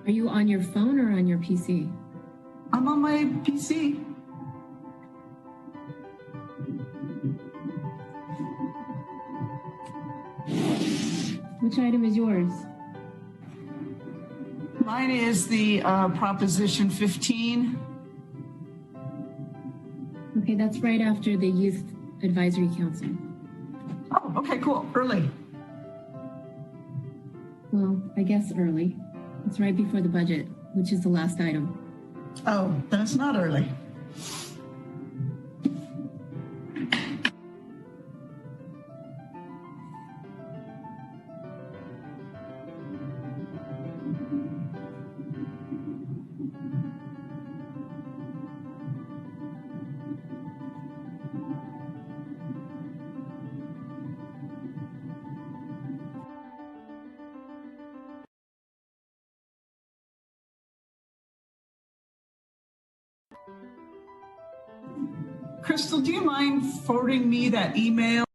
Are you on your phone or on your PC? I'm on my PC. Which item is yours? Mine is the Proposition 15. Okay, that's right after the Youth Advisory Council. Oh, okay, cool. Early. Well, I guess early. It's right before the budget, which is the last item. Oh, then it's not early. Crystal, do you mind forwarding me that email?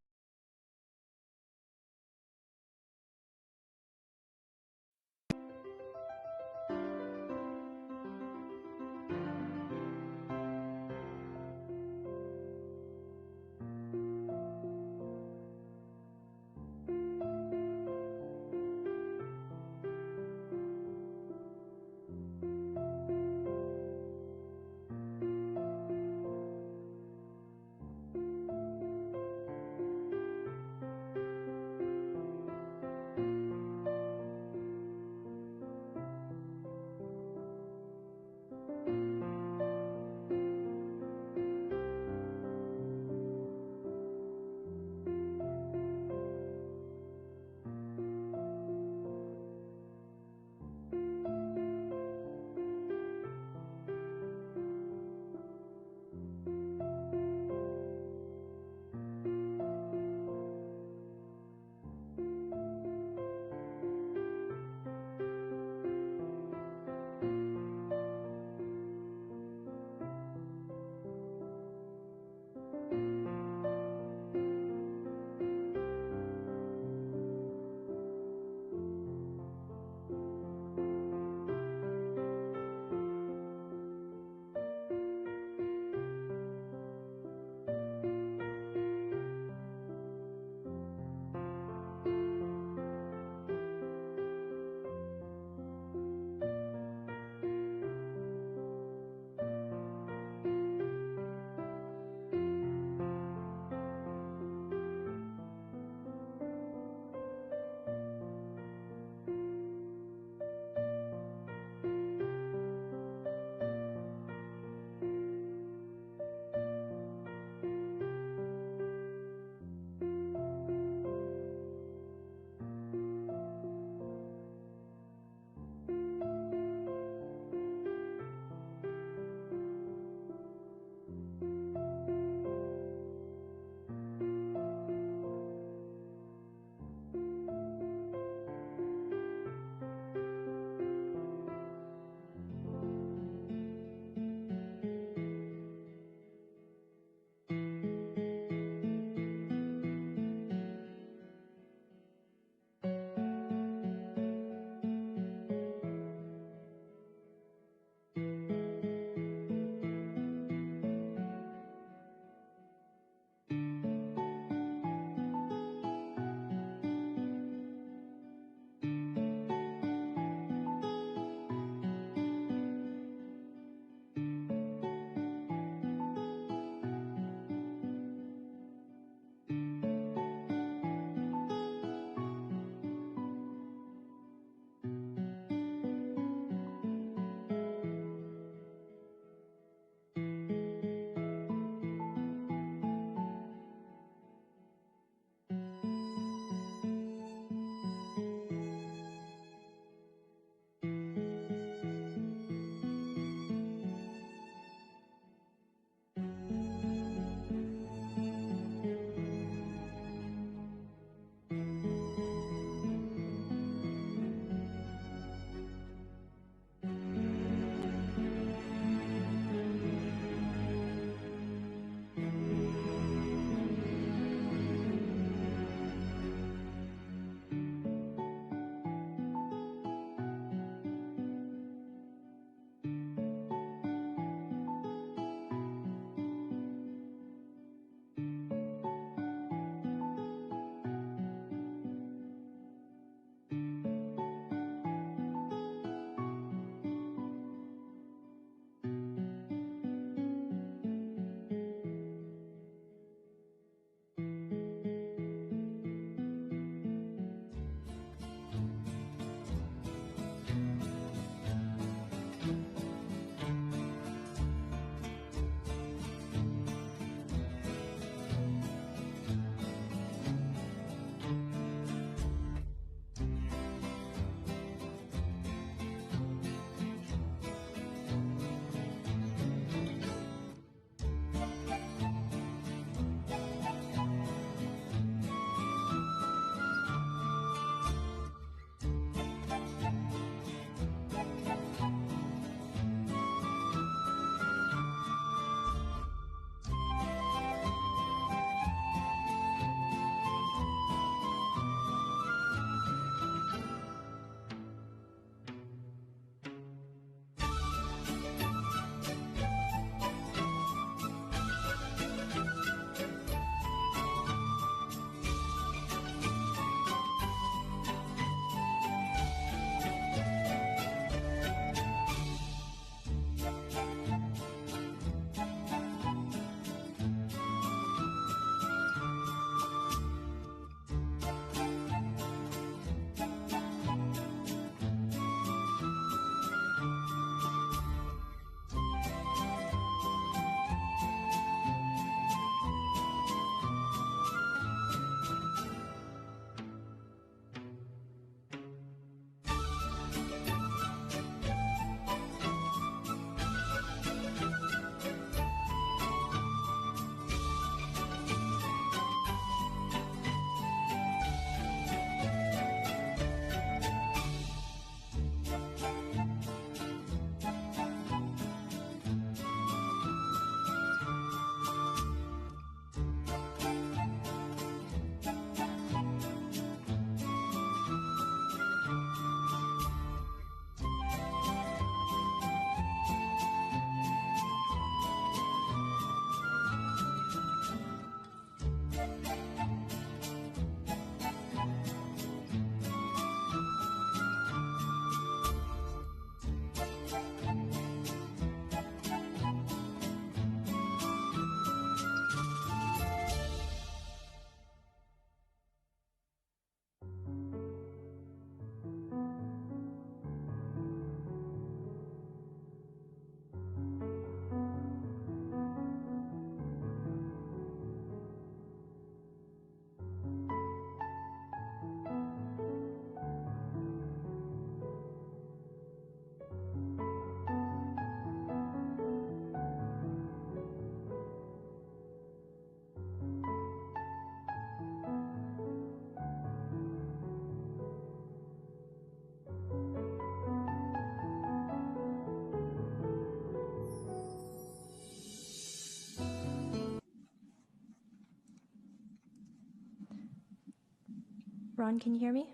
Ron, can you hear me?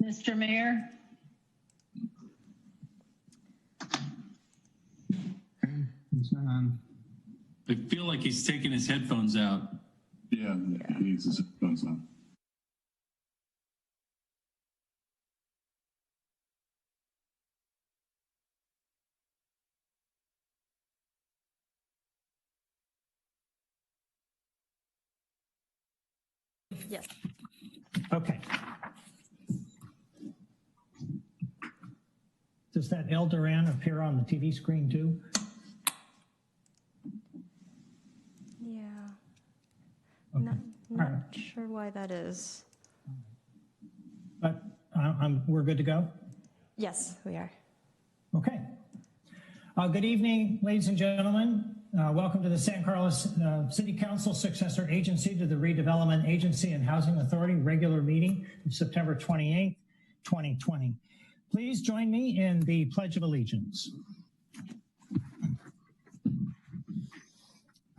Mr. Mayor? He's not on. I feel like he's taking his headphones out. Yeah, he needs his headphones on. Yes. Okay. Does that El Duran appear on the TV screen too? Yeah. Okay. Not All right. sure why that is. But we're good to go? Yes, we are. Okay. Good evening, ladies and gentlemen. Welcome to the San Carlos City Council Successor Agency to the Redevelopment Agency and Housing Authority regular meeting of September 28th, 2020. Please join me in the Pledge of Allegiance.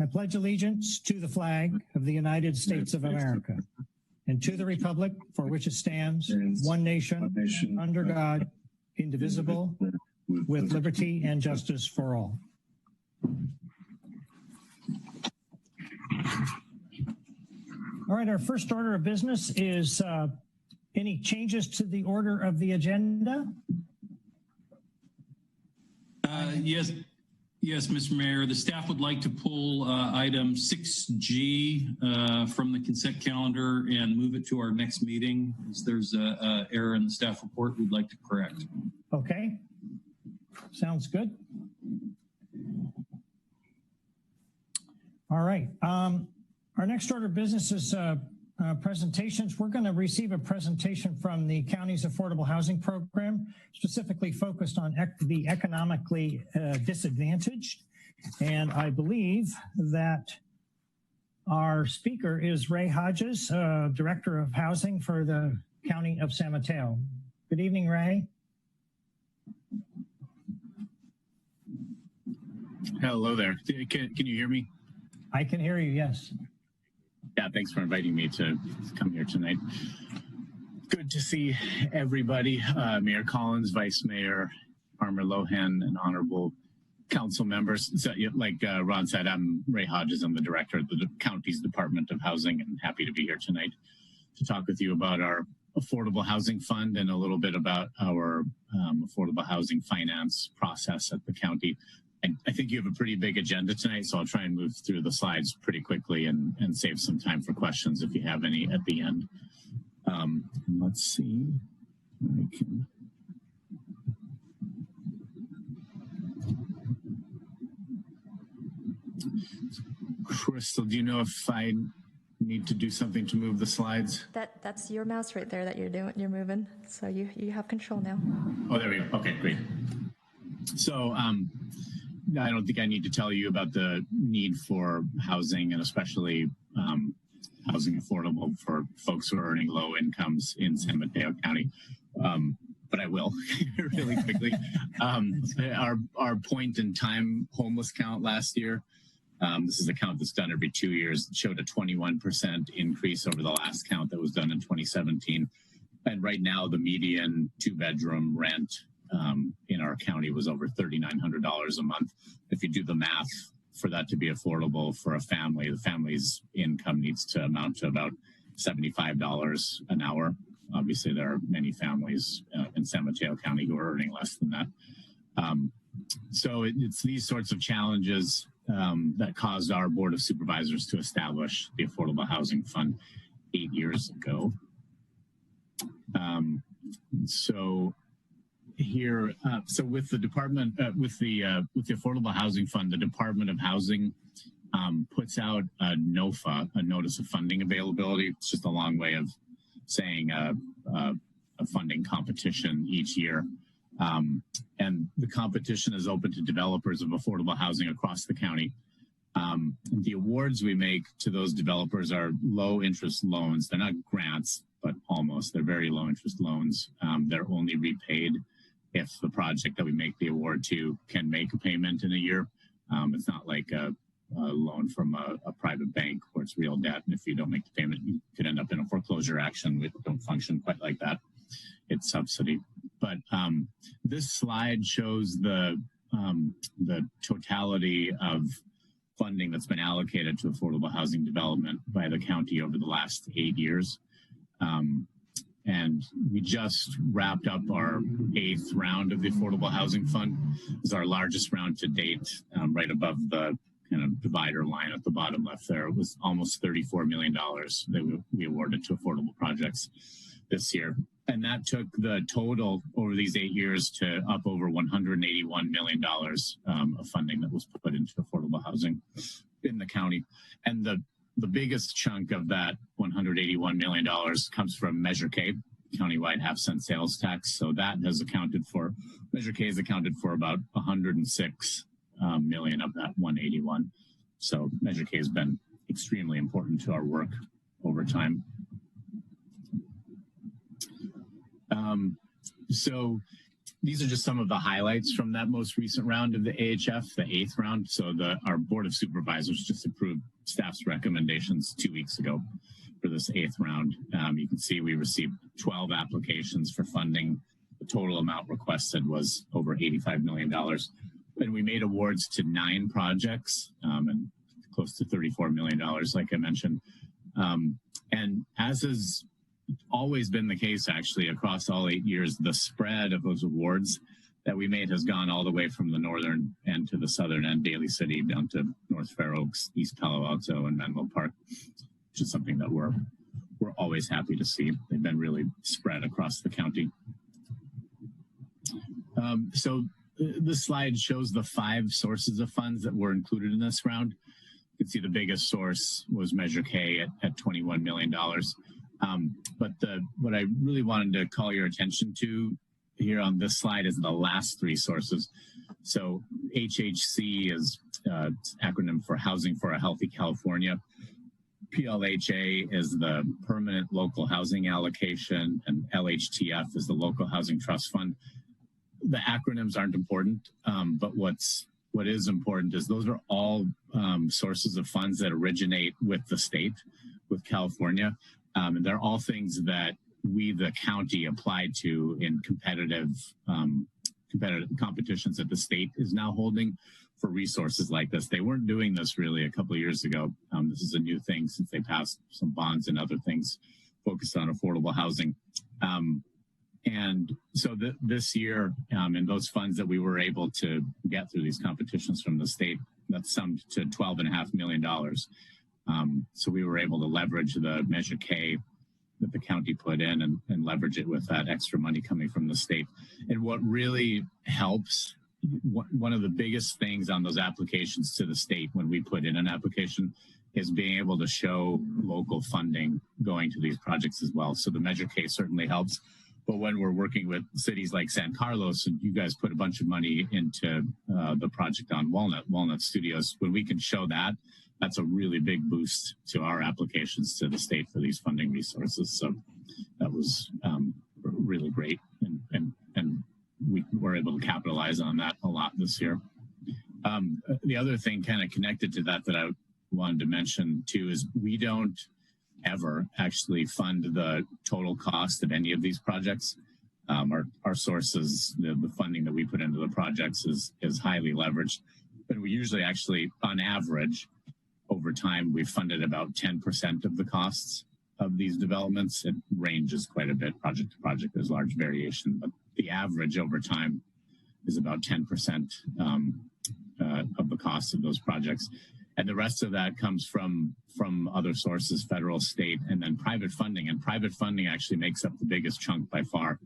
I pledge allegiance to the flag of the United States of America and to the republic for which it stands, one nation, under God, indivisible, with liberty and justice for all. All right, our first order of business is any changes to the order of the agenda? Yes, Mr. Mayor. The staff would like to pull item 6G from the consent calendar and move it to our next meeting. There's an error in the staff report we'd like to correct. Okay, sounds good. All right, our next order of business is presentations. We're going to receive a presentation from the county's affordable housing program, specifically focused on the economically disadvantaged. And I believe that our speaker is Ray Hodges, Director of Housing for the County of San Mateo. Good evening, Ray. Hello there. Can you hear me? I can hear you, yes. Yeah, thanks for inviting me to come here tonight. Good to see everybody. Mayor Collins, Vice Mayor Farmer Lohan, and honorable council members. So, like Ron said, I'm Ray Hodges. I'm the director of the county's Department of Housing, and happy to be here tonight to talk with you about our Affordable Housing Fund and a little bit about our affordable housing finance process at the county. I think you have a pretty big agenda tonight, so I'll try and move through the slides pretty quickly and save some time for questions if you have any at the end. Let's see. Crystal, do you know if I need to do something to move the slides? That's your mouse right there that you're moving. So you have control now. Oh, there we go. Okay, great. So, I don't think I need to tell you about the need for housing and especially housing affordable for folks who are earning low incomes in San Mateo County. But I will really quickly. Our point in time homeless count last year, this is a count that's done every 2 years, showed a 21% increase over the last count that was done in 2017. And right now the median 2-bedroom rent in our county was over $3,900 a month. If you do the math for that to be affordable for a family, the family's income needs to amount to about $75 an hour. Obviously, there are many families in San Mateo County who are earning less than that. So it's these sorts of challenges that caused our Board of Supervisors to establish the Affordable Housing Fund 8 years ago. So with the department, with the Affordable Housing Fund, the Department of Housing puts out a NOFA, a Notice of Funding Availability. It's just a long way of saying a funding competition each year. And the competition is open to developers of affordable housing across the county. The awards we make to those developers are low interest loans. They're not grants, but almost. They're very low interest loans. They're only repaid if the project that we make the award to can make a payment in a year. It's not like a loan from a private bank where it's real debt. And if you don't make the payment, you could end up in a foreclosure action. We don't function quite like that. It's subsidy. But this slide shows the totality of funding that's been allocated to affordable housing development by the county over the last 8 years. And we just wrapped up our 8th round of the Affordable Housing Fund. It's our largest round to date, right above the kind of divider line at the bottom left there. It was almost $34 million that we awarded to affordable projects this year. And that took the total over these 8 years to up over $181 million of funding that was put into affordable housing in the county. And the biggest chunk of that $181 million comes from Measure K, countywide half-cent sales tax. So that has accounted for, Measure K has accounted for about 106 million of that 181. So Measure K has been extremely important to our work over time. So these are just some of the highlights from that most recent round of the AHF, the 8th round. So our Board of Supervisors just approved staff's recommendations 2 weeks ago for this 8th round. You can see we received 12 applications for funding. The total amount requested was over $85 million. And we made awards to 9 projects and close to $34 million, like I mentioned. And as is always been the case, actually, across all 8 years, the spread of those awards that we made has gone all the way from the northern end to the southern end, Daly City, down to North Fair Oaks, East Palo Alto, and Menlo Park, which is something that we're always happy to see. They've been really spread across the county. So this slide shows the 5 sources of funds that were included in this round. You can see the biggest source was Measure K at $21 million. But what I really wanted to call your attention to here on this slide is the last 3 sources. So HHC is acronym for Housing for a Healthy California. PLHA is the Permanent Local Housing Allocation, and LHTF is the Local Housing Trust Fund. The acronyms aren't important, but what is important is those are all sources of funds that originate with the state, with California. And they're all things that we, the county, applied to in competitive competitions that the state is now holding for resources like this. They weren't doing this really a couple of years ago. This is a new thing since they passed some bonds and other things focused on affordable housing. And so this year, in those funds that we were able to get through these competitions from the state, that summed to $12.5 million. So we were able to leverage the Measure K that the county put in and leverage it with that extra money coming from the state. And what really helps, one of the biggest things on those applications to the state when we put in an application is being able to show local funding going to these projects as well. So the Measure K certainly helps. But when we're working with cities like San Carlos, and you guys put a bunch of money into the project on Walnut Studios, when we can show that, that's a really big boost to our applications to the state for these funding resources. So that was really great. And we were able to capitalize on that a lot this year. The other thing kind of connected to that I wanted to mention too is we don't ever actually fund the total cost of any of these projects. Our sources, the funding that we put into the projects is highly leveraged, but we usually actually, on average, over time, we've funded about 10% of the costs of these developments. It ranges quite a bit, project to project. There's large variation, but the average over time is about 10% of the cost of those projects. And the rest of that comes from other sources, federal, state, and then private funding. And private funding actually makes up the biggest chunk by far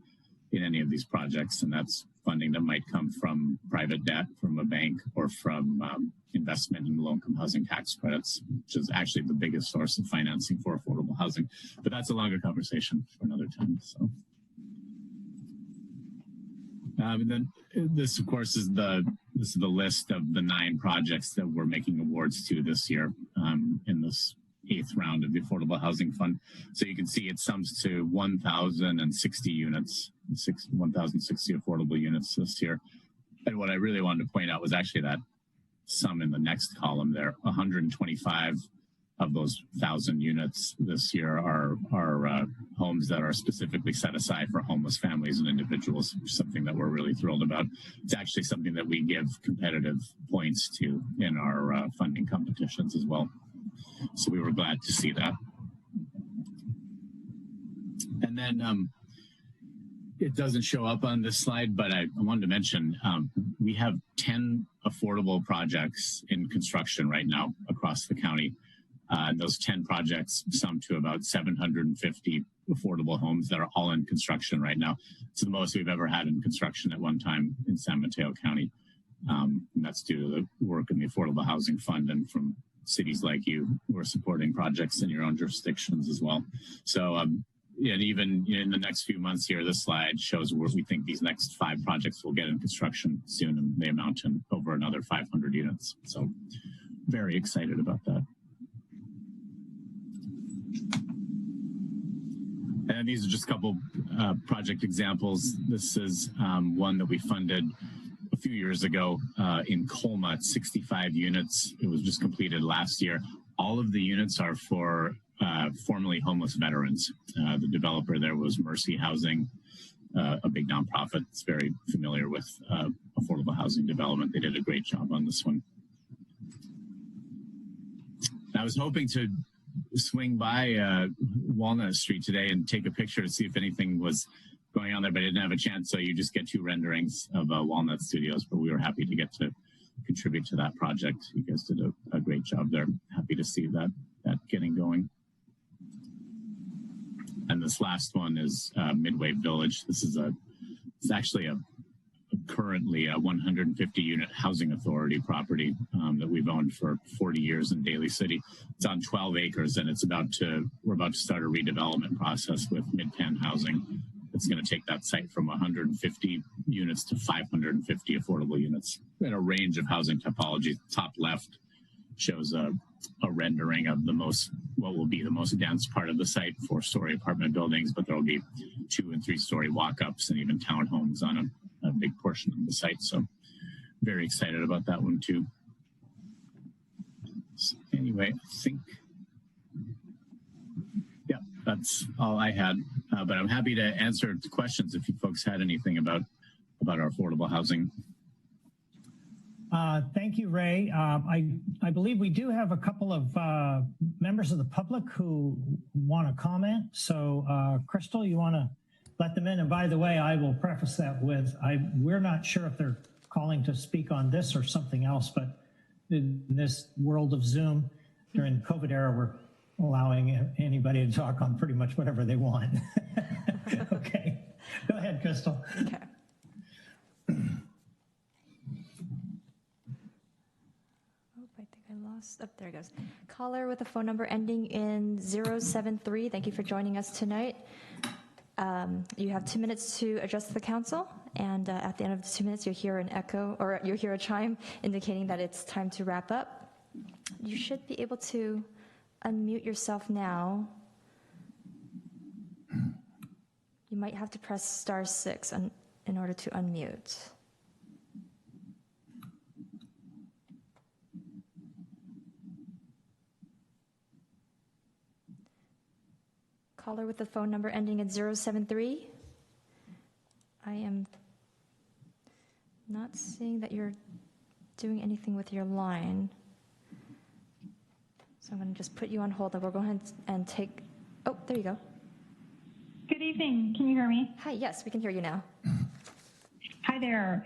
in any of these projects. And that's funding that might come from private debt, from a bank, or from investment in low-income housing tax credits, which is actually the biggest source of financing for affordable housing. But that's a longer conversation for another time. So, and then this, of course, is the list of the 9 projects that we're making awards to this year in this 8th round of the Affordable Housing Fund. So you can see it sums to 1,060 units, 1,060 affordable units this year. And what I really wanted to point out was actually that some in the next column there. 125 of those 1,000 units this year are homes that are specifically set aside for homeless families and individuals, which is something that we're really thrilled about. It's actually something that we give competitive points to in our funding competitions as well. So we were glad to see that. And then it doesn't show up on this slide, but I wanted to mention we have 10 affordable projects in construction right now across the county. And those 10 projects sum to about 750 affordable homes that are all in construction right now. It's the most we've ever had in construction at one time in San Mateo County. And that's due to the work in the Affordable Housing Fund and from cities like you who are supporting projects in your own jurisdictions as well. So, and even in the next few months here, this slide shows where we think these next 5 projects will get in construction soon, and they amount to over another 500 units. So very excited about that. And these are just a couple project examples. This is one that we funded a few years ago in Colma at 65 units. It was just completed last year. All of the units are for formerly homeless veterans. The developer there was Mercy Housing, a big nonprofit that's very familiar with affordable housing development. They did a great job on this one. I was hoping to swing by Walnut Street today and take a picture to see if anything was going on there, but I didn't have a chance, so you just get 2 renderings of Walnut Studios, but we were happy to get to contribute to that project. You guys did a great job there. Happy to see that getting going. And this last one is Midway Village. This is it's actually currently a 150 unit housing authority property that we've owned for 40 years in Daly City. It's on 12 acres, and we're about to start a redevelopment process with Midpan Housing. It's going to take that site from 150 units to 550 affordable units in a range of housing topologies. Top left shows a rendering of what will be the most dense part of the site, 4-story apartment buildings, but there will be 2- and 3-story walk-ups and even townhomes on a big portion of the site. So very excited about that one too. So anyway, I think, yeah, that's all I had. But I'm happy to answer questions if you folks had anything about our affordable housing. Thank you, Ray. I believe we do have a couple of members of the public who want to comment. So, Crystal, you want to let them in? And by the way, I will preface that with, we're not sure if they're calling to speak on this or something else, but in this world of Zoom during the COVID era, we're allowing anybody to talk on pretty much whatever they want. Okay, go ahead, Crystal. Okay. Oh, there it goes. Caller with a phone number ending in 073. Thank you for joining us tonight. You have 2 minutes to address the council, and at the end of the 2 minutes, you'll hear an echo, or you'll hear a chime indicating that it's time to wrap up. You should be able to unmute yourself now. You might have to press *6 in order to unmute. Caller with the phone number ending in 073. I am not seeing that you're doing anything with your line. So I'm going to just put you on hold, and we'll go ahead and take, oh, there you go. Good evening. Can you hear me? Hi, yes, we can hear you now. Hi there.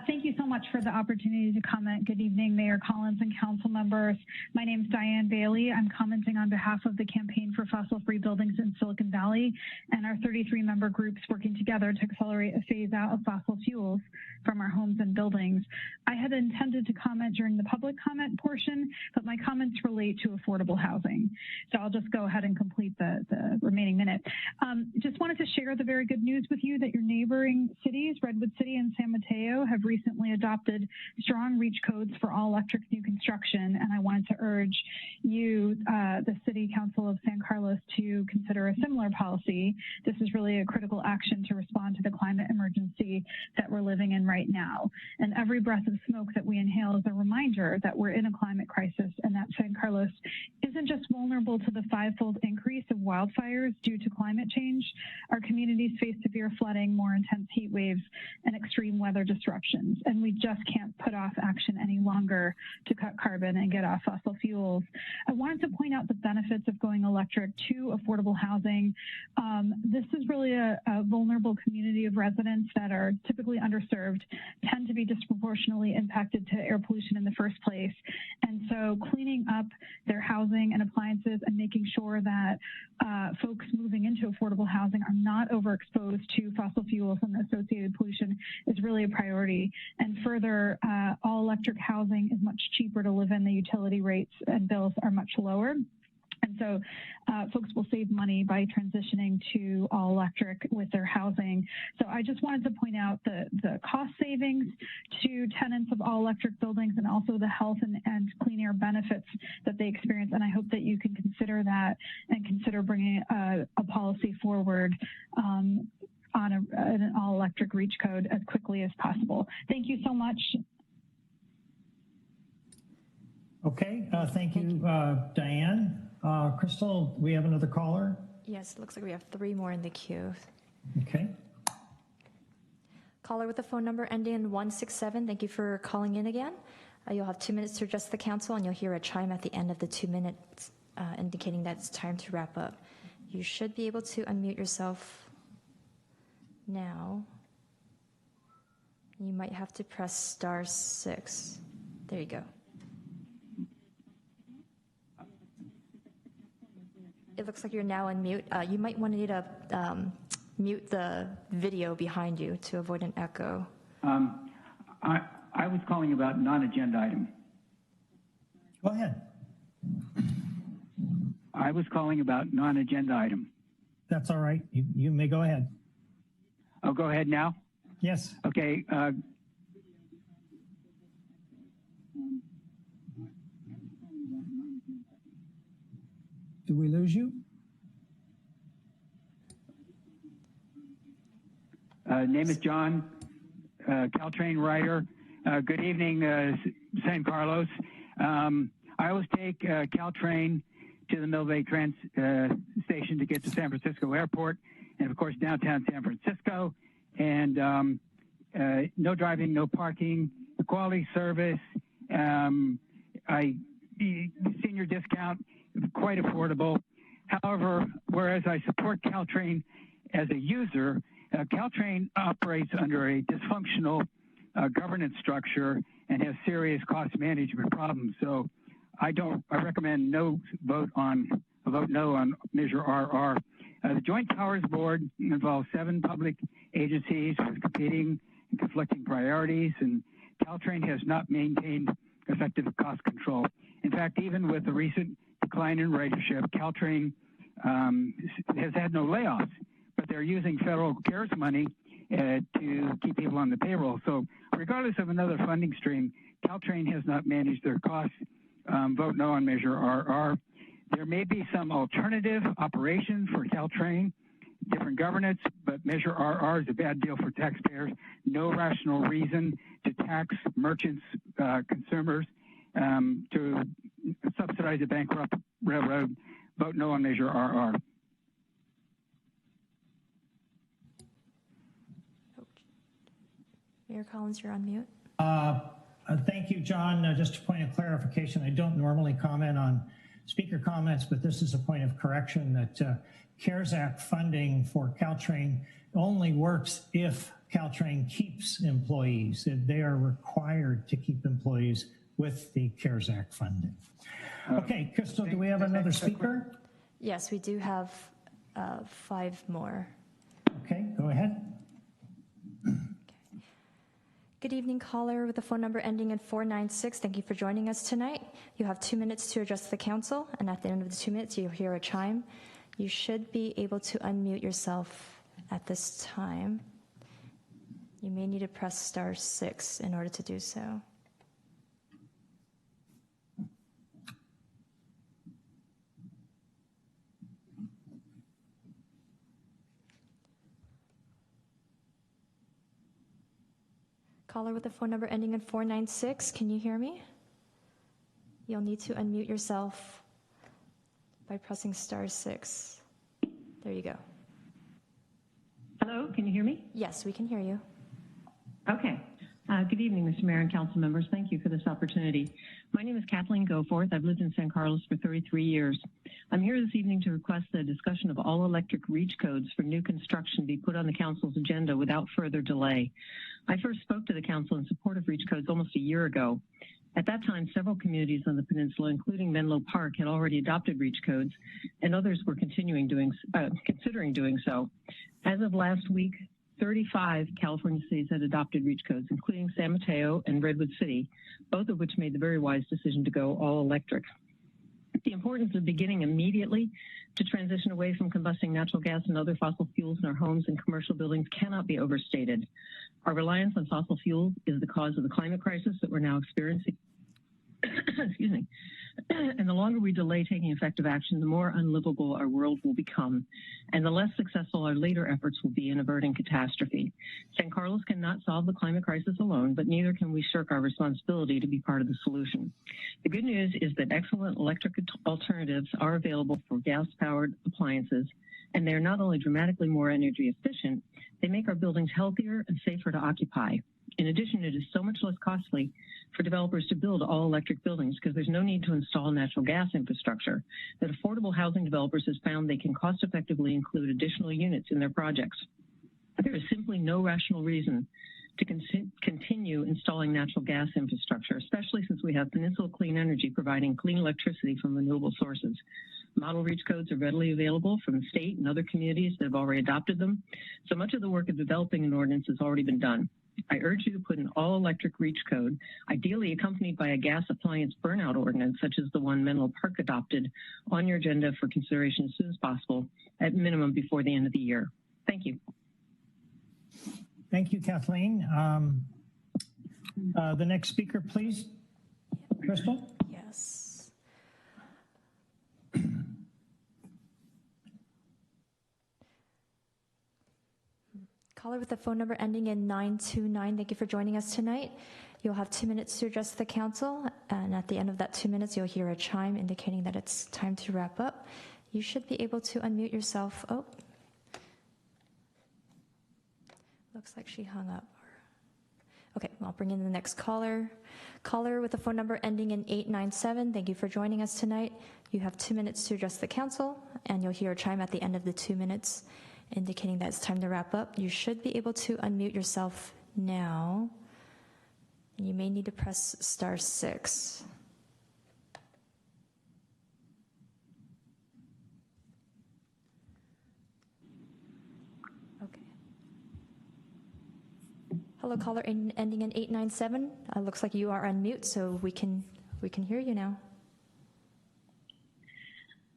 Thank you so much for the opportunity to comment. Good evening, Mayor Collins and council members. My name is Diane Bailey. I'm commenting on behalf of the Campaign for Fossil-Free Buildings in Silicon Valley and our 33-member groups working together to accelerate a phase-out of fossil fuels from our homes and buildings. I had intended to comment during the public comment portion, but my comments relate to affordable housing. So I'll just go ahead and complete the remaining minute. Just wanted to share the very good news with you that your neighboring cities, Redwood City and San Mateo, have recently adopted strong reach codes for all electric new construction, and I wanted to urge you, the City Council of San Carlos, to consider a similar policy. This is really a critical action to respond to the climate emergency that we're living in right now. And every breath of smoke that we inhale is a reminder that we're in a climate crisis and that San Carlos isn't just vulnerable to the fivefold increase of wildfires due to climate change. Our communities face severe flooding, more intense heat waves, and extreme weather disruptions. And we just can't put off action any longer to cut carbon and get off fossil fuels. I wanted to point out the benefits of going electric to affordable housing. This is really a vulnerable community of residents that are typically underserved, tend to be disproportionately impacted to air pollution in the first place. And so cleaning up their housing and appliances and making sure that folks moving into affordable housing are not overexposed to fossil fuels and associated pollution is really a priority. And further, all electric housing is much cheaper to live in. The utility rates and bills are much lower. And so folks will save money by transitioning to all electric with their housing. So I just wanted to point out the cost savings to tenants of all electric buildings and also the health and clean air benefits that they experience. And I hope that you can consider that and consider bringing a policy forward on an all electric reach code as quickly as possible. Thank you so much. Okay, thank you, Diane. Crystal, we have another caller? Yes, it looks like we have 3 more in the queue. Okay. Caller with the phone number ending in 167, thank you for calling in again. You'll have 2 minutes to address the council, and you'll hear a chime at the end of the 2 minutes indicating that it's time to wrap up. You should be able to unmute yourself now. You might have to press *6. There you go. It looks like you're now on mute. You might want to need to mute the video behind you to avoid an echo. I was calling about non-agenda item. Go ahead. I was calling about non-agenda item. That's all right. You may go ahead. I'll go ahead now? Yes. Okay. Did we lose you? Name is John, Caltrain writer. Good evening, San Carlos. I always take Caltrain to the Mill Bay Trans station to get to San Francisco Airport, and of course downtown San Francisco. And no driving, no parking, quality service. Senior discount, quite affordable. However, whereas I support Caltrain as a user, Caltrain operates under a dysfunctional governance structure and has serious cost management problems. So I recommend a vote no on Measure RR. The Joint Powers Board involves 7 public agencies with competing and conflicting priorities, and Caltrain has not maintained effective cost control. In fact, even with the recent decline in ridership, Caltrain has had no layoffs, but they're using federal CARES money to keep people on the payroll. So regardless of another funding stream, Caltrain has not managed their costs. Vote no on Measure RR. There may be some alternative operations for Caltrain, different governance, but Measure RR is a bad deal for taxpayers. No rational reason to tax merchants, consumers, to subsidize a bankrupt railroad. Vote no on Measure RR. Mayor Collins, you're on mute. Thank you, John. Just a point of clarification, I don't normally comment on speaker comments, but this is a point of correction that CARES Act funding for Caltrain only works if Caltrain keeps employees. They are required to keep employees with the CARES Act funding. Okay, Crystal, do we have another speaker? Yes, we do have 5 more. Okay, go ahead. Good evening, caller with the phone number ending in 496. Thank you for joining us tonight. You have 2 minutes to address the council, and at the end of the 2 minutes, you'll hear a chime. You should be able to unmute yourself at this time. You may need to press star 6 in order to do so. Caller with the phone number ending in 496, can you hear me? You'll need to unmute yourself by pressing star 6. There you go. Hello, can you hear me? Yes, we can hear you. Okay. Good evening, Mr. Mayor and council members. Thank you for this opportunity. My name is Kathleen Goforth. I've lived in San Carlos for 33 years. I'm here this evening to request the discussion of all electric reach codes for new construction be put on the council's agenda without further delay. I first spoke to the council in support of reach codes almost a year ago. At that time, several communities on the peninsula, including Menlo Park, had already adopted reach codes, and others were considering doing so. As of last week, 35 California cities had adopted reach codes, including San Mateo and Redwood City, both of which made the very wise decision to go all electric. The importance of beginning immediately to transition away from combusting natural gas and other fossil fuels in our homes and commercial buildings cannot be overstated. Our reliance on fossil fuels is the cause of the climate crisis that we're now experiencing. Excuse me. And the longer we delay taking effective action, the more unlivable our world will become, and the less successful our later efforts will be in averting catastrophe. San Carlos cannot solve the climate crisis alone, but neither can we shirk our responsibility to be part of the solution. The good news is that excellent electric alternatives are available for gas-powered appliances, and they are not only dramatically more energy efficient, they make our buildings healthier and safer to occupy. In addition, it is so much less costly for developers to build all electric buildings because there's no need to install natural gas infrastructure, that affordable housing developers has found they can cost effectively include additional units in their projects. There is simply no rational reason to continue installing natural gas infrastructure, especially since we have Peninsula Clean Energy providing clean electricity from renewable sources. Model reach codes are readily available from the state and other communities that have already adopted them, so much of the work of developing an ordinance has already been done. I urge you to put an all-electric reach code, ideally accompanied by a gas appliance burnout ordinance, such as the one Menlo Park adopted, on your agenda for consideration as soon as possible, at minimum before the end of the year. Thank you. Thank you, Kathleen. The next speaker, please. Crystal? Yes. Caller with the phone number ending in 929, thank you for joining us tonight. You'll have 2 minutes to address the council, and at the end of that 2 minutes, you'll hear a chime indicating that it's time to wrap up. You should be able to unmute yourself. Oh, looks like she hung up. Okay, I'll bring in the next caller. Caller with the phone number ending in 897, thank you for joining us tonight. You have 2 minutes to address the council, and you'll hear a chime at the end of the 2 minutes indicating that it's time to wrap up. You should be able to unmute yourself now. You may need to press star 6. Okay. Hello, caller ending in 897. Looks like you are on mute, so we can hear you now.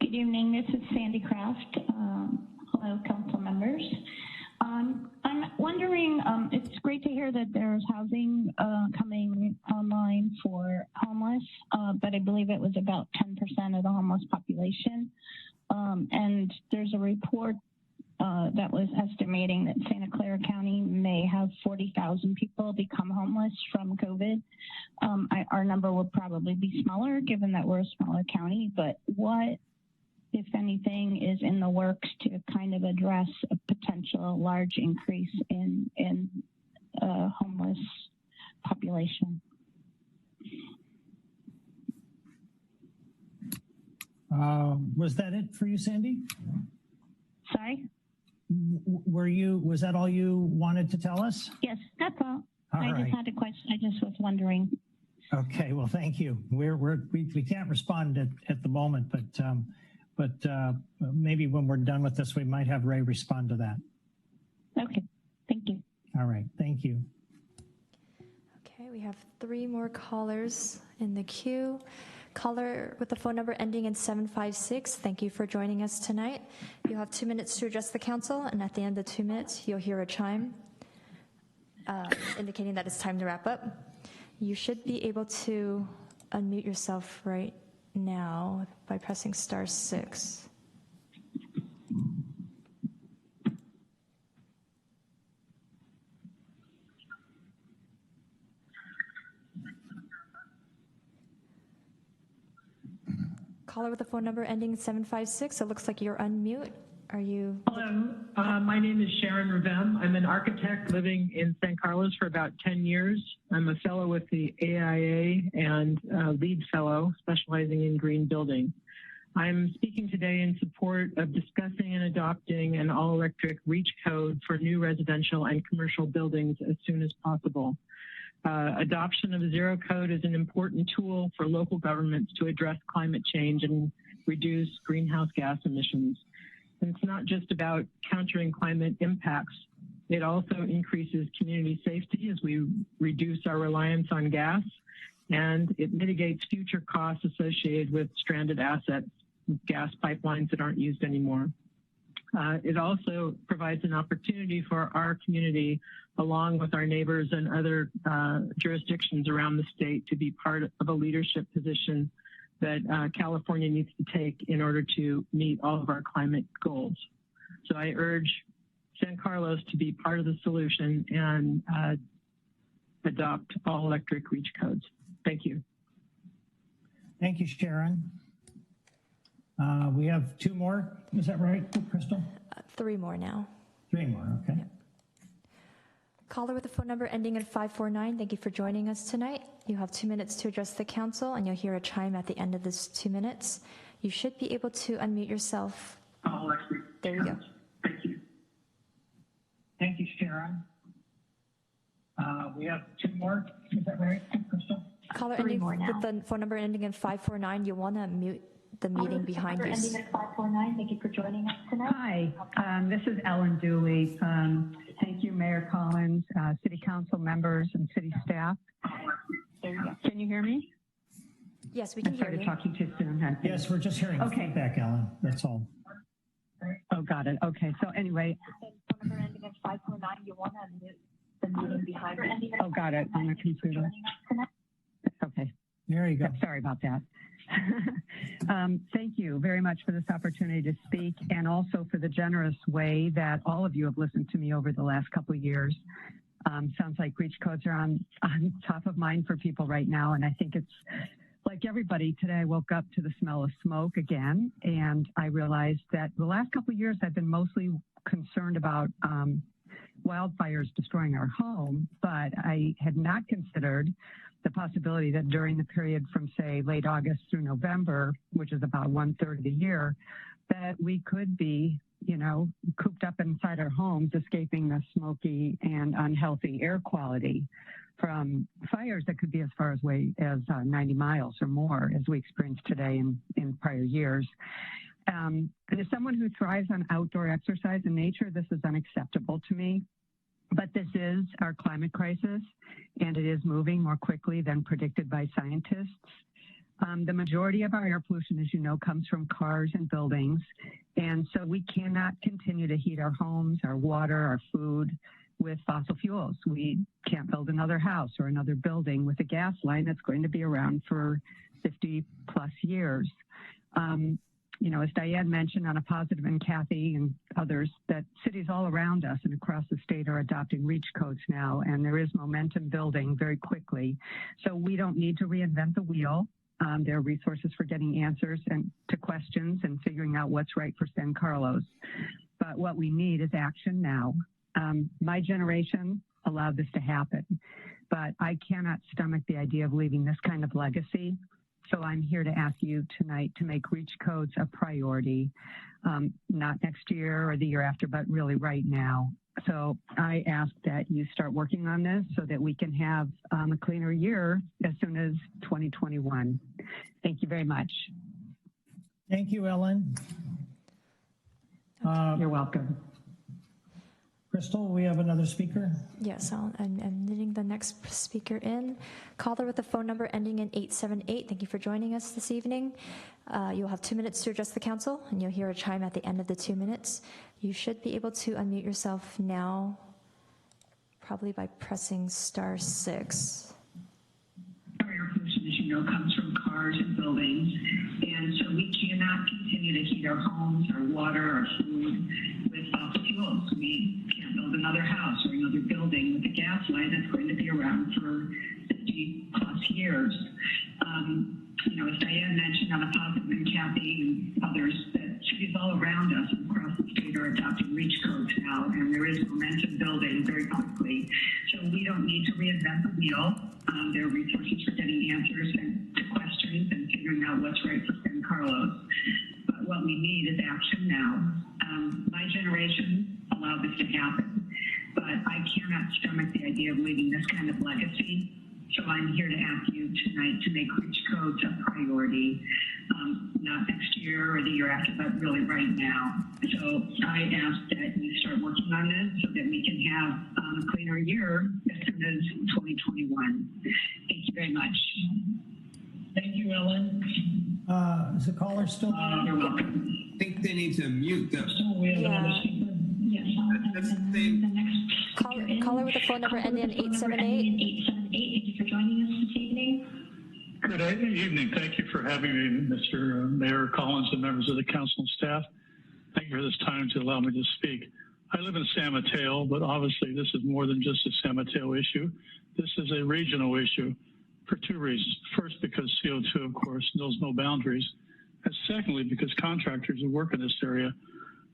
Good evening. This is Sandy Kraft. Hello, council members. I'm wondering, it's great to hear that there's housing coming online for homeless, but I believe it was about 10% of the homeless population. And there's a report that was estimating that Santa Clara County may have 40,000 people become homeless from COVID. Our number will probably be smaller given that we're a smaller county, but what, if anything, is in the works to kind of address a potential large increase in homeless population? Was that it for you, Sandy? Sorry? Was that all you wanted to tell us? Yes, that's all. I right. just had a question. I just was wondering. Okay, well, thank you. We can't respond at the moment, but maybe when we're done with this, we might have Ray respond to that. Okay, thank you. All right, thank you. Okay, we have 3 more callers in the queue. Caller with the phone number ending in 756, thank you for joining us tonight. You'll have 2 minutes to address the council, and at the end of the 2 minutes, you'll hear a chime. indicating that it's time to wrap up. You should be able to unmute yourself right now by pressing *6. Caller with a phone number ending in 756. It looks like you're unmute. Are you? Hello, my name is Sharon Revem. I'm an architect living in San Carlos for about 10 years. I'm a fellow with the AIA and lead fellow specializing in green building. I'm speaking today in support of discussing and adopting an all-electric REACH code for new residential and commercial buildings as soon as possible. Adoption of a zero code is an important tool for local governments to address climate change and reduce greenhouse gas emissions. And it's not just about countering climate impacts. It also increases community safety as we reduce our reliance on gas, and it mitigates future costs associated with stranded assets, gas pipelines that aren't used anymore. It also provides an opportunity for our community, along with our neighbors and other jurisdictions around the state, to be part of a leadership position that California needs to take in order to meet all of our climate goals. So I urge San Carlos to be part of the solution and adopt all electric REACH codes. Thank you. Thank you, Sharon. We have 2 more. Is that right, Crystal? 3 more now. 3 more, okay. Yep. Caller with the phone number ending in 549, thank you for joining us tonight. You have 2 minutes to address the council, and you'll hear a chime at the end of this 2 minutes. You should be able to unmute yourself. There you go. Thank you. Thank you, Sharon. We have 2 more. Is that right, Crystal? Caller ending with the phone number ending in 549, you want to mute the meeting behind you. Ending at 549. Thank you for joining us tonight. Hi, this is Ellen Dooley. Thank you, Mayor Collins, City Council members, and City staff. There you go. Can you hear me? Yes, we can hear you. Talking too soon. Yes, we're just hearing feedback, Ellen. That's all. Oh, got it. Okay, so anyway. Phone number ending at 549. You want to unmute the meeting behind you. Oh, got it. On the computer. Okay. There you go. Sorry about that. Thank you very much for this opportunity to speak, and also for the generous way that all of you have listened to me over the last couple of years. Sounds like REACH codes are on top of mind for people right now, and I think it's like everybody today. I woke up to the smell of smoke again, and I realized that the last couple of years I've been mostly concerned about wildfires destroying our home, but I had not considered the possibility that during the period from, say, late August through November, which is about 1/3 of the year, that we could be, cooped up inside our homes, escaping the smoky and unhealthy air quality from fires that could be as far away as 90 miles or more, as we experienced today in prior years. And as someone who thrives on outdoor exercise and nature, this is unacceptable to me. But this is our climate crisis, and it is moving more quickly than predicted by scientists. The majority of our air pollution, as you know, comes from cars and buildings. And so we cannot continue to heat our homes, our water, our food with fossil fuels. We can't build another house or another building with a gas line that's going to be around for 50 plus years. As Diane mentioned on a positive, and Kathy and others, that cities all around us and across the state are adopting REACH codes now, and there is momentum building very quickly. So we don't need to reinvent the wheel. There are resources for getting answers to questions and figuring out what's right for San Carlos. But what we need is action now. My generation allowed this to happen, but I cannot stomach the idea of leaving this kind of legacy. So I'm here to ask you tonight to make REACH codes a priority, not next year or the year after, but really right now. So I ask that you start working on this so that we can have a cleaner year as soon as 2021. Thank you very much. Thank you, Ellen. You're welcome. Crystal, we have another speaker. Yes, I'm knitting the next speaker in. Caller with the phone number ending in 878. Thank you for joining us this evening. You'll have 2 minutes to address the council, and you'll hear a chime at the end of the 2 minutes. You should be able to unmute yourself now probably by pressing *6. Air pollution, as you know, comes from cars and buildings, and so we cannot continue to heat our homes, our water, our food with fossil fuels. We can't build another house or another building with a gas line that's going to be around for 50 plus years. You know, as Diane mentioned on a positive, and Kathy and others, that cities all around us and across the state are adopting REACH codes now, and there is momentum building very quickly. So we don't need to reinvent the wheel. There are resources for getting answers to questions and figuring out what's right for San Carlos. But what we need is action now. My generation allowed this to happen, but I cannot stomach the idea of leaving this kind of legacy. So I'm here to ask you tonight to make REACH codes a priority, not next year or the year after, but really right now. So I ask that you start working on this so that we can have a cleaner year as soon as 2021. Thank you very much. Thank you, Ellen. Is the caller still on? You're welcome. I think they need to mute them. We have another speaker. Yes, That's the same. the next Caller with a phone number ending in 878. 878. Thank you for joining us this evening. Good evening. Thank you for having me, Mr. Mayor Collins and members of the council and staff. Thank you for this time to allow me to speak. I live in San Mateo, but obviously this is more than just a San Mateo issue. This is a regional issue for two reasons. First, because CO2, of course, knows no boundaries. And secondly, because contractors who work in this area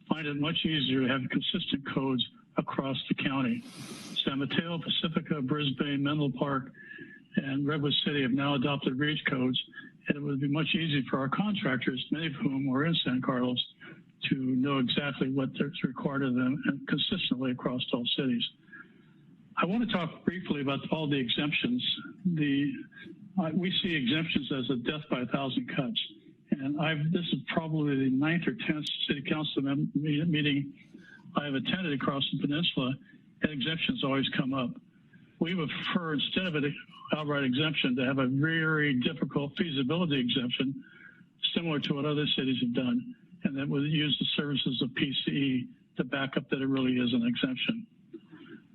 find it much easier to have consistent codes across the county. San Mateo, Pacifica, Brisbane, Menlo Park, and Redwood City have now adopted REACH codes, and it would be much easier for our contractors, many of whom are in San Carlos, to know exactly what's required of them and consistently across all cities. I want to talk briefly about all the exemptions. We see exemptions as a death by 1,000 cuts. And this is probably the 9th or 10th city council meeting I have attended across the peninsula, and exemptions always come up. We would prefer, instead of an outright exemption, to have a very difficult feasibility exemption, similar to what other cities have done, and that would use the services of PCE to back up that it really is an exemption.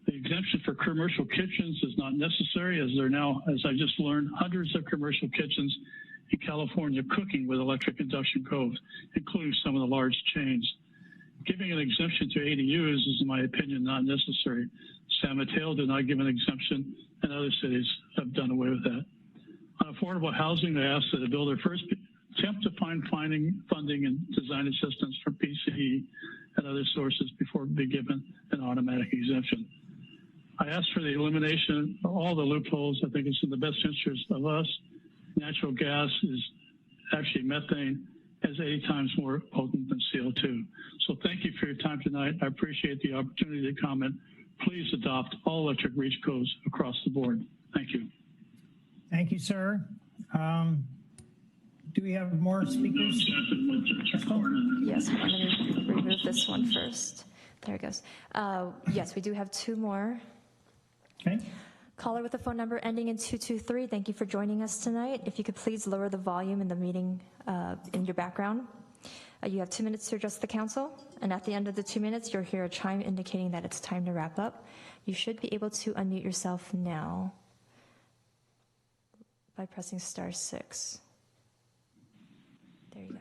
The exemption for commercial kitchens is not necessary, as there are now, as I just learned, hundreds of commercial kitchens in California cooking with electric induction stoves, including some of the large chains. Giving an exemption to ADUs is, in my opinion, not necessary. San Mateo did not give an exemption, and other cities have done away with that. On affordable housing, I ask that a builder first attempt to find funding and design assistance from PCE and other sources before being given an automatic exemption. I ask for the elimination of all the loopholes. I think it's in the best interest of us. Natural gas is actually methane, as 80 times more potent than CO2. So thank you for your time tonight. I appreciate the opportunity to comment. Please adopt all electric REACH codes across the board. Thank you. Thank you, sir. Do we have more speakers? Yes, let me remove this one first. There it goes. Yes, we do have two more. Okay. Caller with a phone number ending in 223, thank you for joining us tonight. If you could please lower the volume in the meeting in your background. You have 2 minutes to address the council, and at the end of the 2 minutes, you'll hear a chime indicating that it's time to wrap up. You should be able to unmute yourself now by pressing *6. There you go.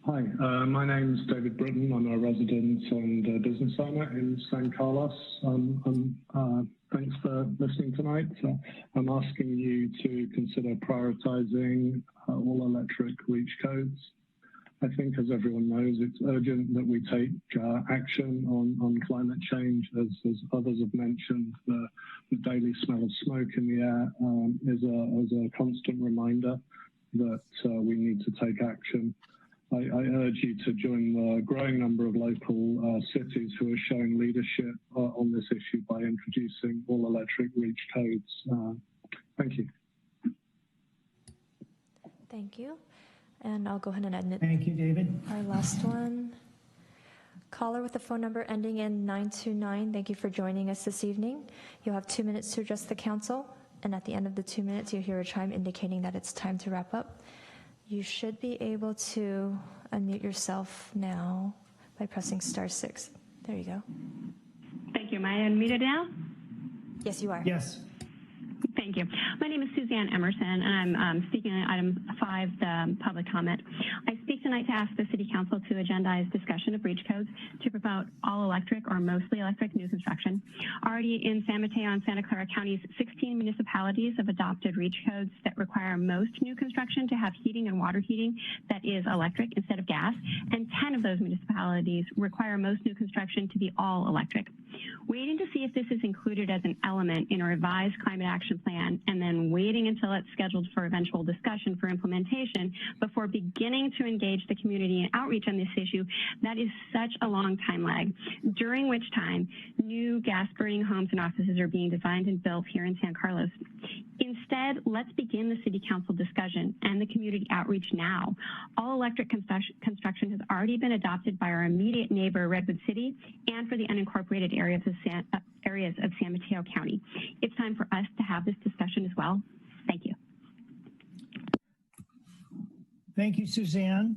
Hi, my name is David Britton. I'm a resident and business owner in San Carlos. Thanks for listening tonight. I'm asking you to consider prioritizing all electric REACH codes. I think, as everyone knows, it's urgent that we take action on climate change. As others have mentioned, the daily smell of smoke in the air is a constant reminder that we need to take action. I urge you to join the growing number of local cities who are showing leadership on this issue by introducing all electric REACH codes. Thank you. Thank you. And I'll go ahead and admit. Thank you, David. Our last one. Caller with the phone number ending in 929, thank you for joining us this evening. You'll have 2 minutes to address the council, and at the end of the 2 minutes, you'll hear a chime indicating that it's time to wrap up. You should be able to unmute yourself now by pressing *6. There you go. Thank Thank you. Am I unmuted now? Yes, you are. Yes. Thank you. My name is Suzanne Emerson, and I'm speaking on item 5, the public comment. I speak tonight to ask the City Council to agendize discussion of breach codes to promote all electric or mostly electric new construction. Already in San Mateo and Santa Clara counties, 16 municipalities have adopted breach codes that require most new construction to have heating and water heating that is electric instead of gas, and 10 of those municipalities require most new construction to be all electric. Waiting to see if this is included as an element in a revised climate action plan, and then waiting until it's scheduled for eventual discussion for implementation before beginning to engage the community in outreach on this issue, that is such a long time lag, during which time new gas-burning homes and offices are being designed and built here in San Carlos. Instead, let's begin the City Council discussion and the community outreach now. All electric construction has already been adopted by our immediate neighbor, Redwood City, and for the unincorporated areas of San Mateo County. It's time for us to have this discussion as well. Thank you. Thank you, Suzanne.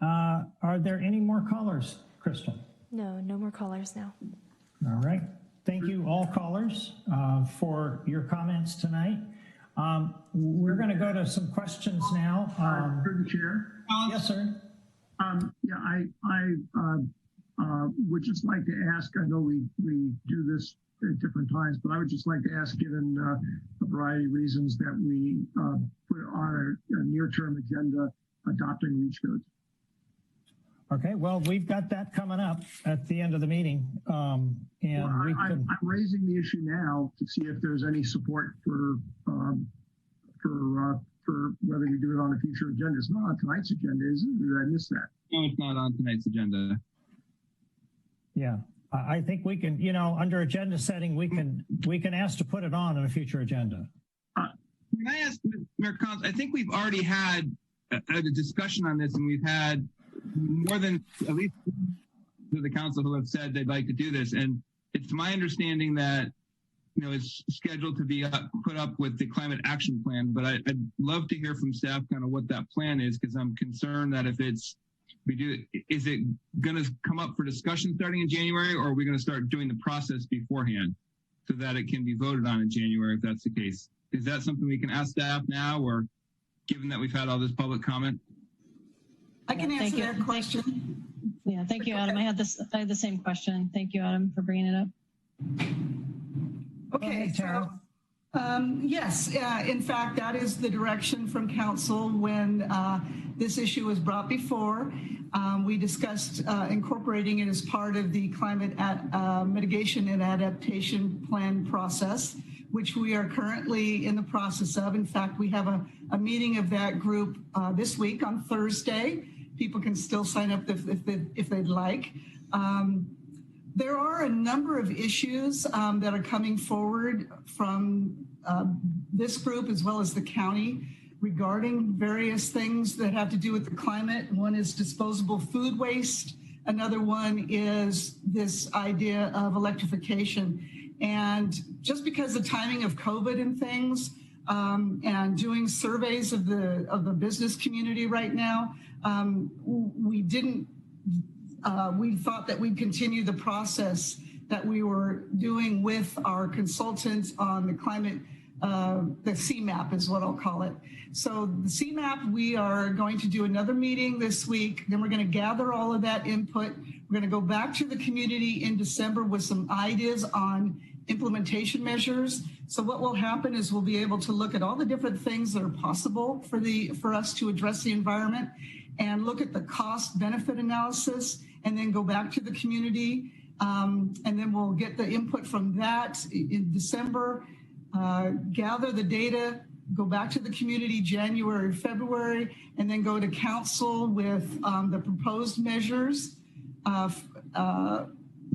Are there any more callers, Crystal? No, no more callers now. All right. Thank you, all callers, for your comments tonight. We're going to go to some questions now. Through the chair. Yes, sir. Yeah, I would just like to ask, I know we do this at different times, but I would just like to ask, given a variety of reasons, that we put on a near-term agenda adopting REACH codes. Okay, well, we've got that coming up at the end of the meeting. I'm raising the issue now to see if there's any support for whether we do it on a future agenda. It's not on tonight's agenda, is it? Or did I miss that? No, it's not on tonight's agenda. Yeah, I think we can, under agenda setting, we can ask to put it on a future agenda. Can I ask, Mayor Collins, I think we've already had a discussion on this, and we've had more than at least the council who have said they'd like to do this. And it's my understanding that, it's scheduled to be put up with the climate action plan, but I'd love to hear from staff kind of what that plan is, because I'm concerned that if is it going to come up for discussion starting in January, or are we going to start doing the process beforehand so that it can be voted on in January if that's the case? Is that something we can ask staff now, or given that we've had all this public comment? I can answer that question. Yeah, thank you, Adam. I had the same question. Thank you, Adam, for bringing it up. Okay, so yes, in fact, that is the direction from council when this issue was brought before. We discussed incorporating it as part of the climate mitigation and adaptation plan process, which we are currently in the process of. In fact, we have a meeting of that group this week on Thursday. People can still sign up if they'd like. There are a number of issues that are coming forward from this group as well as the county regarding various things that have to do with the climate. One is disposable food waste. Another one is this idea of electrification. And just because the timing of COVID and things, and doing surveys of the business community right now, we thought that we'd continue the process that we were doing with our consultants on the climate, the CMAP is what I'll call it. So the CMAP, we are going to do another meeting this week. Then we're going to gather all of that input. We're going to go back to the community in December with some ideas on implementation measures. So what will happen is we'll be able to look at all the different things that are possible for us to address the environment, and look at the cost benefit analysis, and then go back to the community. And then we'll get the input from that in December, gather the data, go back to the community January, February, and then go to council with the proposed measures,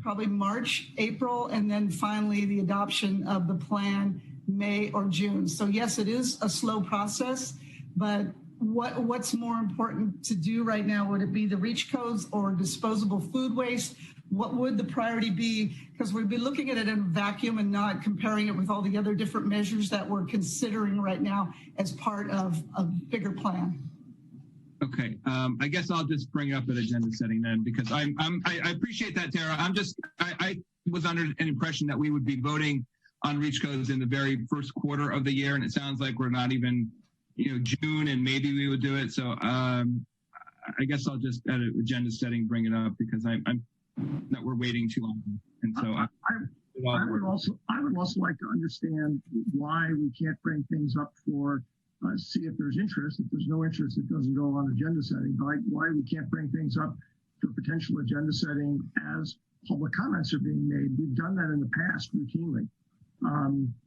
probably March, April, and then finally the adoption of the plan May or June. So yes, it is a slow process, but what's more important to do right now? Would it be the REACH codes or disposable food waste? What would the priority be? Because we'd be looking at it in a vacuum and not comparing it with all the other different measures that we're considering right now as part of a bigger plan. Okay, I guess I'll just bring it up at agenda setting then, because I appreciate that, Tara. was under an impression that we would be voting on reach codes in the very first quarter of the year, and it sounds like we're not even, June, and maybe we would do it. So I guess I'll just at an agenda setting bring it up because I'm that we're waiting too long, and so I would also like to understand why we can't bring things up for see if there's interest. If there's no interest, it doesn't go on agenda setting. But why we can't bring things up for potential agenda setting as public comments are being made. We've done that in the past routinely.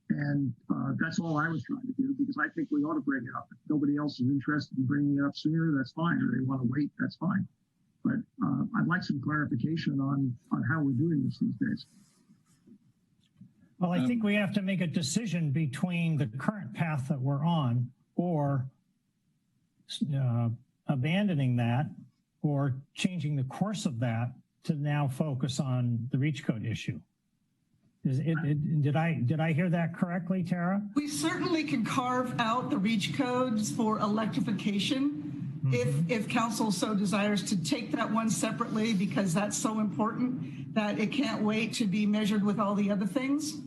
And that's all I was trying to do, because I think we ought to bring it up. If nobody else is interested in bringing it up sooner, that's fine. Or they want to wait, that's fine. But I'd like some clarification on how we're doing this these days. Well, I think we have to make a decision between the current path that we're on or abandoning that or changing the course of that to now focus on the reach code issue. Did I hear that correctly, Tara? We certainly can carve out the reach codes for electrification if council so desires to take that one separately, because that's so important that it can't wait to be measured with all the other things.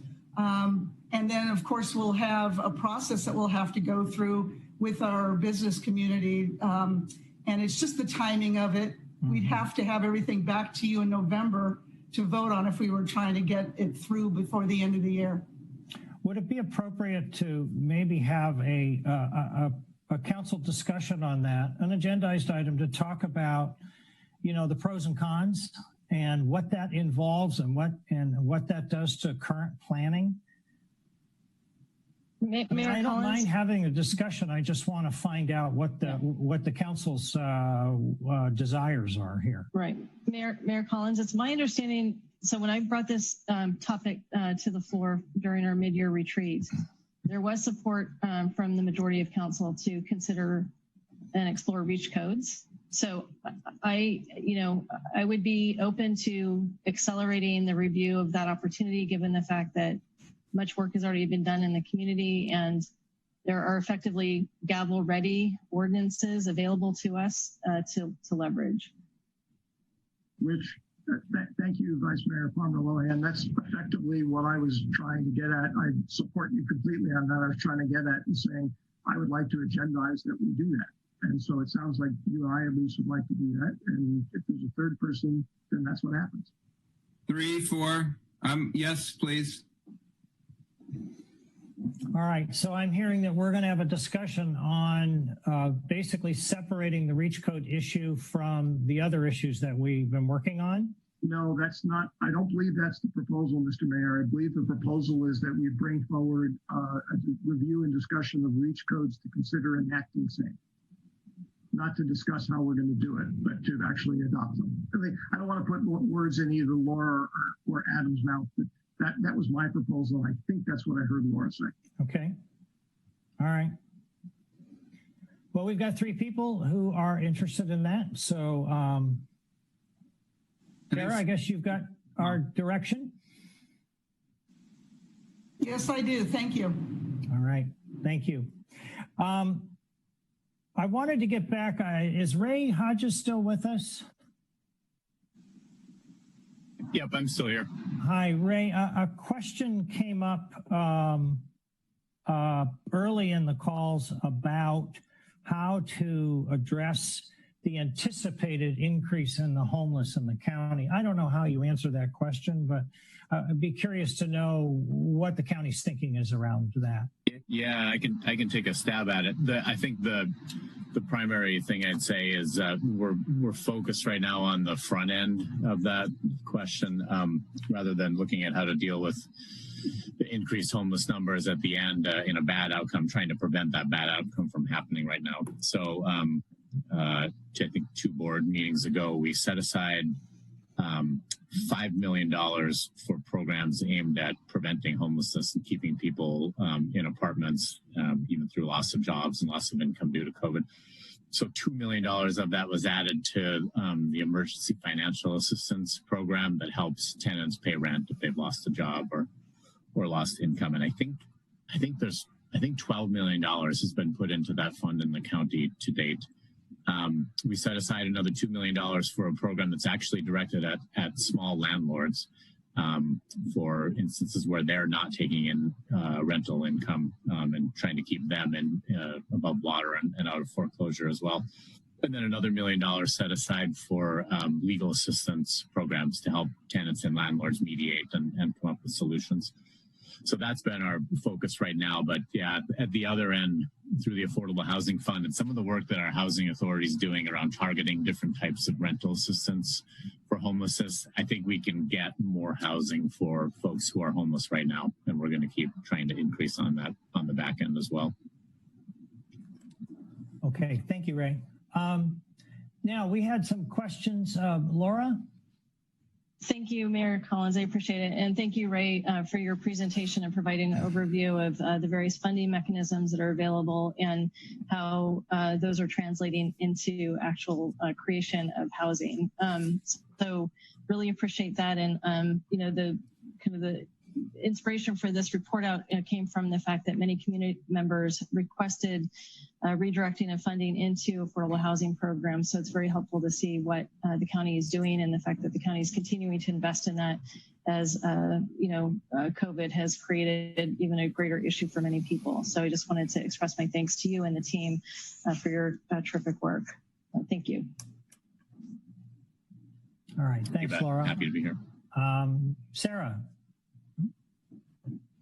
And then, of course, we'll have a process that we'll have to go through with our business community. And it's just the timing of it. We'd have to have everything back to you in November to vote on if we were trying to get it through before the end of the year. Would it be appropriate to maybe have a council discussion on that, an agendized item to talk about, the pros and cons and what that involves and what that does to current planning? I don't mind having a discussion. I just want to find out what the council's desires are here. Right. Mayor Collins, it's my understanding, so when I brought this topic to the floor during our mid-year retreat, there was support from the majority of council to consider and explore reach codes. So I would be open to accelerating the review of that opportunity, given the fact that much work has already been done in the community and there are effectively gavel-ready ordinances available to us to leverage. Thank you, Vice Mayor Palmer-Lohan. That's effectively what I was trying to get at. I support you completely on that. I was trying to get at and saying, I would like to agendize that we do that. And so it sounds like you and I at least would like to do that. And if there's a third person, then that's what happens. 3, 4, yes, please. All right, so I'm hearing that we're going to have a discussion on basically separating the reach code issue from the other issues that we've been working on. No, that's not, I don't believe that's the proposal, Mr. Mayor. I believe the proposal is that we bring forward a review and discussion of reach codes to consider enacting same. Not to discuss how we're going to do it, but to actually adopt them. I don't want to put words in either Laura or Adam's mouth, but that was my proposal. I think that's what I heard Laura say. Okay. All right. Well, we've got 3 people who are interested in that. So, Tara, I guess you've got our direction. Yes, I do. Thank you. All right. Thank you. I wanted to get back. Is Ray Hodges still with us? Yep, I'm still here. Hi, Ray. A question came up early in the calls about how to address the anticipated increase in the homeless in the county. I don't know how you answer that question, but I'd be curious to know what the county's thinking is around that. Yeah, I can take a stab at it. I think the primary thing I'd say is we're focused right now on the front end of that question, rather than looking at how to deal with the increased homeless numbers at the end in a bad outcome, trying to prevent that bad outcome from happening right now. So I think 2 board meetings ago, we set aside $5 million for programs aimed at preventing homelessness and keeping people in apartments, even through loss of jobs and loss of income due to COVID. So $2 million of that was added to the emergency financial assistance program that helps tenants pay rent if they've lost a job or lost income. And I think $12 million has been put into that fund in the county to date. We set aside another $2 million for a program that's actually directed at small landlords for instances where they're not taking in rental income and trying to keep them in above water and out of foreclosure as well. And then another $1 million set aside for legal assistance programs to help tenants and landlords mediate and come up with solutions. So that's been our focus right now. But yeah, at the other end, through the Affordable Housing Fund and some of the work that our housing authority is doing around targeting different types of rental assistance for homelessness, I think we can get more housing for folks who are homeless right now. And we're going to keep trying to increase on that on the back end as well. Okay, thank you, Ray. Now we had some questions. Laura? Thank you, Mayor Collins. I appreciate it. And thank you, Ray, for your presentation and providing an overview of the various funding mechanisms that are available and how those are translating into actual creation of housing. So really appreciate that. And, you know, the inspiration for this report out came from the fact that many community members requested redirecting of funding into affordable housing programs. So it's very helpful to see what the county is doing and the fact that the county is continuing to invest in that as, you know, COVID has created even a greater issue for many people. So I just wanted to express my thanks to you and the team for your terrific work. Thank you. All right, thanks, Laura. Happy to be here. Sarah.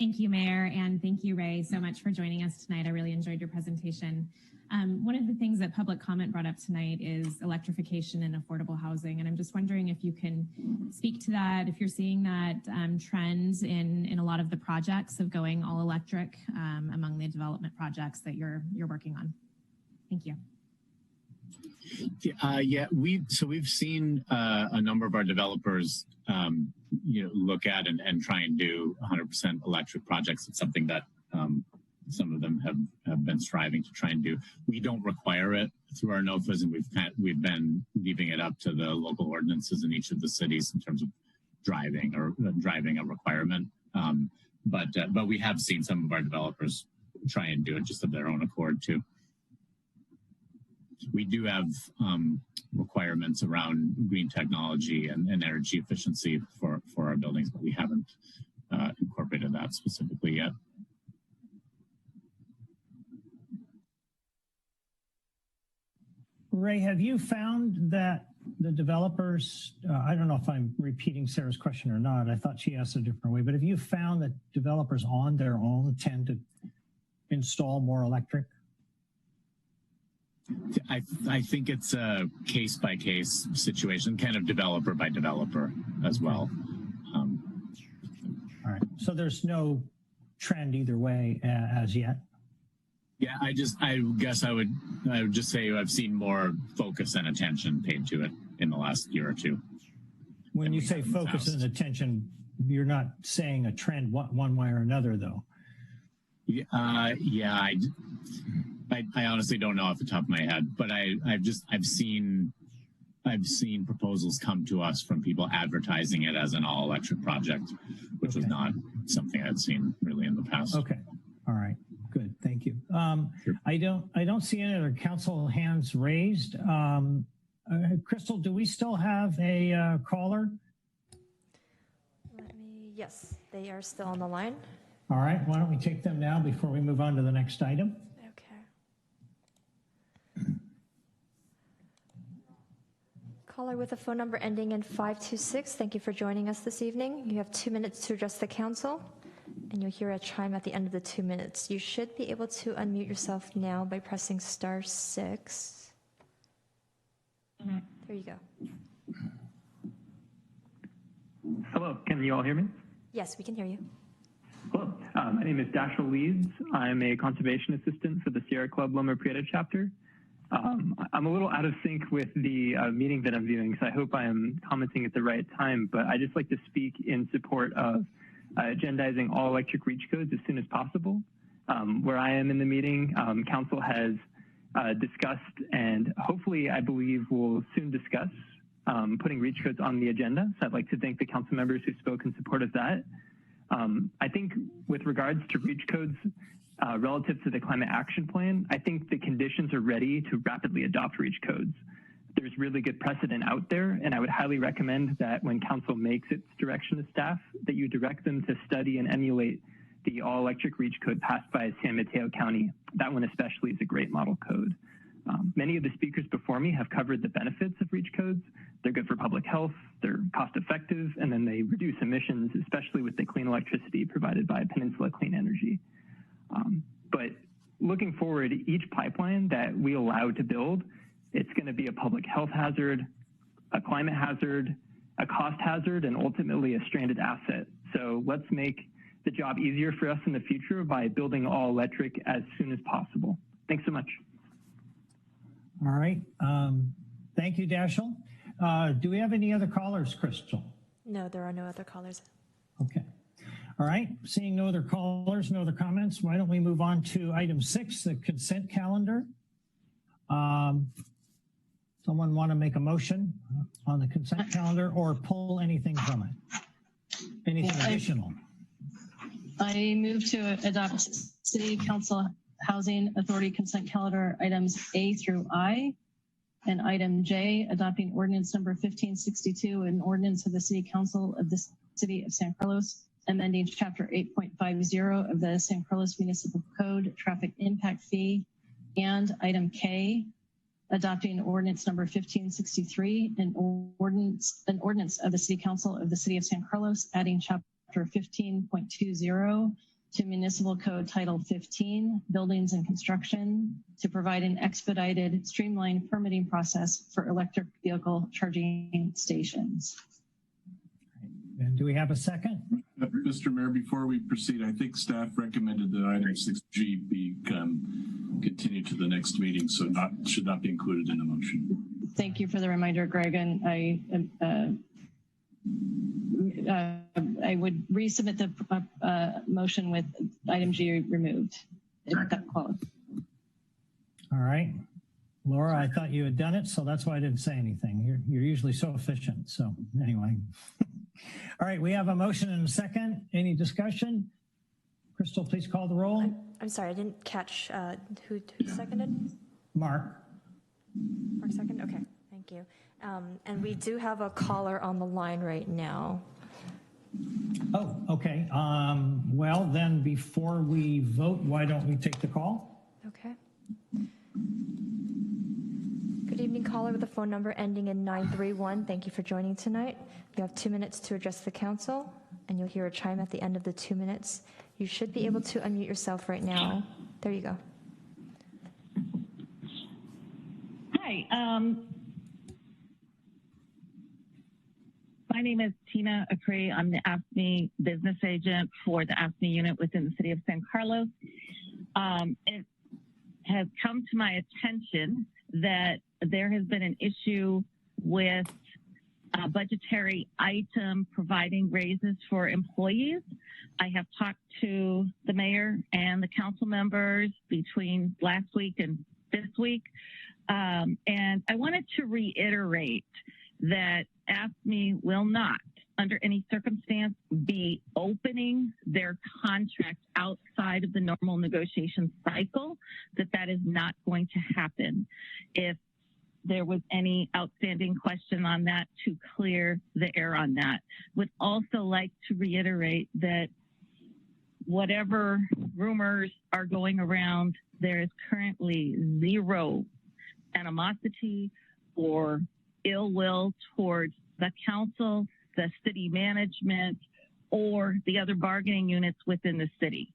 Thank you, Mayor, and thank you, Ray, so much for joining us tonight. I really enjoyed your presentation. One of the things that public comment brought up tonight is electrification and affordable housing, and I'm just wondering if you can speak to that, if you're seeing that trends in a lot of the projects of going all electric among the development projects that you're working on. Thank you. Yeah, we've seen a number of our developers you know, look at and try and do 100% electric projects. It's something that some of them have been striving to try and do. We don't require it through our NOFAs, and we've been leaving it up to the local ordinances in each of the cities in terms of driving a requirement. But we have seen some of our developers try and do it just of their own accord too. We do have requirements around green technology and energy efficiency for our buildings, but we haven't incorporated that specifically yet. Ray, have you found that the developers, I don't know if I'm repeating Sarah's question or not, I thought she asked a different way, but have you found that developers on their own tend to install more electric? I think it's a case-by-case situation, kind of developer by developer as well. All right, so there's no trend either way as yet? Yeah, I guess I would just say I've seen more focus and attention paid to it in the last year or two. When you say focus and attention, you're not saying a trend one way or another, though. Yeah, I honestly don't know off the top of my head, but I've seen proposals come to us from people advertising it as an all electric project, which was not something I'd seen really in the past. Okay, all right, good, thank you. Sure. I don't see any other council hands raised. Crystal, do we still have a caller? Yes, they are still on the line. All right, why don't we take them now before we move on to the next item? Caller with a phone number ending in 526, thank you for joining us this evening. You have 2 minutes to address the council, and you'll hear a chime at the end of the 2 minutes. You should be able to unmute yourself now by pressing *6. There you go. Hello, can you all hear me? Yes, we can hear you. Hello, my name is Dashiell Leeds. I'm a conservation assistant for the Sierra Club Loma Prieta chapter. I'm a little out of sync with the meeting that I'm viewing, so I hope I am commenting at the right time, but I just like to speak in support of agendizing all electric reach codes as soon as possible. Where I am in the meeting, council has discussed and hopefully I believe will soon discuss putting reach codes on the agenda. So I'd like to thank the council members who spoke in support of that. I think with regards to reach codes relative to the climate action plan, I think the conditions are ready to rapidly adopt reach codes. there's really good precedent out there, and I would highly recommend that when council makes its direction to staff, that you direct them to study and emulate the all-electric REACH code passed by San Mateo County. That one especially is a great model code. Many of the speakers before me have covered the benefits of REACH codes. They're good for public health, they're cost effective, and then they reduce emissions, especially with the clean electricity provided by Peninsula Clean Energy. But looking forward, each pipeline that we allow to build, it's going to be a public health hazard, a climate hazard, a cost hazard, and ultimately a stranded asset. So let's make the job easier for us in the future by building all electric as soon as possible. Thanks so much. All right. Thank you, Dashel. Do we have any other callers, Crystal? No, there are no other callers. Okay. All right. Seeing no other callers, no other comments, why don't we move on to item 6, the consent calendar. Someone want to make a motion on the consent calendar or pull anything from it? Anything additional? I move to adopt City Council Housing Authority consent calendar items A through I, and item J, adopting ordinance number 1562, an ordinance of the City Council of the City of San Carlos, amending chapter 8.50 of the San Carlos Municipal Code, traffic impact fee, and item K, adopting ordinance number 1563, an ordinance of the City Council of the City of San Carlos, adding chapter 15.20 to Municipal Code Title 15, Buildings and Construction, to provide an expedited, streamlined permitting process for electric vehicle charging stations. And do we have a second? Mr. Mayor, before we proceed, I think staff recommended that item 6G be continued to the next meeting, so should not be included in the motion. Thank you for the reminder, Greg, and I would resubmit the motion with item G removed. If that qualifies. All right. Laura, I thought you had done it, so that's why I didn't say anything. You're usually so efficient. So anyway. All right, we have a motion and a second. Any discussion? Crystal, please call the roll. I'm sorry, I didn't catch who seconded? Mark. Mark second? Okay, thank you. And we do have a caller on the line right now. Oh, okay. Well, then before we vote, why don't we take the call? Okay. Good evening, caller with a phone number ending in 931. Thank you for joining tonight. You have 2 minutes to address the council, and you'll hear a chime at the end of the 2 minutes. You should be able to unmute yourself right now. There you go. Hi. My name is Tina Acree. I'm the AFSCME business agent for the AFSCME unit within the city of San Carlos. It has come to my attention that there has been an issue with a budgetary item providing raises for employees. I have talked to the mayor and the council members between last week and this week. And I wanted to reiterate that AFSCME will not, under any circumstance, be opening their contract outside of the normal negotiation cycle, that is not going to happen. If there was any outstanding question on that, to clear the air on that. Would also like to reiterate that whatever rumors are going around, there is currently zero animosity or ill will towards the council, the city management, or the other bargaining units within the city.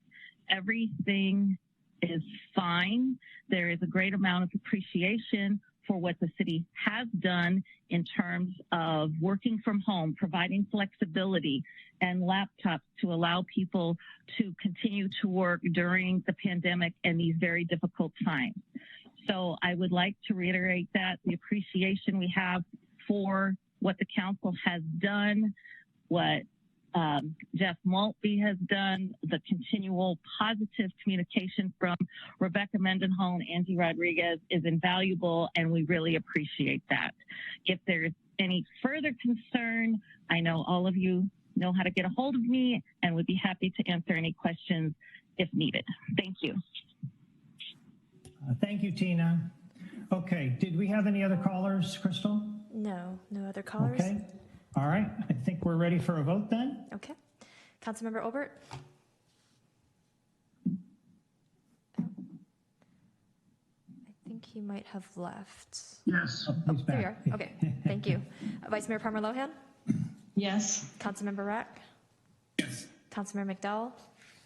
Everything is fine. There is a great amount of appreciation for what the city has done in terms of working from home, providing flexibility and laptops to allow people to continue to work during the pandemic and these very difficult times. So I would like to reiterate that the appreciation we have for what the council has done, what Jeff Maltby has done, the continual positive communication from Rebecca Mendenhall and Angie Rodriguez is invaluable, and we really appreciate that. If there's any further concern, I know all of you know how to get a hold of me and would be happy to answer any questions if needed. Thank you. Thank you, Tina. Okay, did we have any other callers, Crystal? No, no other callers. Okay, all right. I think we're ready for a vote then. Okay. Councilmember Obert? I think he might have left. Yes. Oh, he's There you back. are. Okay, thank you. Vice Mayor Palmer Lohan? Yes. Councilmember Rack? Yes. Councilmember McDowell?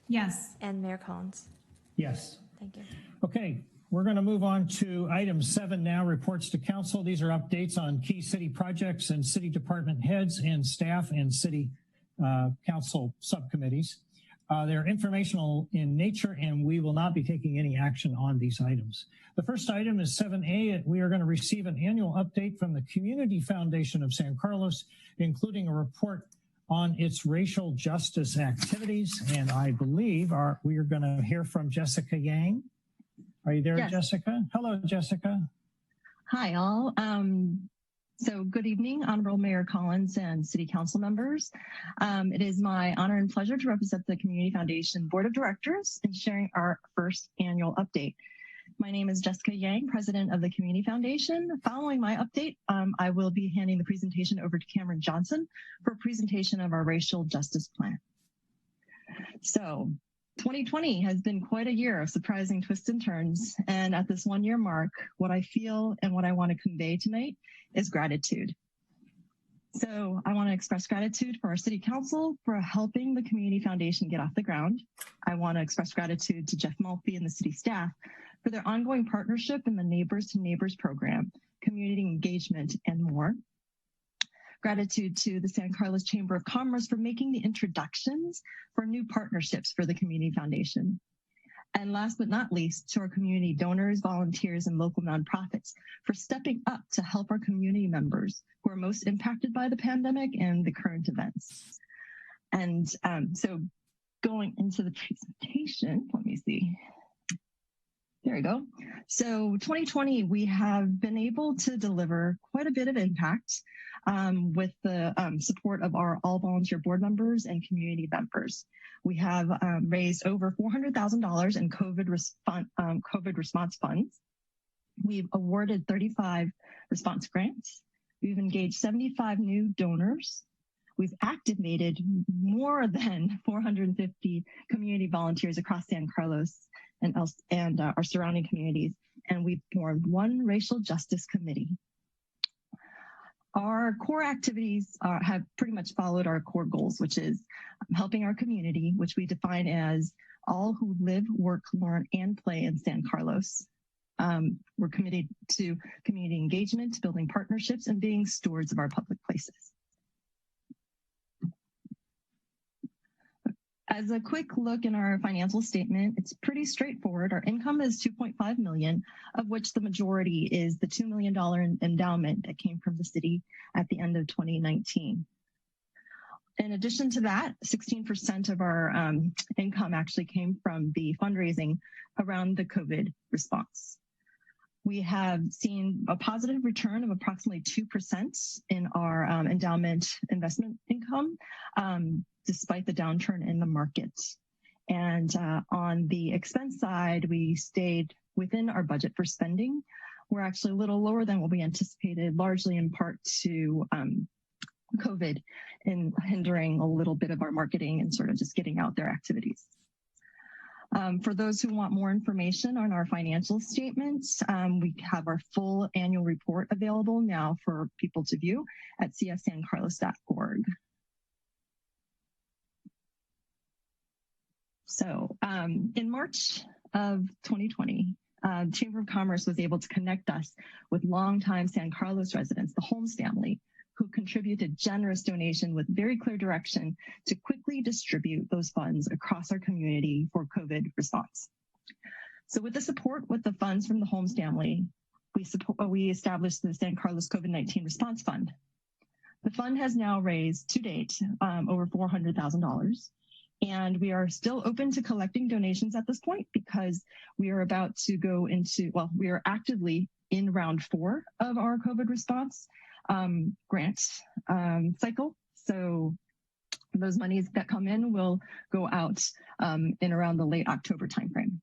Yes. And Mayor Collins? Yes. Thank you. Okay, we're going to move on to item 7 now, reports to council. These are updates on key city projects and city department heads and staff and city council subcommittees. They're informational in nature, and we will not be taking any action on these items. The first item is 7A. We are going to receive an annual update from the Community Foundation of San Carlos, including a report on its racial justice activities. And I believe we are going to hear from Jessica Yang. Are you there, Yes. Jessica? Hello, Jessica. Hi, all. So good evening, Honorable Mayor Collins and City Council members. It is my honor and pleasure to represent the Community Foundation Board of Directors in sharing our first annual update. My name is Jessica Yang, President of the Community Foundation. Following my update, I will be handing the presentation over to Cameron Johnson for a presentation of our racial justice plan. So 2020 has been quite a year of surprising twists and turns. And at this 1 year mark, what I feel and what I want to convey tonight is gratitude. So I want to express gratitude for our City Council for helping the Community Foundation get off the ground. I want to express gratitude to Jeff Maltby and the city staff for their ongoing partnership in the Neighbors to Neighbors program, community engagement, and more. Gratitude to the San Carlos Chamber of Commerce for making the introductions for new partnerships for the Community Foundation. And last but not least, to our community donors, volunteers, and local nonprofits for stepping up to help our community members who are most impacted by the pandemic and the current events. And so going into the presentation, let me see. There we go. So 2020, we have been able to deliver quite a bit of impact with the support of our all volunteer board members and community members. We have raised over $400,000 in COVID response funds. We've awarded 35 response grants. We've engaged 75 new donors. We've activated more than 450 community volunteers across San Carlos and our surrounding communities, and we've formed one racial justice committee. Our core activities have pretty much followed our core goals, which is helping our community, which we define as all who live, work, learn, and play in San Carlos. We're committed to community engagement, building partnerships, and being stewards of our public places. As a quick look in our financial statement, it's pretty straightforward. Our income is $2.5 million, of which the majority is the $2 million endowment that came from the city at the end of 2019. In addition to that, 16% of our income actually came from the fundraising around the COVID response. We have seen a positive return of approximately 2% in our endowment investment income, despite the downturn in the market. And on the expense side, we stayed within our budget for spending. We're actually a little lower than what we anticipated, largely in part to COVID in hindering a little bit of our marketing and sort of just getting out their activities. For those who want more information on our financial statements, we have our full annual report available now for people to view at cfsancarlos.org. So in March of 2020, Chamber of Commerce was able to connect us with longtime San Carlos residents, the Holmes family, who contributed generous donation with very clear direction to quickly distribute those funds across our community for COVID response. So with the support with the funds from the Holmes family, we established the San Carlos COVID-19 Response Fund. The fund has now raised to date over $400,000. And we are still open to collecting donations at this point because we are about to go into, well, we are actively in round 4 of our COVID response grant cycle. So those monies that come in will go out in around the late October timeframe.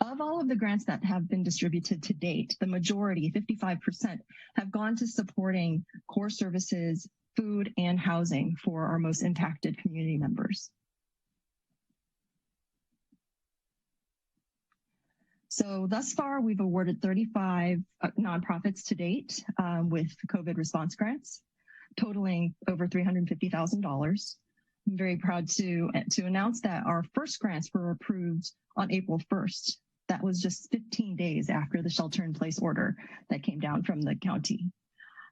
Of all of the grants that have been distributed to date, the majority, 55%, have gone to supporting core services, food, and housing for our most impacted community members. So thus far, we've awarded 35 nonprofits to date with COVID response grants, totaling over $350,000. I'm very proud to announce that our first grants were approved on April 1st. That was just 15 days after the shelter-in-place order that came down from the county.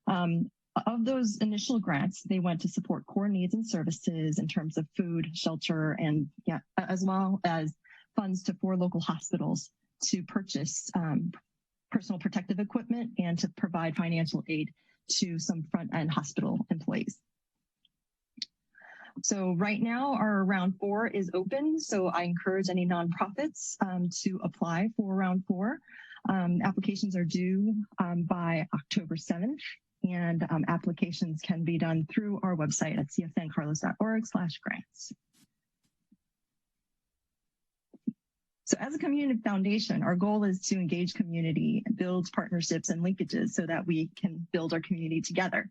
Of those initial grants, they went to support core needs and services in terms of food, shelter, and as well as funds to 4 local hospitals to purchase personal protective equipment and to provide financial aid to some front-end hospital employees. So right now our round 4 is open. So I encourage any nonprofits to apply for round 4. Applications are due by October 7th, and applications can be done through our website at cfsancarlos.org/grants. So as a community foundation, our goal is to engage community, build partnerships and linkages so that we can build our community together.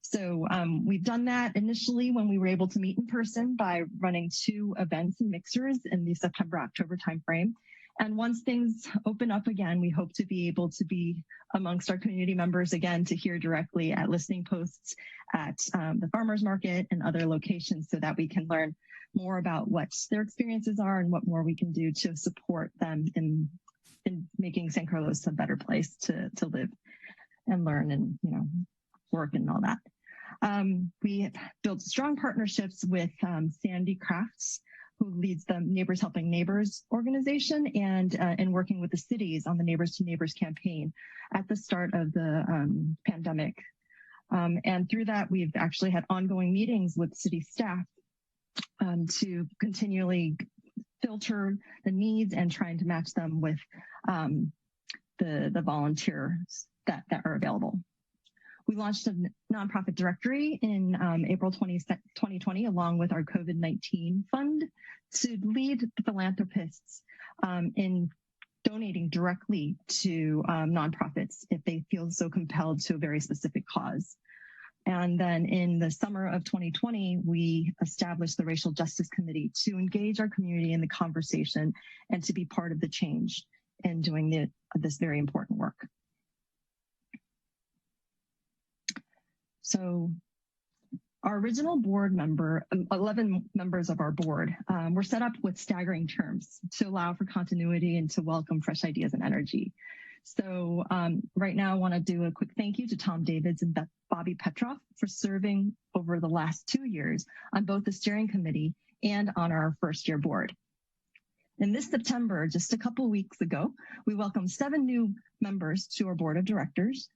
So we've done that initially when we were able to meet in person by running 2 events and mixers in the September-October timeframe. And once things open up again, we hope to be able to be amongst our community members again to hear directly at listening posts at the farmers market and other locations so that we can learn more about what their experiences are and what more we can do to support them in making San Carlos a better place to live and learn and, work and all that. We have built strong partnerships with Sandy Crafts, who leads the Neighbors Helping Neighbors organization, and in working with the cities on the Neighbors to Neighbors campaign at the start of the pandemic. And through that, we've actually had ongoing meetings with city staff to continually filter the needs and trying to match them with the volunteers that are available. We launched a nonprofit directory in April 2020, along with our COVID-19 fund, to lead philanthropists in donating directly to nonprofits if they feel so compelled to a very specific cause. And then in the summer of 2020, we established the Racial Justice Committee to engage our community in the conversation and to be part of the change in doing this very important work. So our original board member, 11 members of our board, were set up with staggering terms to allow for continuity and to welcome fresh ideas and energy. So right now I want to do a quick thank you to Tom Davids and Bobby Petroff for serving over the last 2 years on both the steering committee and on our first year board. And this September, just a couple weeks ago, we welcomed 7 new members to our board of directors.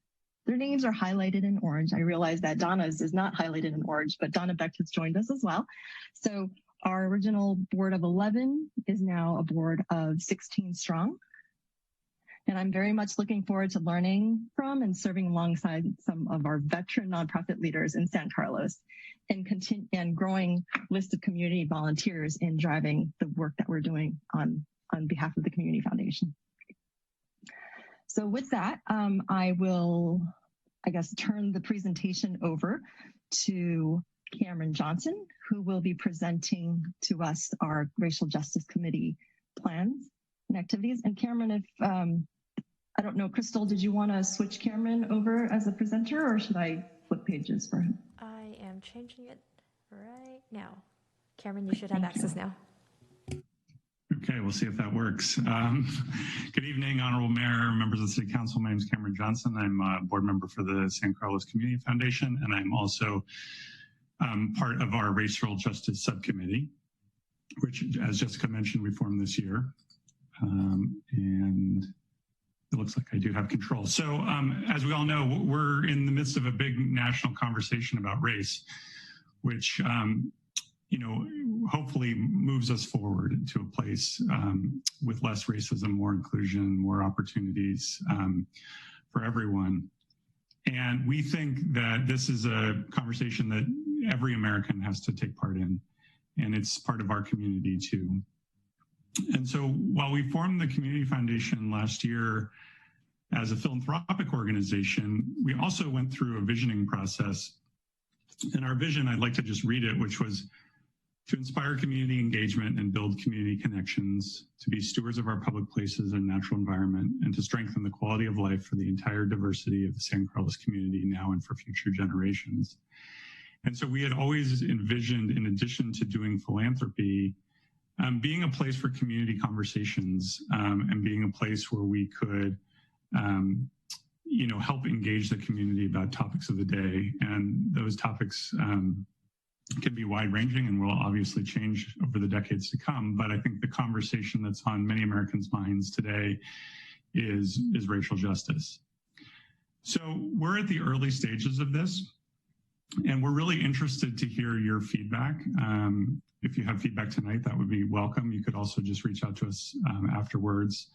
Their names are highlighted in orange. I realize that Donna's is not highlighted in orange, but Donna Beck has joined us as well. So our original board of 11 is now a board of 16 strong. And I'm very much looking forward to learning from and serving alongside some of our veteran nonprofit leaders in San Carlos and growing list of community volunteers in driving the work that we're doing on behalf of the Community Foundation. So with that, I will, turn the presentation over to Cameron Johnson, who will be presenting to us our Racial Justice Committee plans and activities. And Cameron, if, I don't know, Crystal, did you want to switch Cameron over as a presenter, or should I flip pages for him? I am changing it right now. Cameron, you should have access now. Okay, we'll see if that works. Good evening, Honorable Mayor, members of the City Council. My name is Cameron Johnson. I'm a board member for the San Carlos Community Foundation, and I'm also part of our Racial Justice Subcommittee, which, as Jessica mentioned, we formed this year. And it looks like I do have control. So as we all know, we're in the midst of a big national conversation about race, which hopefully moves us forward to a place with less racism, more inclusion, more opportunities for everyone. And we think that this is a conversation that every American has to take part in, and it's part of our community too. And so while we formed the Community Foundation last year as a philanthropic organization, we also went through a visioning process. And our vision, I'd like to just read it, which was to inspire community engagement and build community connections, to be stewards of our public places and natural environment, and to strengthen the quality of life for the entire diversity of the San Carlos community now and for future generations. And so we had always envisioned, in addition to doing philanthropy, being a place for community conversations and being a place where we could help engage the community about topics of the day. And those topics can be wide-ranging and will obviously change over the decades to come. But I think the conversation that's on many Americans' minds today is racial justice. So we're at the early stages of this, and we're really interested to hear your feedback. If you have feedback tonight, that would be welcome. You could also just reach out to us afterwards.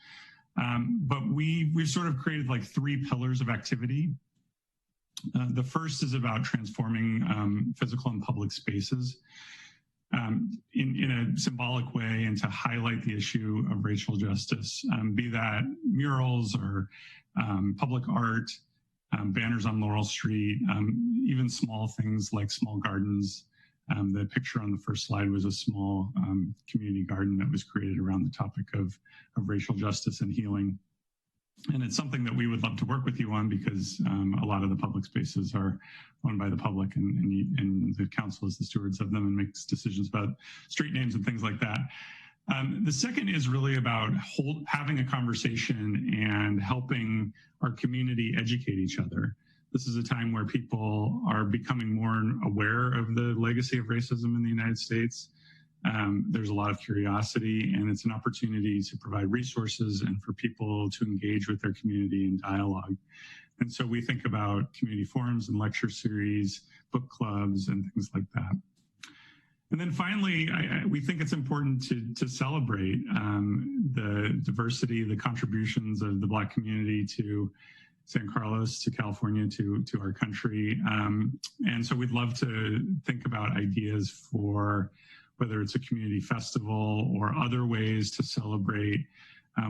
But we've sort of created like 3 pillars of activity. The first is about transforming physical and public spaces in a symbolic way and to highlight the issue of racial justice, be that murals or public art, banners on Laurel Street, even small things like small gardens. The picture on the first slide was a small community garden that was created around the topic of racial justice and healing. And it's something that we would love to work with you on because a lot of the public spaces are owned by the public and the council is the stewards of them and makes decisions about street names and things like that. The second is really about having a conversation and helping our community educate each other. This is a time where people are becoming more aware of the legacy of racism in the United States. There's a lot of curiosity, and it's an opportunity to provide resources and for people to engage with their community in dialogue. And so we think about community forums and lecture series, book clubs, and things like that. And then finally, we think it's important to celebrate the diversity, the contributions of the Black community to San Carlos, to California, to our country. And so we'd love to think about ideas for whether it's a community festival or other ways to celebrate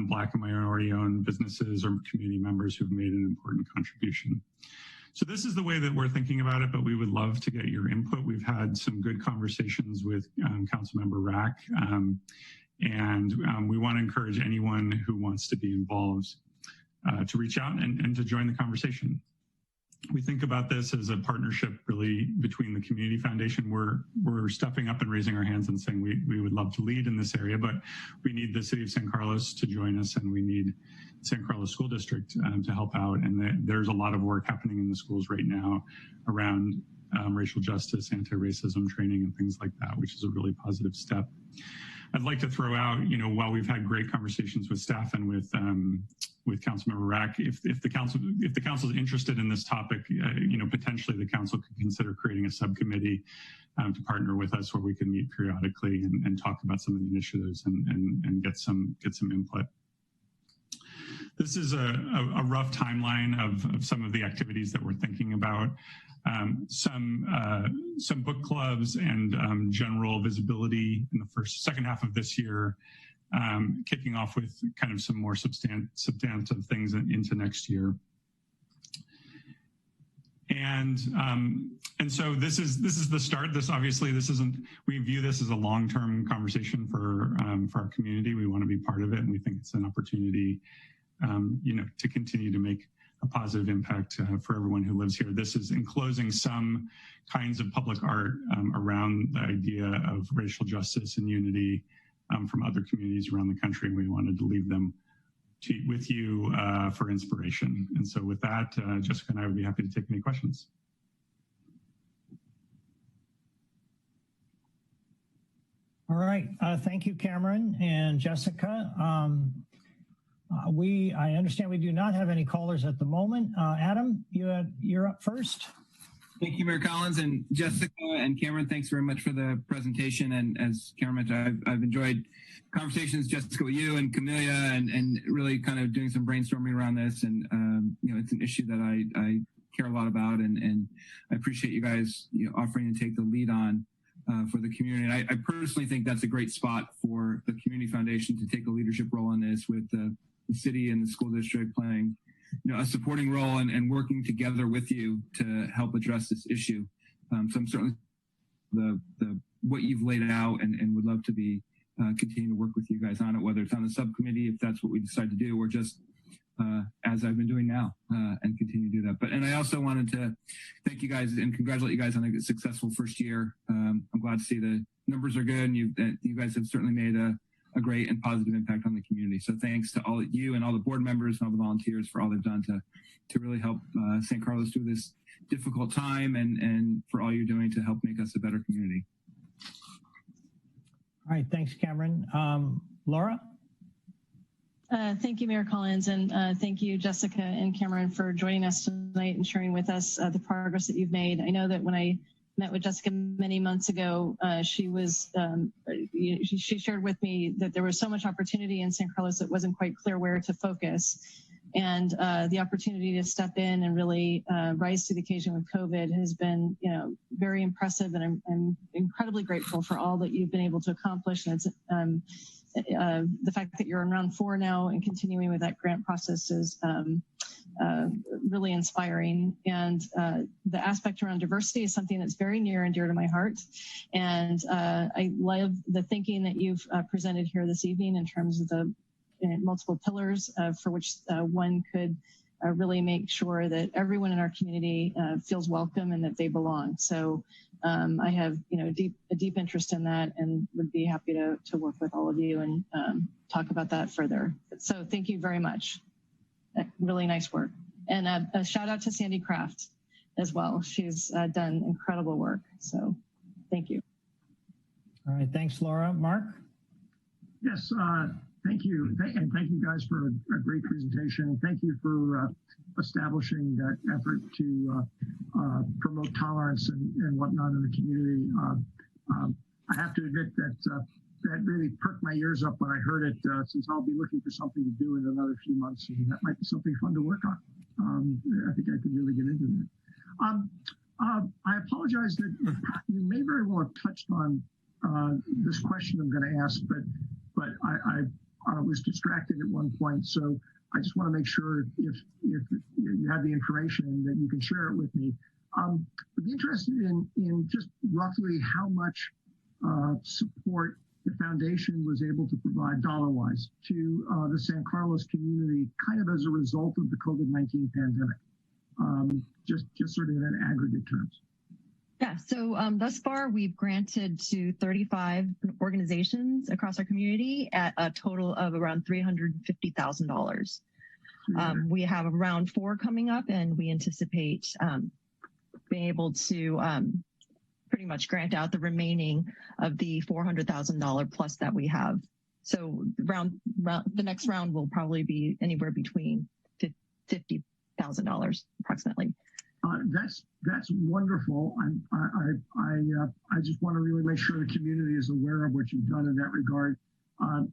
Black and minority-owned businesses or community members who've made an important contribution. So this is the way that we're thinking about it, but we would love to get your input. We've had some good conversations with Councilmember Rack, and we want to encourage anyone who wants to be involved to reach out and to join the conversation. We think about this as a partnership really between the Community Foundation. We're stepping up and raising our hands and saying we would love to lead in this area, but we need the City of San Carlos to join us, and we need San Carlos School District to help out. And there's a lot of work happening in the schools right now around racial justice, anti-racism training, and things like that, which is a really positive step. I'd like to throw out, while we've had great conversations with staff and with Councilmember Rack, if the council is interested in this topic, potentially the council could consider creating a subcommittee to partner with us where we can meet periodically and talk about some of the initiatives and get some input. This is a rough timeline of some of the activities that we're thinking about. Some book clubs and general visibility in the second half of this year, kicking off with kind of some more substantive things into next year. And so this is the start. We view this as a long-term conversation for our community. We want to be part of it, and we think it's an opportunity to continue to make a positive impact for everyone who lives here. This is enclosing some kinds of public art around the idea of racial justice and unity from other communities around the country. And we wanted to leave them with you for inspiration. And so with that, Jessica and I would be happy to take any questions. All right, thank you, Cameron and Jessica. I understand we do not have any callers at the moment. Adam, you're up first. Thank you, Mayor Collins, and Jessica and Cameron. Thanks very much for the presentation. And as Cameron mentioned, I've enjoyed conversations, Jessica, with you and Camelia, and really kind of doing some brainstorming around this. And it's an issue that I care a lot about, and I appreciate you guys offering to take the lead on. for the community. And I personally think that's a great spot for the Community Foundation to take a leadership role in this, with the city and the school district playing a supporting role and working together with you to help address this issue. So I'm certainly what you've laid out and would love to be continue to work with you guys on it, whether it's on the subcommittee, if that's what we decide to do, or just as I've been doing now, and continue to do that. And I also wanted to thank you guys and congratulate you guys on a successful first year. I'm glad to see the numbers are good, and you guys have certainly made a great and positive impact on the community. So thanks to all you and all the board members and all the volunteers for all they've done to really help San Carlos through this difficult time, and for all you're doing to help make us a better community. All right, thanks, Cameron. Laura? Thank you, Mayor Collins, and thank you, Jessica and Cameron, for joining us tonight and sharing with us the progress that you've made. I know that when I met with Jessica many months ago, she shared with me that there was so much opportunity in San Carlos that wasn't quite clear where to focus. And the opportunity to step in and really rise to the occasion with COVID has been, very impressive, and I'm incredibly grateful for all that you've been able to accomplish. And it's the fact that you're in round 4 now and continuing with that grant process is really inspiring. And the aspect around diversity is something that's very near and dear to my heart. And I love the thinking that you've presented here this evening in terms of the multiple pillars for which one could really make sure that everyone in our community feels welcome and that they belong. So I have a deep interest in that, and would be happy to work with all of you and talk about that further. So thank you very much. Really nice work. And a shout out to Sandy Kraft as well. She's done incredible work. So thank you. All right, thanks, Laura. Mark? Yes, thank you. And thank you guys for a great presentation. And thank you for establishing that effort to promote tolerance and whatnot in the community. I have to admit that that really perked my ears up when I heard it, since I'll be looking for something to do in another few months, and that might be something fun to work on. I think I could really get into that. I apologize that you may very well have touched on this question I'm going to ask, but I was distracted at one point, so I just want to make sure if you have the information that you can share it with me. I'd be interested in just roughly how much support the foundation was able to provide dollar-wise to the San Carlos community, kind of as a result of the COVID-19 pandemic, just sort of in aggregate terms. Yeah, so thus far we've granted to 35 organizations across our community at a total of around $350,000. We have round 4 coming up, and we anticipate being able to pretty much grant out the remaining of the $400,000 plus that we have. So the next round will probably be anywhere between $50,000 approximately. That's wonderful. I just want to really make sure the community is aware of what you've done in that regard. I'm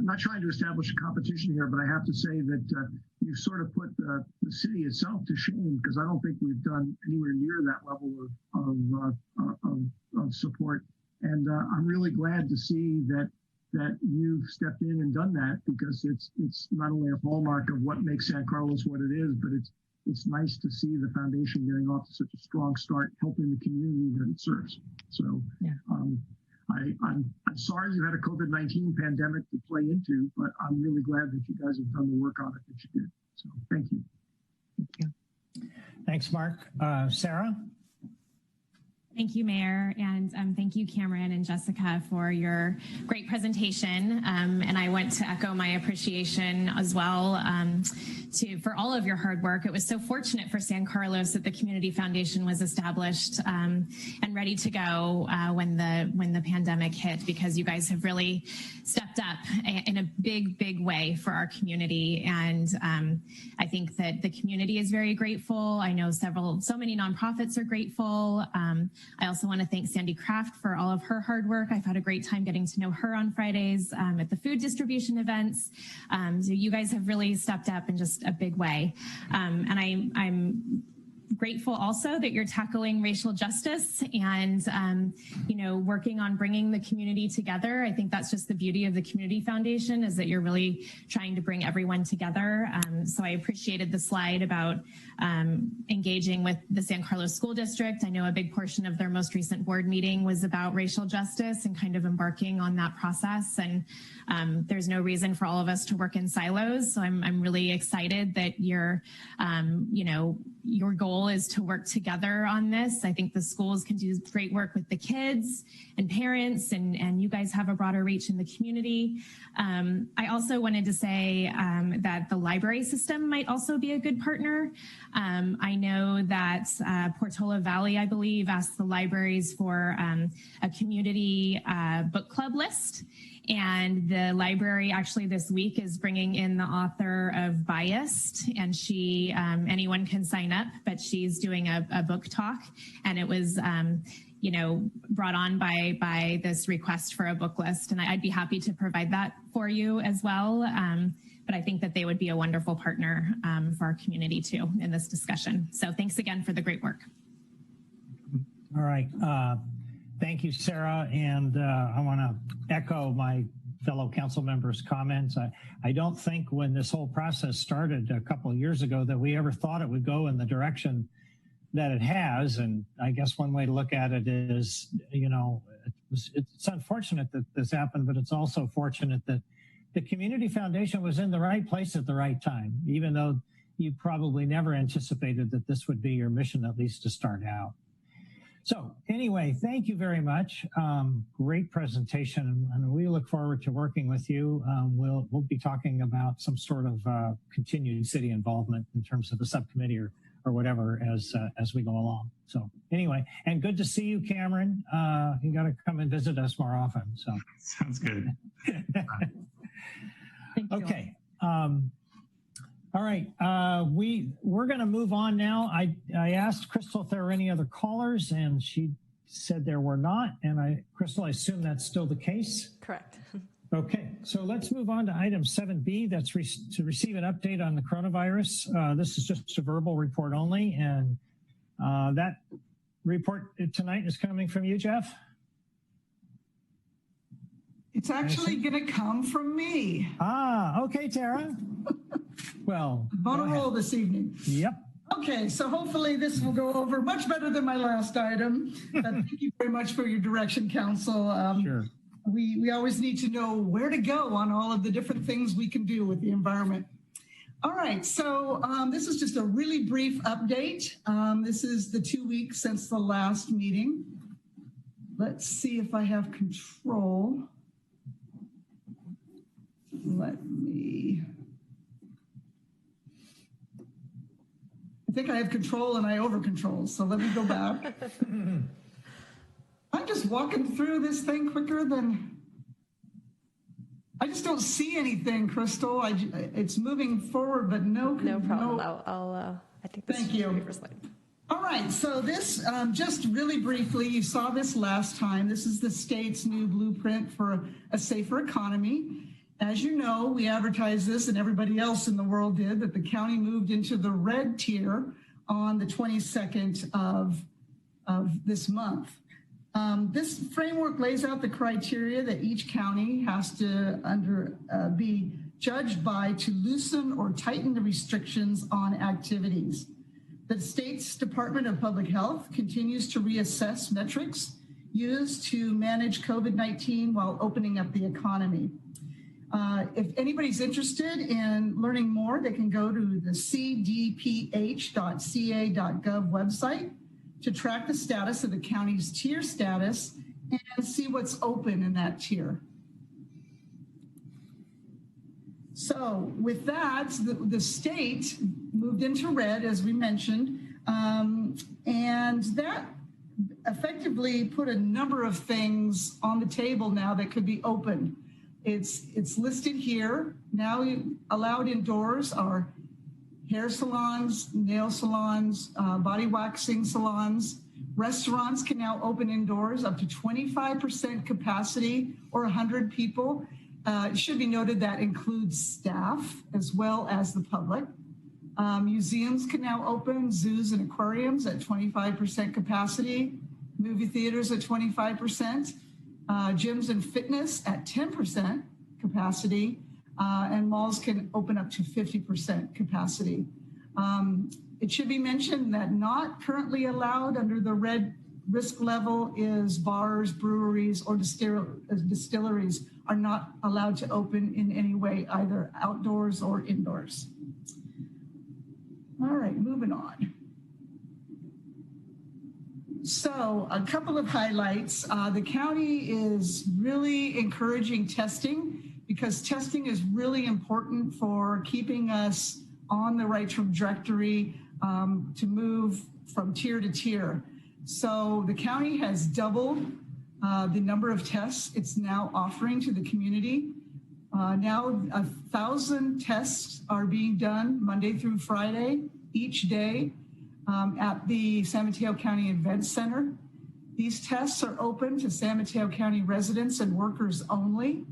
not trying to establish a competition here, but I have to say that you've sort of put the city itself to shame, because I don't think we've done anywhere near that level of support. And I'm really glad to see that you've stepped in and done that, because it's not only a hallmark of what makes San Carlos what it is, but it's nice to see the foundation getting off to such a strong start, helping the community that it serves. So yeah. I'm sorry you had a COVID-19 pandemic to play into, but I'm really glad that you guys have done the work on it that you did. So thank you. Thank you. Thanks, Mark. Sarah? Thank you, Mayor, and thank you, Cameron and Jessica, for your great presentation. And I want to echo my appreciation as well for all of your hard work. It was so fortunate for San Carlos that the Community Foundation was established and ready to go when the pandemic hit, because you guys have really stepped up in a big way for our community. And I think that the community is very grateful. I know so many nonprofits are grateful. I also want to thank Sandy Kraft for all of her hard work. I've had a great time getting to know her on Fridays at the food distribution events. So you guys have really stepped up in just a big way. And I'm grateful also that you're tackling racial justice and, working on bringing the community together. I think that's just the beauty of the Community Foundation, is that you're really trying to bring everyone together. So I appreciated the slide about engaging with the San Carlos School District. I know a big portion of their most recent board meeting was about racial justice and kind of embarking on that process. And there's no reason for all of us to work in silos. So I'm really excited that your goal is to work together on this. I think the schools can do great work with the kids and parents, and you guys have a broader reach in the community. I also wanted to say that the library system might also be a good partner. I know that Portola Valley, I believe, asked the libraries for a community book club list. And the library actually this week is bringing in the author of Biased, and she, anyone can sign up, but she's doing a book talk, and it was, brought on by this request for a book list. And I'd be happy to provide that for you as well. But I think that they would be a wonderful partner for our community too in this discussion. So thanks again for the great work. All right. Thank you, Sarah. And I want to echo my fellow council members' comments. I don't think when this whole process started a couple of years ago that we ever thought it would go in the direction that it has. And I guess one way to look at it is, it's unfortunate that this happened, but it's also fortunate that the Community Foundation was in the right place at the right time, even though you probably never anticipated that this would be your mission, at least to start out. So anyway, thank you very much. Great presentation, and we look forward to working with you. We'll be talking about some sort of continued city involvement in terms of the subcommittee or whatever as we go along. So anyway, and good to see you, Cameron. You got to come and visit us more often. So sounds good. Okay. All right, we're going to move on now. I asked Crystal if there were any other callers, and she said there were not. And Crystal, I assume that's still the case? Correct. Okay, so let's move on to item 7B. That's to receive an update on the coronavirus. This is just a verbal report only, and that report tonight is coming from you, Jeff? It's actually going to come from me. Okay, Tara. Well, on a roll this evening. Yep. Okay, so hopefully this will go over much better than my last item. Thank you very much for your direction, Council. Sure. We always need to know where to go on all of the different things we can do with the environment. All right, so this is just a really brief update. This is the 2 weeks since the last meeting. Let's see if I have control. I think I have control and I over control. So let me go back. I'm just walking through this thing quicker than, I just don't see anything, Crystal. It's moving forward, but no problem. I think this Thank you. All right, so this, just really briefly, you saw this last time. This is the state's new blueprint for a safer economy. As you know, we advertised this, and everybody else in the world did, that the county moved into the red tier on the 22nd of this month. This framework lays out the criteria that each county has to be judged by to loosen or tighten the restrictions on activities. The state's Department of Public Health continues to reassess metrics used to manage COVID-19 while opening up the economy. If anybody's interested in learning more, they can go to the cdph.ca.gov website to track the status of the county's tier status and see what's open in that tier. So with that, the state moved into red, as we mentioned, and that effectively put a number of things on the table now that could be open. It's listed here. Now allowed indoors are hair salons, nail salons, body waxing salons. Restaurants can now open indoors up to 25% capacity or 100 people. It should be noted that includes staff as well as the public. Museums can now open, zoos and aquariums at 25% capacity, movie theaters at 25%, gyms and fitness at 10% capacity, and malls can open up to 50% capacity. It should be mentioned that not currently allowed under the red risk level is bars, breweries, or distilleries are not allowed to open in any way, either outdoors or indoors. All right, moving on. So a couple of highlights. The county is really encouraging testing because testing is really important for keeping us on the right trajectory to move from tier to tier. So the county has doubled the number of tests it's now offering to the community. Now 1,000 tests are being done Monday through Friday, each day at the San Mateo County Event Center. These tests are open to San Mateo County residents and workers only.